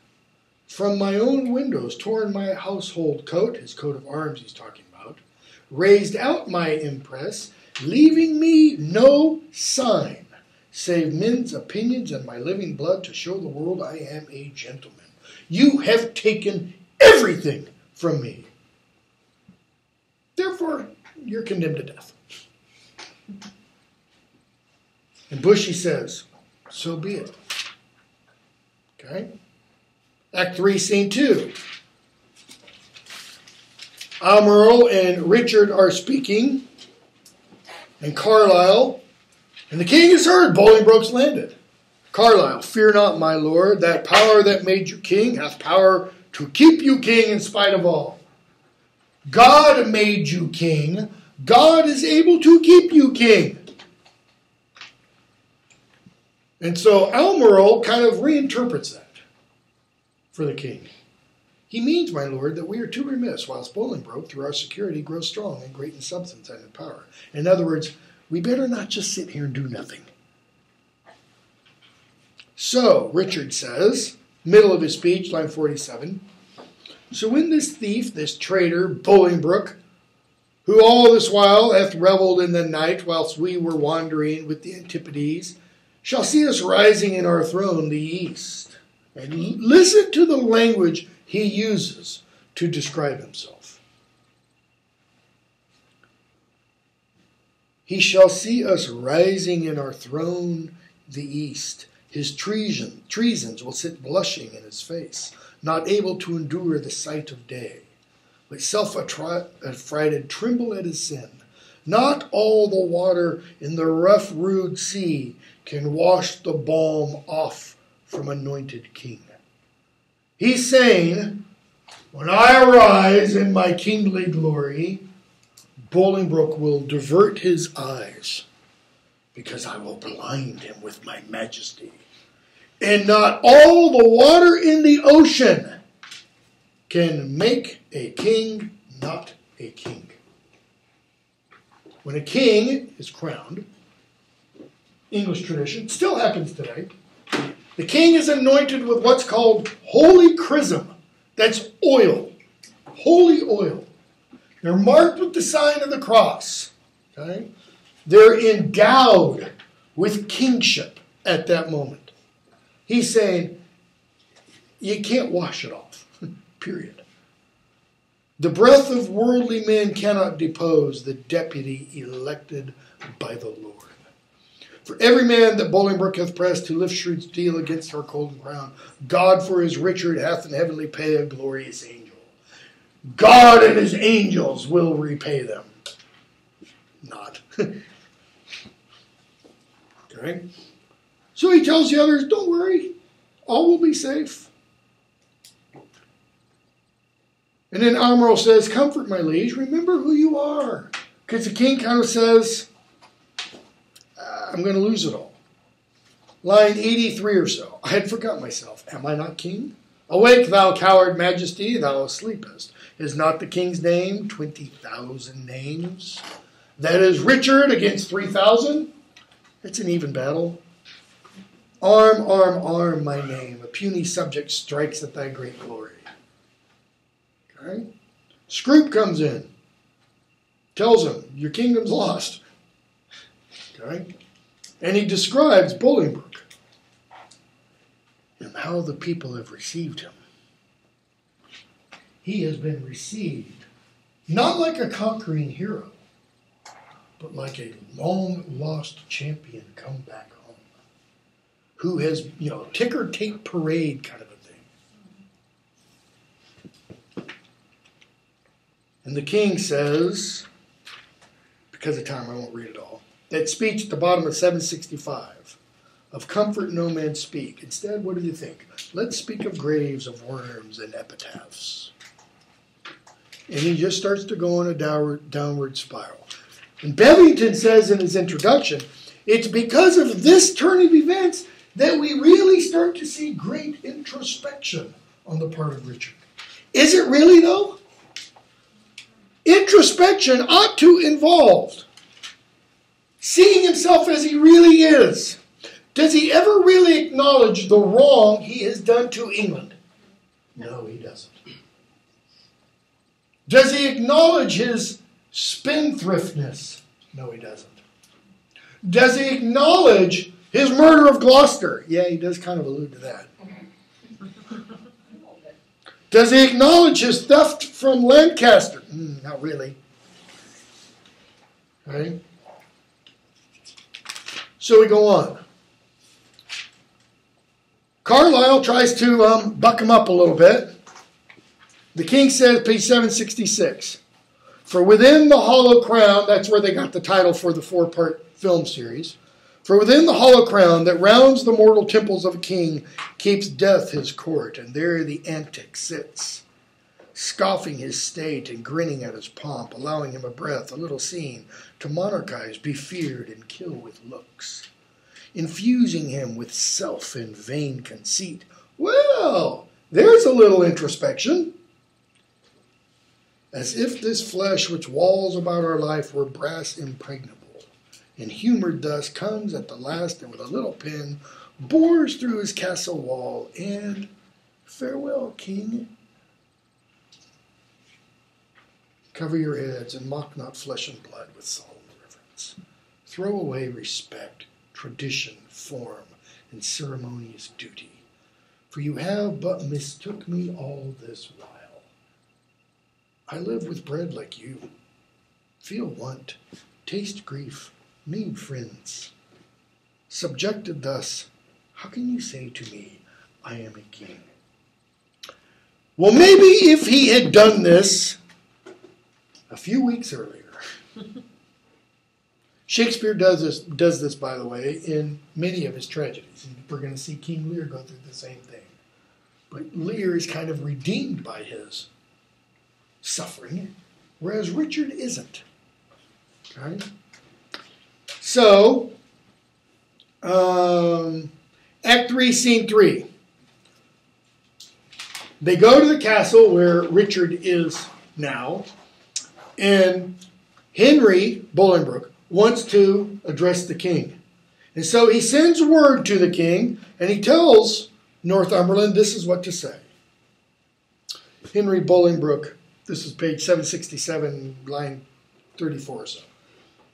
From my own windows torn my household coat, his coat of arms he's talking about, raised out my impress, leaving me no sign, save men's opinions and my living blood to show the world I am a gentleman. You have taken everything from me. Therefore, you're condemned to death. And Bushy says, so be it. Okay? Act 3, Scene 2. Almerle and Richard are speaking, and Carlisle, and the king has heard Bolingbroke's landed. Carlisle, fear not, my lord, that power that made you king hath power to keep you king in spite of all. God made you king. God is able to keep you king. And so Almerle kind of reinterprets that for the king. He means, my lord, that we are too remiss, whilst Bolingbroke, through our security, grows strong and great in substance and in power. In other words, we better not just sit here and do nothing. So, Richard says, middle of his speech, line 47, so when this thief, this traitor, Bolingbroke, who all this while hath revelled in the night whilst we were wandering with the Antipodes, shall see us rising in our throne, the east. And listen to the language he uses to describe himself. He shall see us rising in our throne, the east. His treasons will sit blushing in his face, not able to endure the sight of day. But self-affrighted tremble at his sin. Not all the water in the rough, rude sea can wash the balm off from anointed king. He's saying, when I arise in my kingly glory, Bolingbroke will divert his eyes, because I will blind him with my majesty. And not all the water in the ocean can make a king not a king. When a king is crowned, English tradition, still happens today, the king is anointed with what's called holy chrism. That's oil. Holy oil. They're marked with the sign of the cross. Okay? They're endowed with kingship at that moment. He's saying, you can't wash it off. Period. The breath of worldly men cannot depose the deputy elected by the Lord. For every man that Bolingbroke hath pressed to lift shrewd steel against our golden crown, God for his Richard hath in heavenly pay a glorious angel. God and his angels will repay them. Not. Okay? So he tells the others, don't worry, all will be safe. And then Almerle says, comfort, my liege, remember who you are. Because the king kind of says, I'm going to lose it all. Line 83 or so. I had forgot myself. Am I not king? Awake, thou coward majesty, thou sleepest. Is not the king's name 20,000 names? That is Richard against 3,000. It's an even battle. Arm, arm, arm, my name. A puny subject strikes at thy great glory. Okay? Scroop comes in. Tells him, your kingdom's lost. Okay? And he describes Bolingbroke and how the people have received him. He has been received not like a conquering hero, but like a long-lost champion come back home, who has, ticker tape parade kind of a thing. And the king says, because of time I won't read it all, that speech at the bottom of 765, of comfort no man speak. Instead, what do you think? Let's speak of graves of worms and epitaphs. And he just starts to go on a downward spiral. And Bevington says in his introduction, it's because of this turn of events that we really start to see great introspection on the part of Richard. Is it really, though? Introspection ought to involve seeing himself as he really is. Does he ever really acknowledge the wrong he has done to England? No, he doesn't. Does he acknowledge his spendthriftness? No, he doesn't. Does he acknowledge his murder of Gloucester? Yeah, he does kind of allude to that. Does he acknowledge his theft from Lancaster? Not really. Okay? So we go on. Carlyle tries to buck him up a little bit. The king says, page 766, for within the hollow crown, that's where they got the title for the 4-part film series. For within the hollow crown that rounds the mortal temples of a king keeps death his court, and there the antic sits, scoffing his state and grinning at his pomp, allowing him a breath, a little scene, to monarchize, be feared, and kill with looks, infusing him with self and vain conceit. Well, there's a little introspection. As if this flesh which walls about our life were brass impregnable, and humored thus comes at the last, and with a little pin bores through his castle wall, and farewell, king. Cover your heads, and mock not flesh and blood with solemn reverence. Throw away respect, tradition, form, and ceremonious duty, for you have but mistook me all this while. I live with bread like you, feel want, taste grief, need friends. Subjected thus, how can you say to me, I am a king? Well, maybe if he had done this a few weeks earlier. Shakespeare does this, by the way, in many of his tragedies. And we're going to see King Lear go through the same thing. But Lear is kind of redeemed by his suffering, whereas Richard isn't. Okay? So, Act 3, Scene 3. They go to the castle where Richard is now, and Henry Bolingbroke wants to address the king. And so he sends word to the king, and he tells Northumberland this is what to say. Henry Bolingbroke, this is page 767, line 34 or so.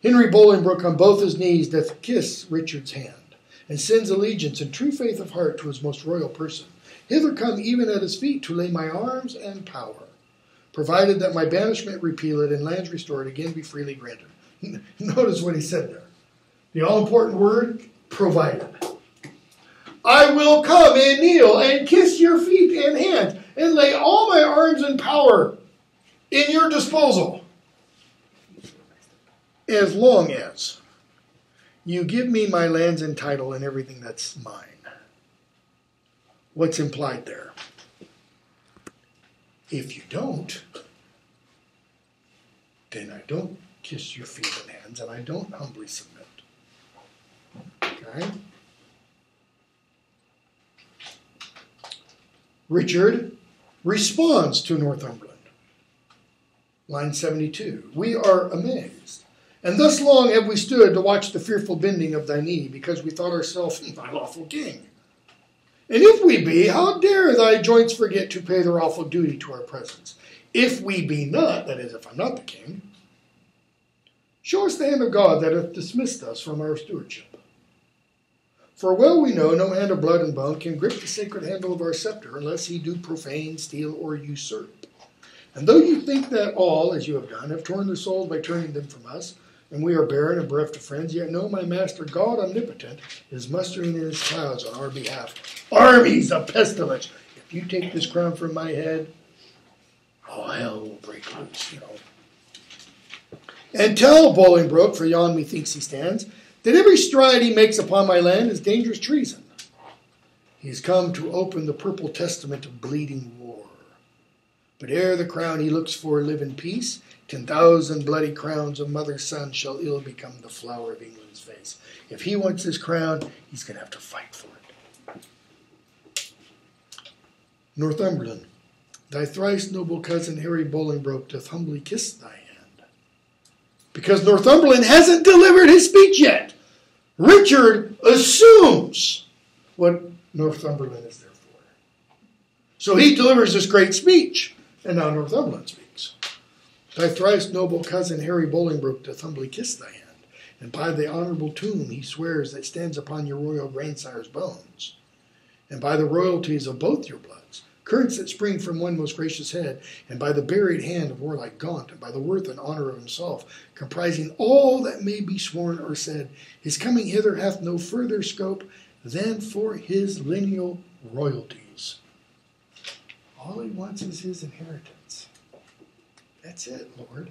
Henry Bolingbroke on both his knees doth kiss Richard's hand, and sends allegiance and true faith of heart to his most royal person. Hither come even at his feet to lay my arms and power, provided that my banishment repealed and lands restored again be freely granted. Notice what he said there. The all-important word, provided. I will come and kneel and kiss your feet and hands and lay all my arms and power in your disposal, as long as you give me my lands and title and everything that's mine. What's implied there? If you don't, then I don't kiss your feet and hands, and I don't humbly submit. Okay? Richard responds to Northumberland. Line 72. We are amazed. And thus long have we stood to watch the fearful bending of thy knee, because we thought ourselves thy lawful king. And if we be, how dare thy joints forget to pay their awful duty to our presence? If we be not, that is, if I'm not the king, show us the hand of God that hath dismissed us from our stewardship. For well we know no hand of blood and bone can grip the sacred handle of our scepter, unless he do profane, steal, or usurp. And though you think that all, as you have done, have torn their souls by turning them from us, and we are barren and bereft of friends, yet know my master, God omnipotent, is mustering in his clouds on our behalf armies of pestilence. If you take this crown from my head, all hell will break loose, And tell Bolingbroke, for yon methinks he stands, that every stride he makes upon my land is dangerous treason. He is come to open the purple testament of bleeding war. But ere the crown he looks for live in peace, 10,000 bloody crowns of mother's son shall ill become the flower of England's face. If he wants his crown, he's going to have to fight for it. Northumberland, thy thrice noble cousin Harry Bolingbroke doth humbly kiss thy hand. Because Northumberland hasn't delivered his speech yet. Richard assumes what Northumberland is there for. So he delivers this great speech, and now Northumberland speaks. Thy thrice noble cousin Harry Bolingbroke doth humbly kiss thy hand, and by the honourable tomb he swears that stands upon your royal grandsire's bones, and by the royalties of both your bloods, currents that spring from one most gracious head, and by the buried hand of warlike Gaunt, and by the worth and honour of himself, comprising all that may be sworn or said, his coming hither hath no further scope than for his lineal royalties. All he wants is his inheritance. That's it, Lord.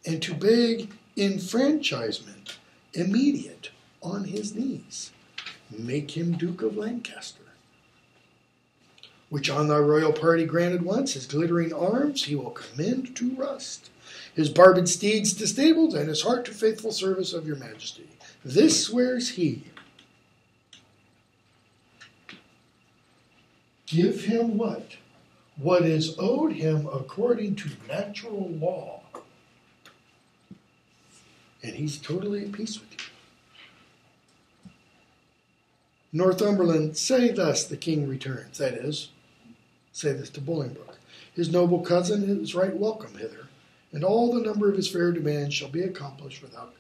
And to beg enfranchisement immediate on his knees. Make him Duke of Lancaster. Which on thy royal party granted once, his glittering arms he will commend to rust, his barbed steeds to stables, and his heart to faithful service of your majesty. This swears he. Give him what? What is owed him according to natural law. And he's totally at peace with you. Northumberland, say thus the king returns. That is, say this to Bolingbroke. His noble cousin is right welcome hither, and all the number of his fair demands shall be accomplished without.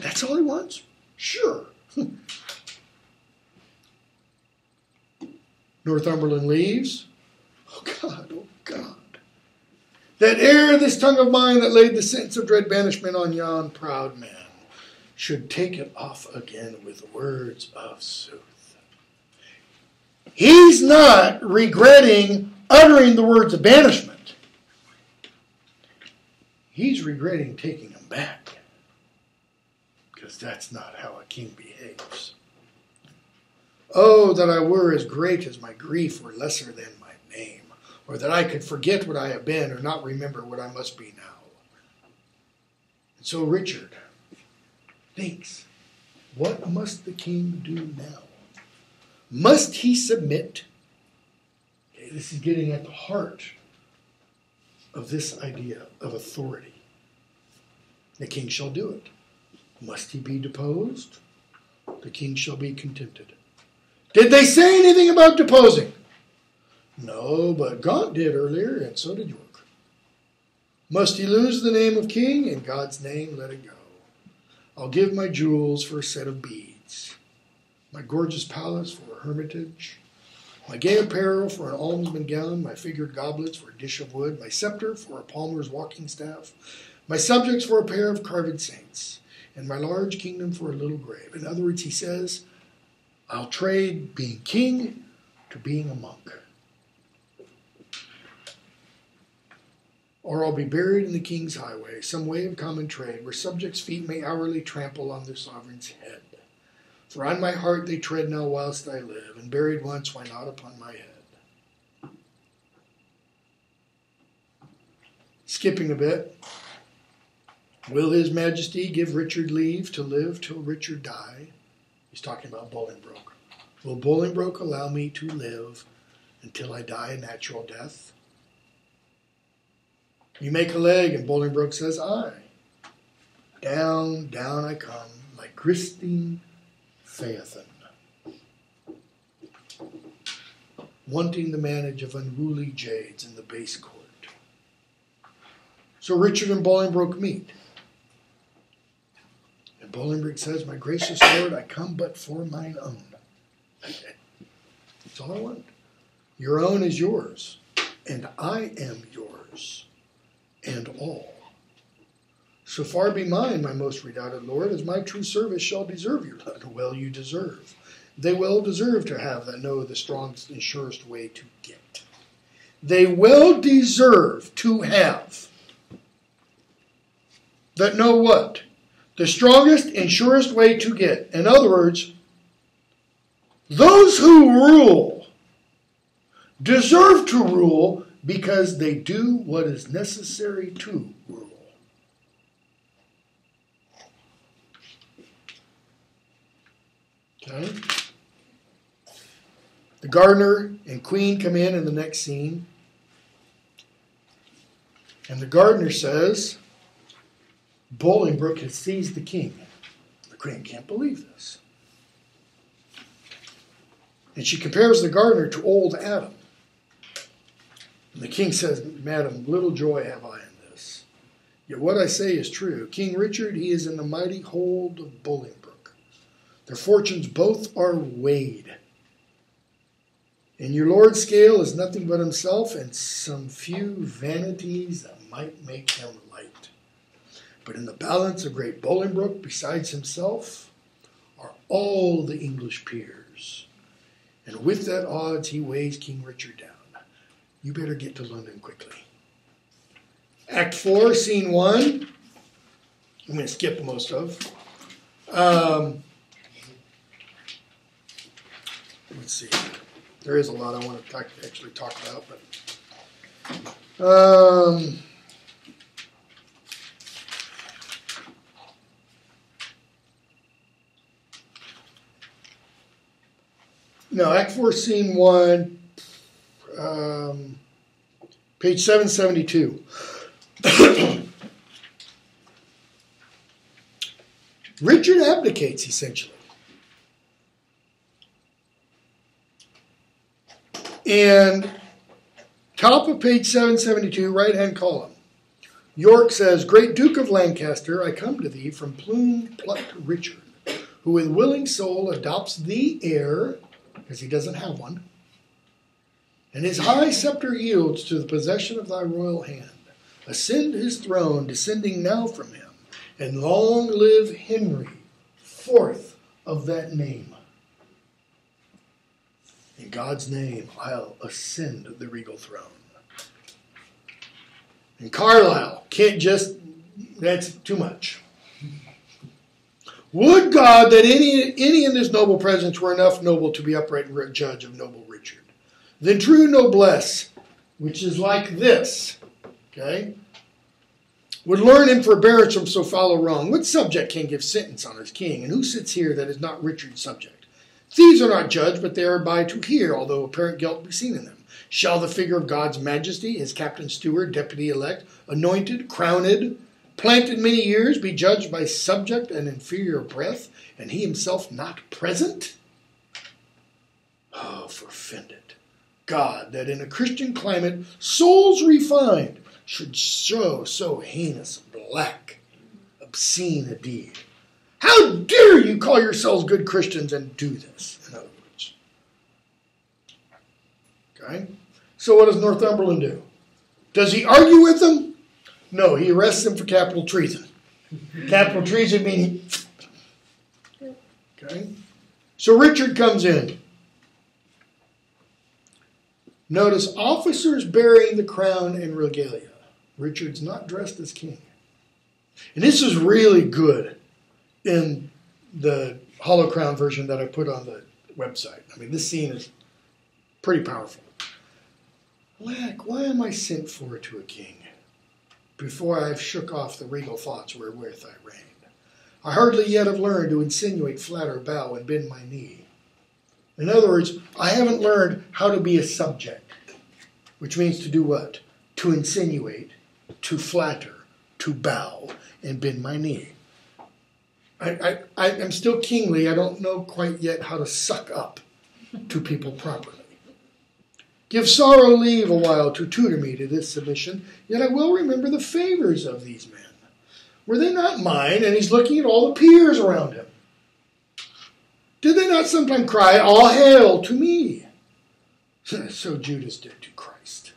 That's all he wants? Sure. Northumberland leaves. Oh God, oh God. That ere this tongue of mine that laid the sentence of dread banishment on yon proud man should take it off again with words of sooth. He's not regretting uttering the words of banishment. He's regretting taking them back. Because that's not how a king behaves. Oh, that I were as great as my grief or lesser than my name, or that I could forget what I have been or not remember what I must be now. And so Richard thinks, what must the king do now? Must he submit? Okay, this is getting at the heart of this idea of authority. The king shall do it. Must he be deposed? The king shall be contented. Did they say anything about deposing? No, but Gaunt did earlier, and so did York. Must he lose the name of king? In God's name, let it go. I'll give my jewels for a set of beads, my gorgeous palace for a hermitage, my gay apparel for an almsman gown, my figured goblets for a dish of wood, my scepter for a palmer's walking staff, my subjects for a pair of carved saints, and my large kingdom for a little grave. In other words, he says, I'll trade being king to being a monk. Or I'll be buried in the king's highway, some way of common trade, where subjects' feet may hourly trample on their sovereign's head. For on my heart they tread now whilst I live, and buried once, why not upon my head? Skipping a bit. Will his majesty give Richard leave to live till Richard die? He's talking about Bolingbroke. Will Bolingbroke allow me to live until I die a natural death? You make a leg, and Bolingbroke says, aye. Down, down I come, like Christine Phaethon, wanting the manage of unruly jades in the base court. So Richard and Bolingbroke meet. And Bolingbroke says, my gracious lord, I come but for mine own. That's all I want. Your own is yours, and I am yours, and all. So far be mine, my most redoubted lord, as my true service shall deserve your blood. Well you deserve. They well deserve to have that know the strongest and surest way to get. They well deserve to have that know what? The strongest and surest way to get. In other words, those who rule deserve to rule because they do what is necessary to rule. Okay? The gardener and queen come in the next scene. And the gardener says, Bolingbroke has seized the king. The queen can't believe this. And she compares the gardener to old Adam. And the king says, Madam, little joy have I in this. Yet what I say is true. King Richard, he is in the mighty hold of Bolingbroke. Their fortunes both are weighed. In your Lord's scale is nothing but himself and some few vanities that might make him light. But in the balance of great Bolingbroke, besides himself, are all the English peers. And with that odds he weighs King Richard down. You better get to London quickly. Act 4, Scene 1. I'm going to skip most of. Let's see. There is a lot I want to actually talk about, but no, Act 4, Scene 1, page 772. Richard abdicates, essentially. And top of page 772, right-hand column. York says, Great Duke of Lancaster, I come to thee from plume-plucked Richard, who with willing soul adopts thee heir, because he doesn't have one, and his high scepter yields to the possession of thy royal hand. Ascend his throne, descending now from him, and long live Henry, fourth of that name. In God's name, I'll ascend the regal throne. And Carlyle, can't just, that's too much. Would God that any in this noble presence were enough noble to be upright and judge of noble Richard. Then true noblesse, which is like this, okay, would learn in forbearance from so foul a wrong. What subject can give sentence on his king? And who sits here that is not Richard's subject? Thieves are not judged, but they are by to hear, although apparent guilt be seen in them. Shall the figure of God's majesty, his captain steward, deputy elect, anointed, crowned, planted many years, be judged by subject and inferior breath, and he himself not present? Oh, forfend it. God, that in a Christian climate, souls refined should show so heinous, black, obscene a deed. How dare you call yourselves good Christians and do this, in other words. Okay? So what does Northumberland do? Does he argue with them? No, he arrests them for capital treason. Capital treason meaning... Okay? So Richard comes in. Notice officers bearing the crown and regalia. Richard's not dressed as king. And this is really good in the Hollow Crown version that I put on the website. I mean, this scene is pretty powerful. Alack, why am I sent for to a king, before I have shook off the regal thoughts wherewith I reigned? I hardly yet have learned to insinuate, flatter, bow, and bend my knee. In other words, I haven't learned how to be a subject, which means to do what? To insinuate, to flatter, to bow, and bend my knee. I'm still kingly. I don't know quite yet how to suck up to people properly. Give sorrow leave a while to tutor me to this submission, yet I will remember the favors of these men. Were they not mine? And he's looking at all the peers around him. Did they not sometime cry, all hail to me? So Judas did to Christ.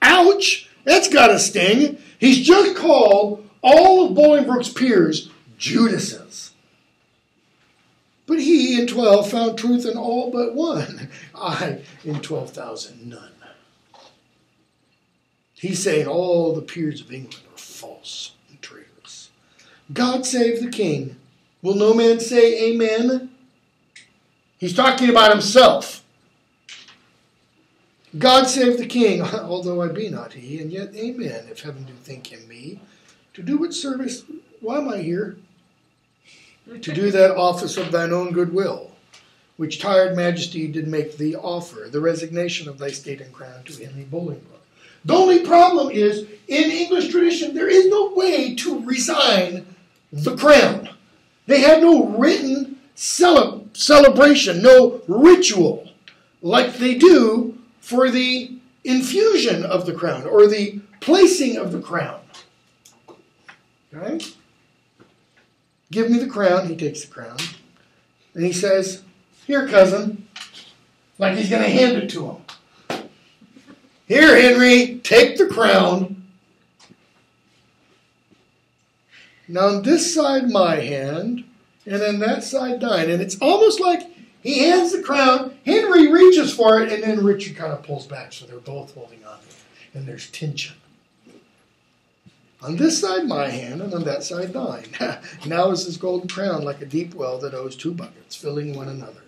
Ouch! That's got to sting. He's just called all of Bolingbroke's peers Judases. But he in 12 found truth in all but one. I in 12,000 none. He's saying all the peers of England are false and traitorous. God save the king. Will no man say amen? He's talking about himself. God save the king, although I be not he, and yet amen, if heaven do think him me. To do what service, why am I here? To do that office of thine own good will, which tired majesty did make thee offer, the resignation of thy state and crown to Henry Bolingbroke. The only problem is, in English tradition, there is no way to resign the crown. They have no written celebration, no ritual, like they do for the infusion of the crown, or the placing of the crown. Okay? Give me the crown. He takes the crown. And he says, here, cousin, Like he's going to hand it to him. Here, Henry, take the crown. Now on this side, my hand, and on that side, thine. And it's almost like he hands the crown, Henry reaches for it, and then Richard kind of pulls back, so they're both holding on to it. And there's tension. On this side, my hand, and on that side, thine. Now is his golden crown like a deep well that owes two buckets, filling one another.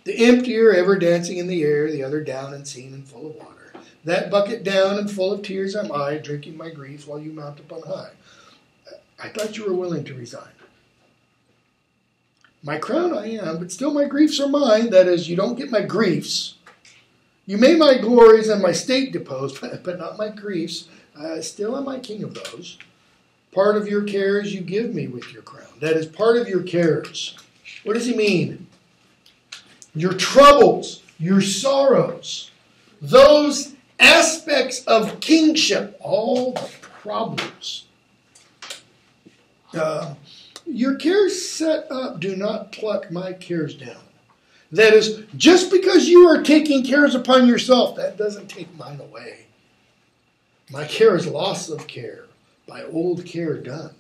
The emptier ever dancing in the air, the other down and seen and full of water. That bucket down and full of tears am I, drinking my grief while you mount upon high. I thought you were willing to resign. My crown I am, but still my griefs are mine. That is, you don't get my griefs. You may my glories and my state depose, but not my griefs. Still am I king of those. Part of your cares you give me with your crown. That is part of your cares. What does he mean? Your troubles, your sorrows, those aspects of kingship, all the problems. Your cares set up, do not pluck my cares down. That is, just because you are taking cares upon yourself, that doesn't take mine away. My care is loss of care, by old care done.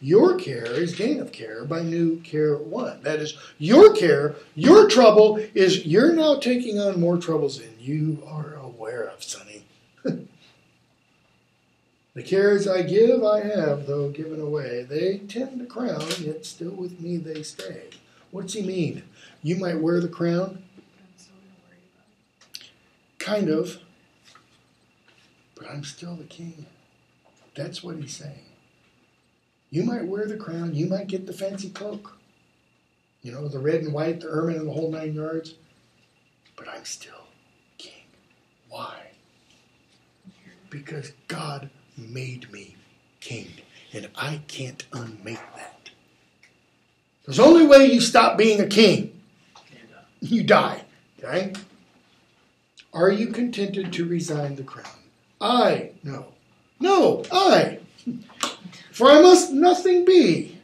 Your care is gain of care, by new care won. That is, your care, your trouble, is you're now taking on more troubles than you are aware of, sonny. The cares I give, I have, though given away. They tend to crown, yet still with me they stay. What's he mean? You might wear the crown? Kind of. But I'm still the king. That's what he's saying. You might wear the crown. You might get the fancy cloak. You know, the red and white, the ermine, and the whole 9 yards. But I'm still king. Why? Because God made me king. And I can't unmake that. There's only way you stop being a king. You die. Okay? Are you contented to resign the crown? I. No, I. For I must nothing be.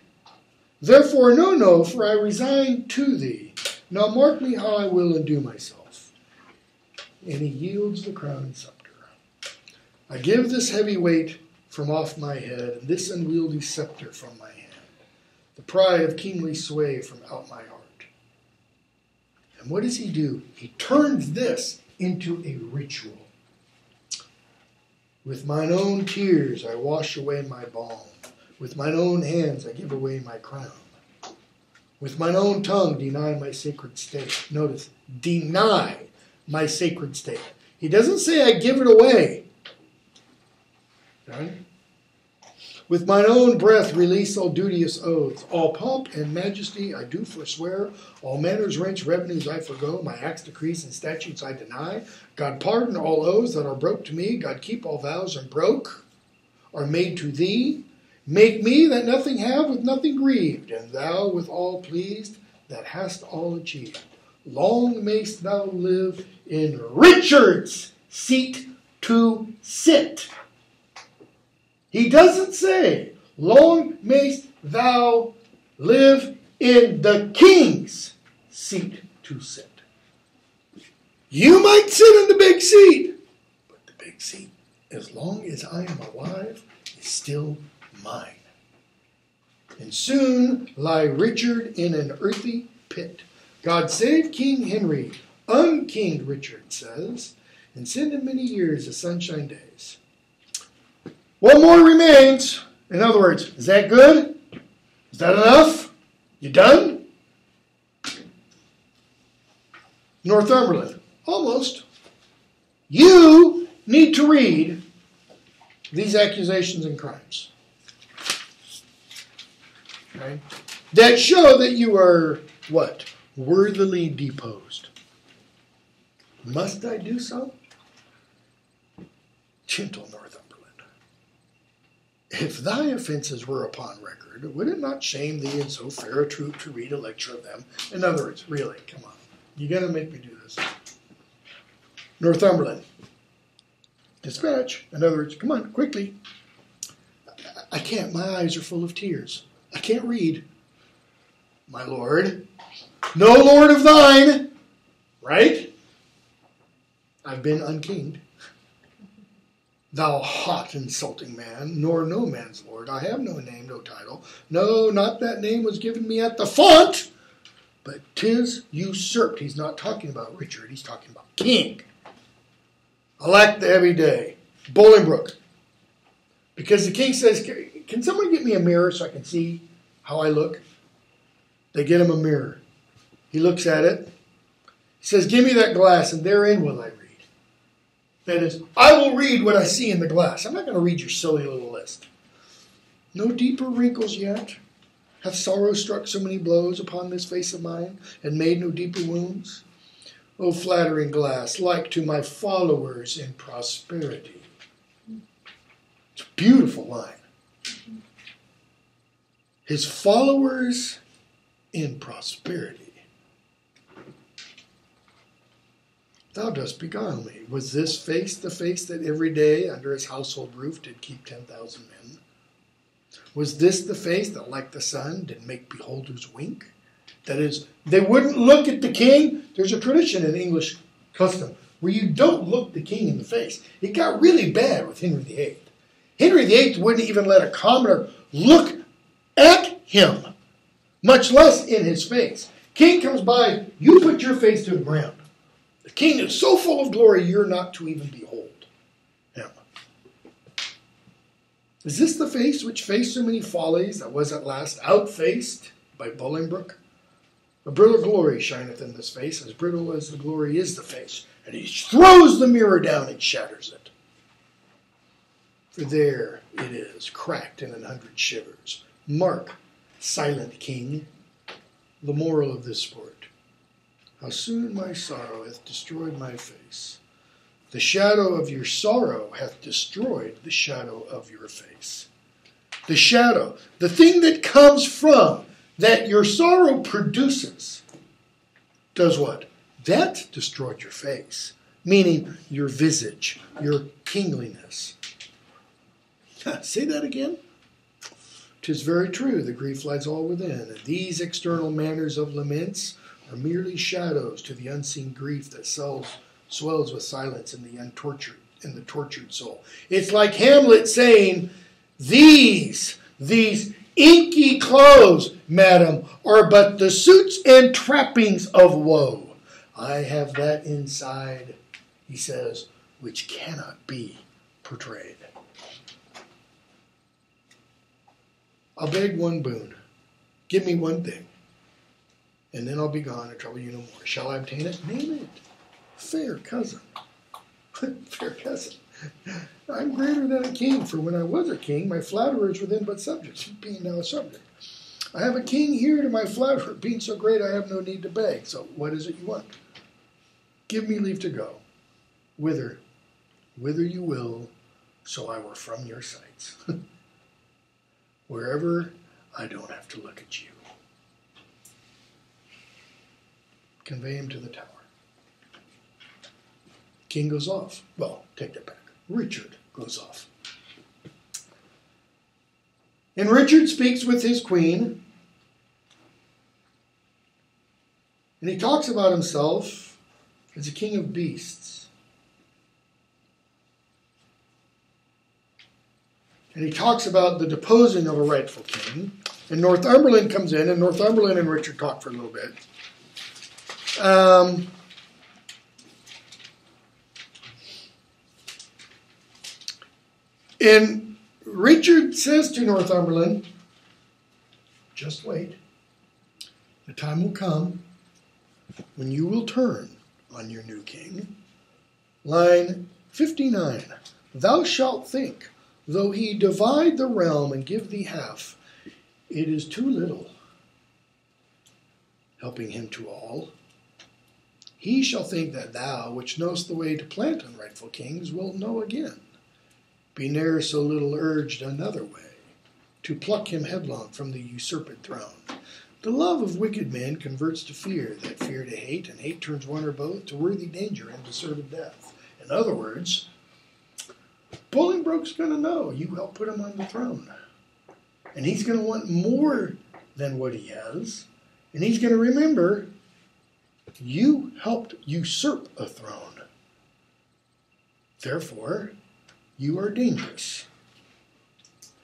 Therefore, no, for I resign to thee. Now mark me how I will undo myself. And he yields the crown and scepter. I give this heavy weight from off my head, and this unwieldy scepter from my hand. The pride of kingly sway from out my heart. And what does he do? He turns this into a ritual. With mine own tears I wash away my balm. With mine own hands I give away my crown. With mine own tongue deny my sacred state. Notice, deny my sacred state. He doesn't say I give it away. Right? With mine own breath release all duteous oaths. All pomp and majesty I do forswear. All manners, rents, revenues I forgo. My acts, decrees, and statutes I deny. God pardon all oaths that are broke to me. God keep all vows and broke are made to thee. Make me that nothing have with nothing grieved. And thou with all pleased that hast all achieved. Long mayst thou live in Richard's seat to sit. He doesn't say, long mayst thou live in the king's seat to sit. You might sit in the big seat, but the big seat, as long as I am alive, is still mine. And soon lie Richard in an earthy pit. God save King Henry, unkinged Richard says, and send him many years of sunshine days. One more remains. In other words, is that good? Is that enough? You done? Northumberland. Almost. You need to read these accusations and crimes. Okay? That show that you are, what? Worthily deposed. Must I do so? Gentle Northumberland. If thy offences were upon record, would it not shame thee in so fair a troop to read a lecture of them? In other words, really, come on. You got to make me do this. Northumberland. Dispatch. In other words, come on, quickly. I can't. My eyes are full of tears. I can't read. My lord. No lord of thine. Right? I've been unkinged. Thou hot insulting man, nor no man's lord. I have no name, no title. No, not that name was given me at the font, but 'tis usurped. He's not talking about Richard, he's talking about king. Elect the heavy day. Bolingbroke. Because the king says, can someone get me a mirror so I can see how I look? They get him a mirror. He looks at it. He says, give me that glass and therein will I read. That is, I will read what I see in the glass. I'm not going to read your silly little list. No deeper wrinkles yet. Hath sorrow struck so many blows upon this face of mine, and made no deeper wounds? O flattering glass, like to my followers in prosperity. It's a beautiful line. His followers in prosperity. Thou dost beguile me. Was this face the face that every day under his household roof did keep 10,000 men? Was this the face that, like the sun, did make beholders wink? That is, they wouldn't look at the king. There's a tradition in English custom where you don't look the king in the face. It got really bad with Henry VIII. Henry VIII wouldn't even let a commoner look at him, much less in his face. King comes by, you put your face to the ground. The king is so full of glory, you're not to even behold him. Is this the face which faced so many follies that was at last outfaced by Bolingbroke? A brittle glory shineth in this face, as brittle as the glory is the face. And he throws the mirror down and shatters it. For there it is, cracked in 100 shivers. Mark, silent king, the moral of this sport. How soon my sorrow hath destroyed my face. The shadow of your sorrow hath destroyed the shadow of your face. The shadow, the thing that comes from, that your sorrow produces, does what? That destroyed your face, meaning your visage, your kingliness. Say that again. 'Tis very true, the grief lies all within, and these external manners of laments are merely shadows to the unseen grief that swells with silence in the tortured soul. It's like Hamlet saying, these inky clothes, madam, are but the suits and trappings of woe. I have that inside, he says, which cannot be portrayed. I'll beg one boon. Give me one thing, and then I'll be gone and trouble you no more. Shall I obtain it? Name it. Fair cousin. Fair cousin. I'm greater than a king, for when I was a king, my flatterers were then but subjects, being now a subject. I have a king here to my flatterer, being so great I have no need to beg. So what is it you want? Give me leave to go. Whither you will, so I were from your sights. Wherever I don't have to look at you. Convey him to the tower. King goes off. Well, take that back. Richard goes off. And Richard speaks with his queen. And he talks about himself as a king of beasts. And he talks about the deposing of a rightful king. And Northumberland comes in, and Northumberland and Richard talk for a little bit. And Richard says to Northumberland, just wait. The time will come when you will turn on your new king. Line 59. Thou shalt think, though he divide the realm and give thee half, it is too little, helping him to all. He shall think that thou, which knowest the way to plant unrightful kings, wilt know again. Be ne'er so little urged another way, to pluck him headlong from the usurped throne. The love of wicked men converts to fear, that fear to hate, and hate turns one or both to worthy danger and deserted death. In other words, Bolingbroke's going to know you helped put him on the throne. And he's going to want more than what he has. And he's going to remember you helped usurp a throne. Therefore, you are dangerous.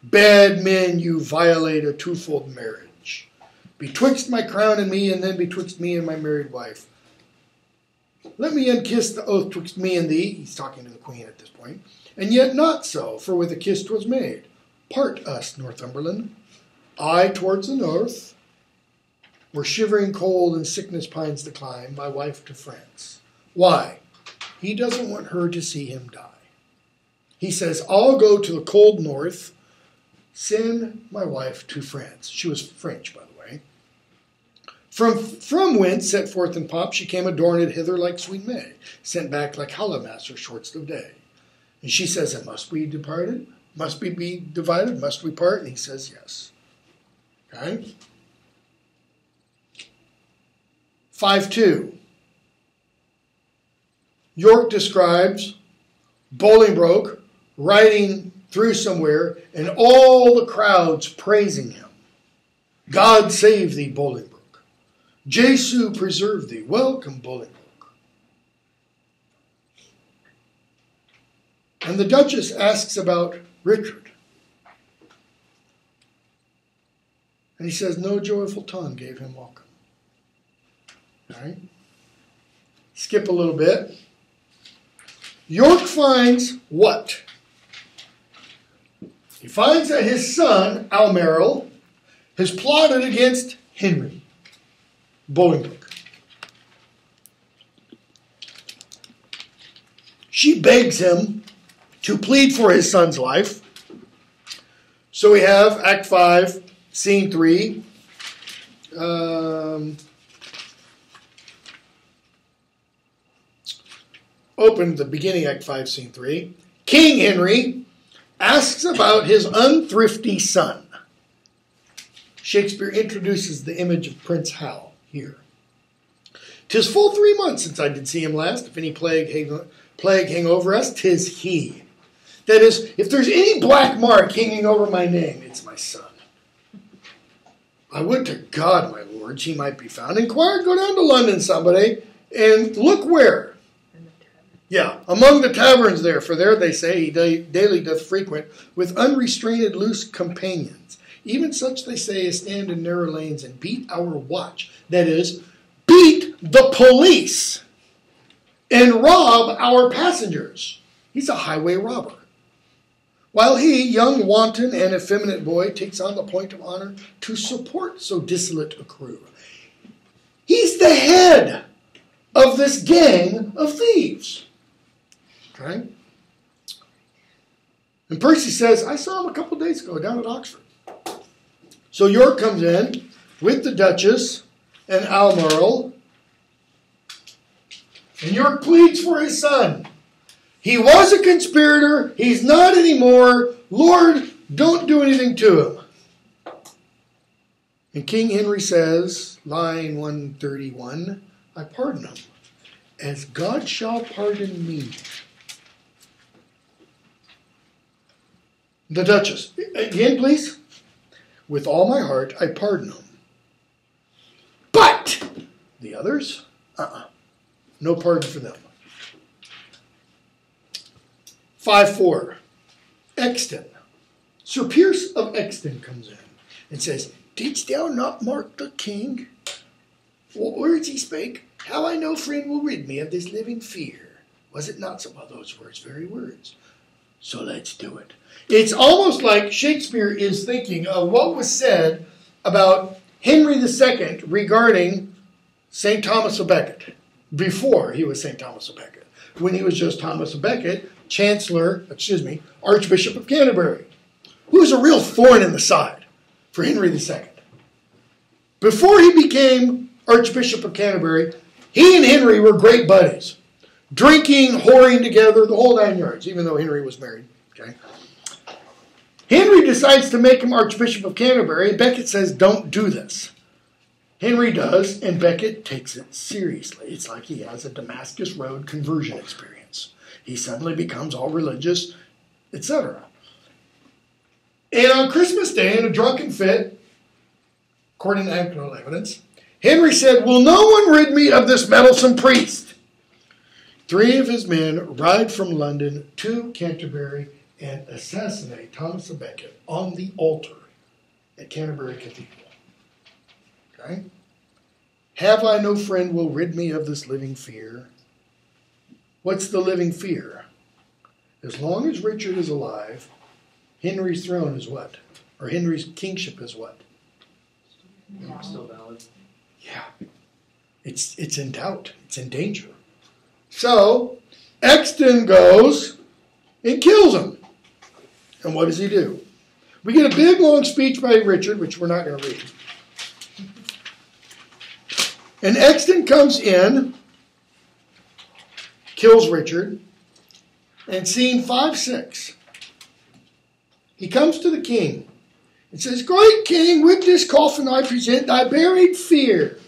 Bad men, you violate a twofold marriage. Betwixt my crown and me, and then betwixt me and my married wife. Let me unkiss the oath twixt me and thee. He's talking to the queen at this point. And yet not so, for with a kiss 'twas made. Part us, Northumberland. I towards the north, where shivering cold and sickness pines to climb, my wife to France. Why? He doesn't want her to see him die. He says, I'll go to the cold north, send my wife to France. She was French, by the way. From whence, set forth in pomp, she came adorned hither like sweet May, sent back like Hallowmaster shortst of day. And she says, and must we departed? Must we be divided? Must we part? And he says, yes. Okay? 5:2. York describes Bolingbroke riding through somewhere and all the crowds praising him. God save thee, Bolingbroke. Jesu preserve thee. Welcome, Bolingbroke. And the Duchess asks about Richard. And he says, no joyful tongue gave him welcome. All right? Skip a little bit. York finds what? He finds that his son, Almeril, has plotted against Henry Bolingbroke. She begs him to plead for his son's life. So we have Act 5, Scene 3. Open the beginning, Act 5, Scene 3. King Henry asks about his unthrifty son. Shakespeare introduces the image of Prince Hal here. 'Tis full 3 months since I did see him last. If any plague hang over us, 'tis he. That is, if there's any black mark hanging over my name, it's my son. I would to God, my lords, he might be found. Inquire, go down to London somebody, and look where. Yeah, among the taverns there, for there they say he daily doth frequent with unrestrained loose companions. Even such they say as stand in narrow lanes and beat our watch. That is, beat the police and rob our passengers. He's a highway robber. While he, young wanton and effeminate boy, takes on the point of honor to support so dissolute a crew. He's the head of this gang of thieves. Okay? And Percy says, I saw him a couple days ago down at Oxford. So York comes in with the Duchess and Almeril. And York pleads for his son. He was a conspirator. He's not anymore. Lord, don't do anything to him. And King Henry says, line 131, I pardon him, as God shall pardon me. The Duchess, again, please. With all my heart, I pardon him. But the others, no pardon for them. 5:4. Exton. Sir Piers of Exton comes in and says, Didst thou not mark the king? What words he spake? How I know friend will rid me of this living fear. Was it not some of those words, very words? So let's do it. It's almost like Shakespeare is thinking of what was said about Henry II regarding St. Thomas of Becket before he was St. Thomas of Becket. When he was just Thomas of Becket, Archbishop of Canterbury, who was a real thorn in the side for Henry II. Before he became Archbishop of Canterbury, he and Henry were great buddies. Drinking, whoring together, the whole 9 yards, even though Henry was married. Okay. Henry decides to make him Archbishop of Canterbury, and Becket says, don't do this. Henry does, and Becket takes it seriously. It's like he has a Damascus Road conversion experience. He suddenly becomes all religious, etc. And on Christmas Day, in a drunken fit, according to anecdotal evidence, Henry said, will no one rid me of this meddlesome priest? 3 of his men ride from London to Canterbury and assassinate Thomas à Becket on the altar at Canterbury Cathedral. Okay? Have I no friend will rid me of this living fear? What's the living fear? As long as Richard is alive, Henry's throne is what? Or Henry's kingship is what? Still valid. Yeah. It's in doubt. It's in danger. So, Exton goes and kills him. And what does he do? We get a big long speech by Richard, which we're not going to read. And Exton comes in, kills Richard, and scene 5-6. He comes to the king and says, Great king, with this coffin I present thy buried fear.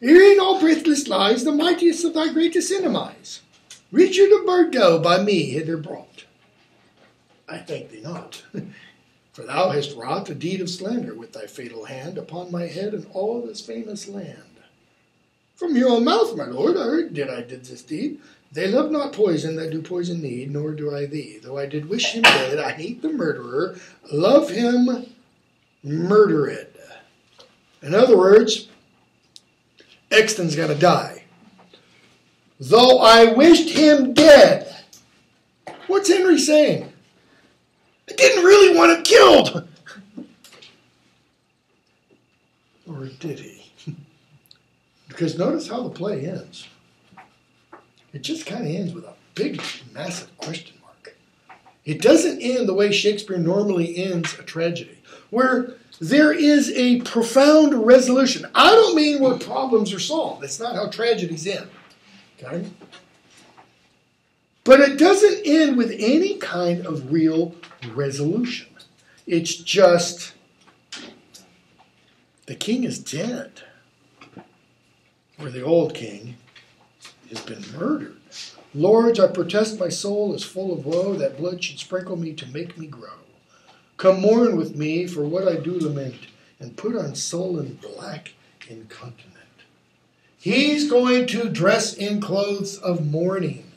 Hearing all breathless lies, the mightiest of thy greatest enemies, Richard of Bordeaux, by me hither brought. I thank thee not, for thou hast wrought a deed of slander with thy fatal hand upon my head and all this famous land. From your own mouth, my lord, I heard I did this deed. They love not poison that do poison need, nor do I thee. Though I did wish him dead, I hate the murderer, love him murdered. In other words, Exton's got to die. Though I wished him dead. What's Henry saying? I didn't really want him killed. Or did he? Because notice how the play ends. It just kind of ends with a big, massive question mark. It doesn't end the way Shakespeare normally ends a tragedy, where there is a profound resolution. I don't mean where problems are solved. That's not how tragedies end. Okay? But it doesn't end with any kind of real resolution. It's just, the king is dead. Or the old king has been murdered. Lords, I protest my soul is full of woe, that blood should sprinkle me to make me grow. Come mourn with me for what I do lament, and put on sullen black incontinent. He's going to dress in clothes of mourning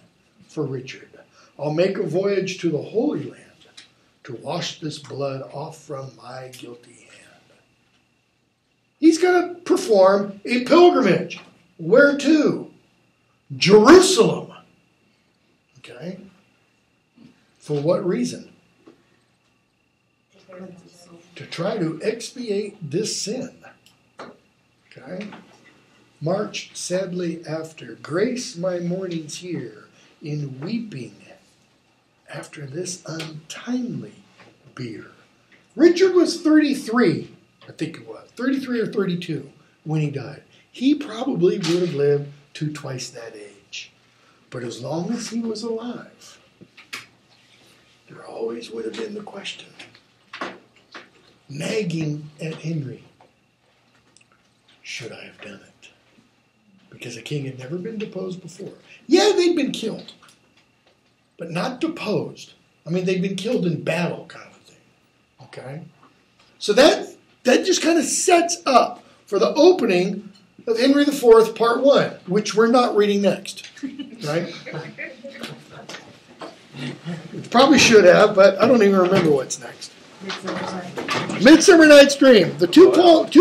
for Richard. I'll make a voyage to the Holy Land to wash this blood off from my guilty hand. He's going to perform a pilgrimage. Where to? Jerusalem. Okay? For what reason? To try to expiate this sin. Okay? March sadly after. Grace my mornings here in weeping after this untimely bier. Richard was 33, I think it was. 33 or 32 when he died. He probably would have lived to twice that age. But as long as he was alive, there always would have been the question, nagging at Henry, should I have done it? Because a king had never been deposed before. Yeah, they'd been killed, but not deposed. I mean, they'd been killed in battle kind of a thing. Okay? So that just kind of sets up for the opening of Henry IV, Part 1, which we're not reading next. Right? Probably should have, but I don't even remember what's next. Midsummer Night's Midsummer Night's Dream. The two plays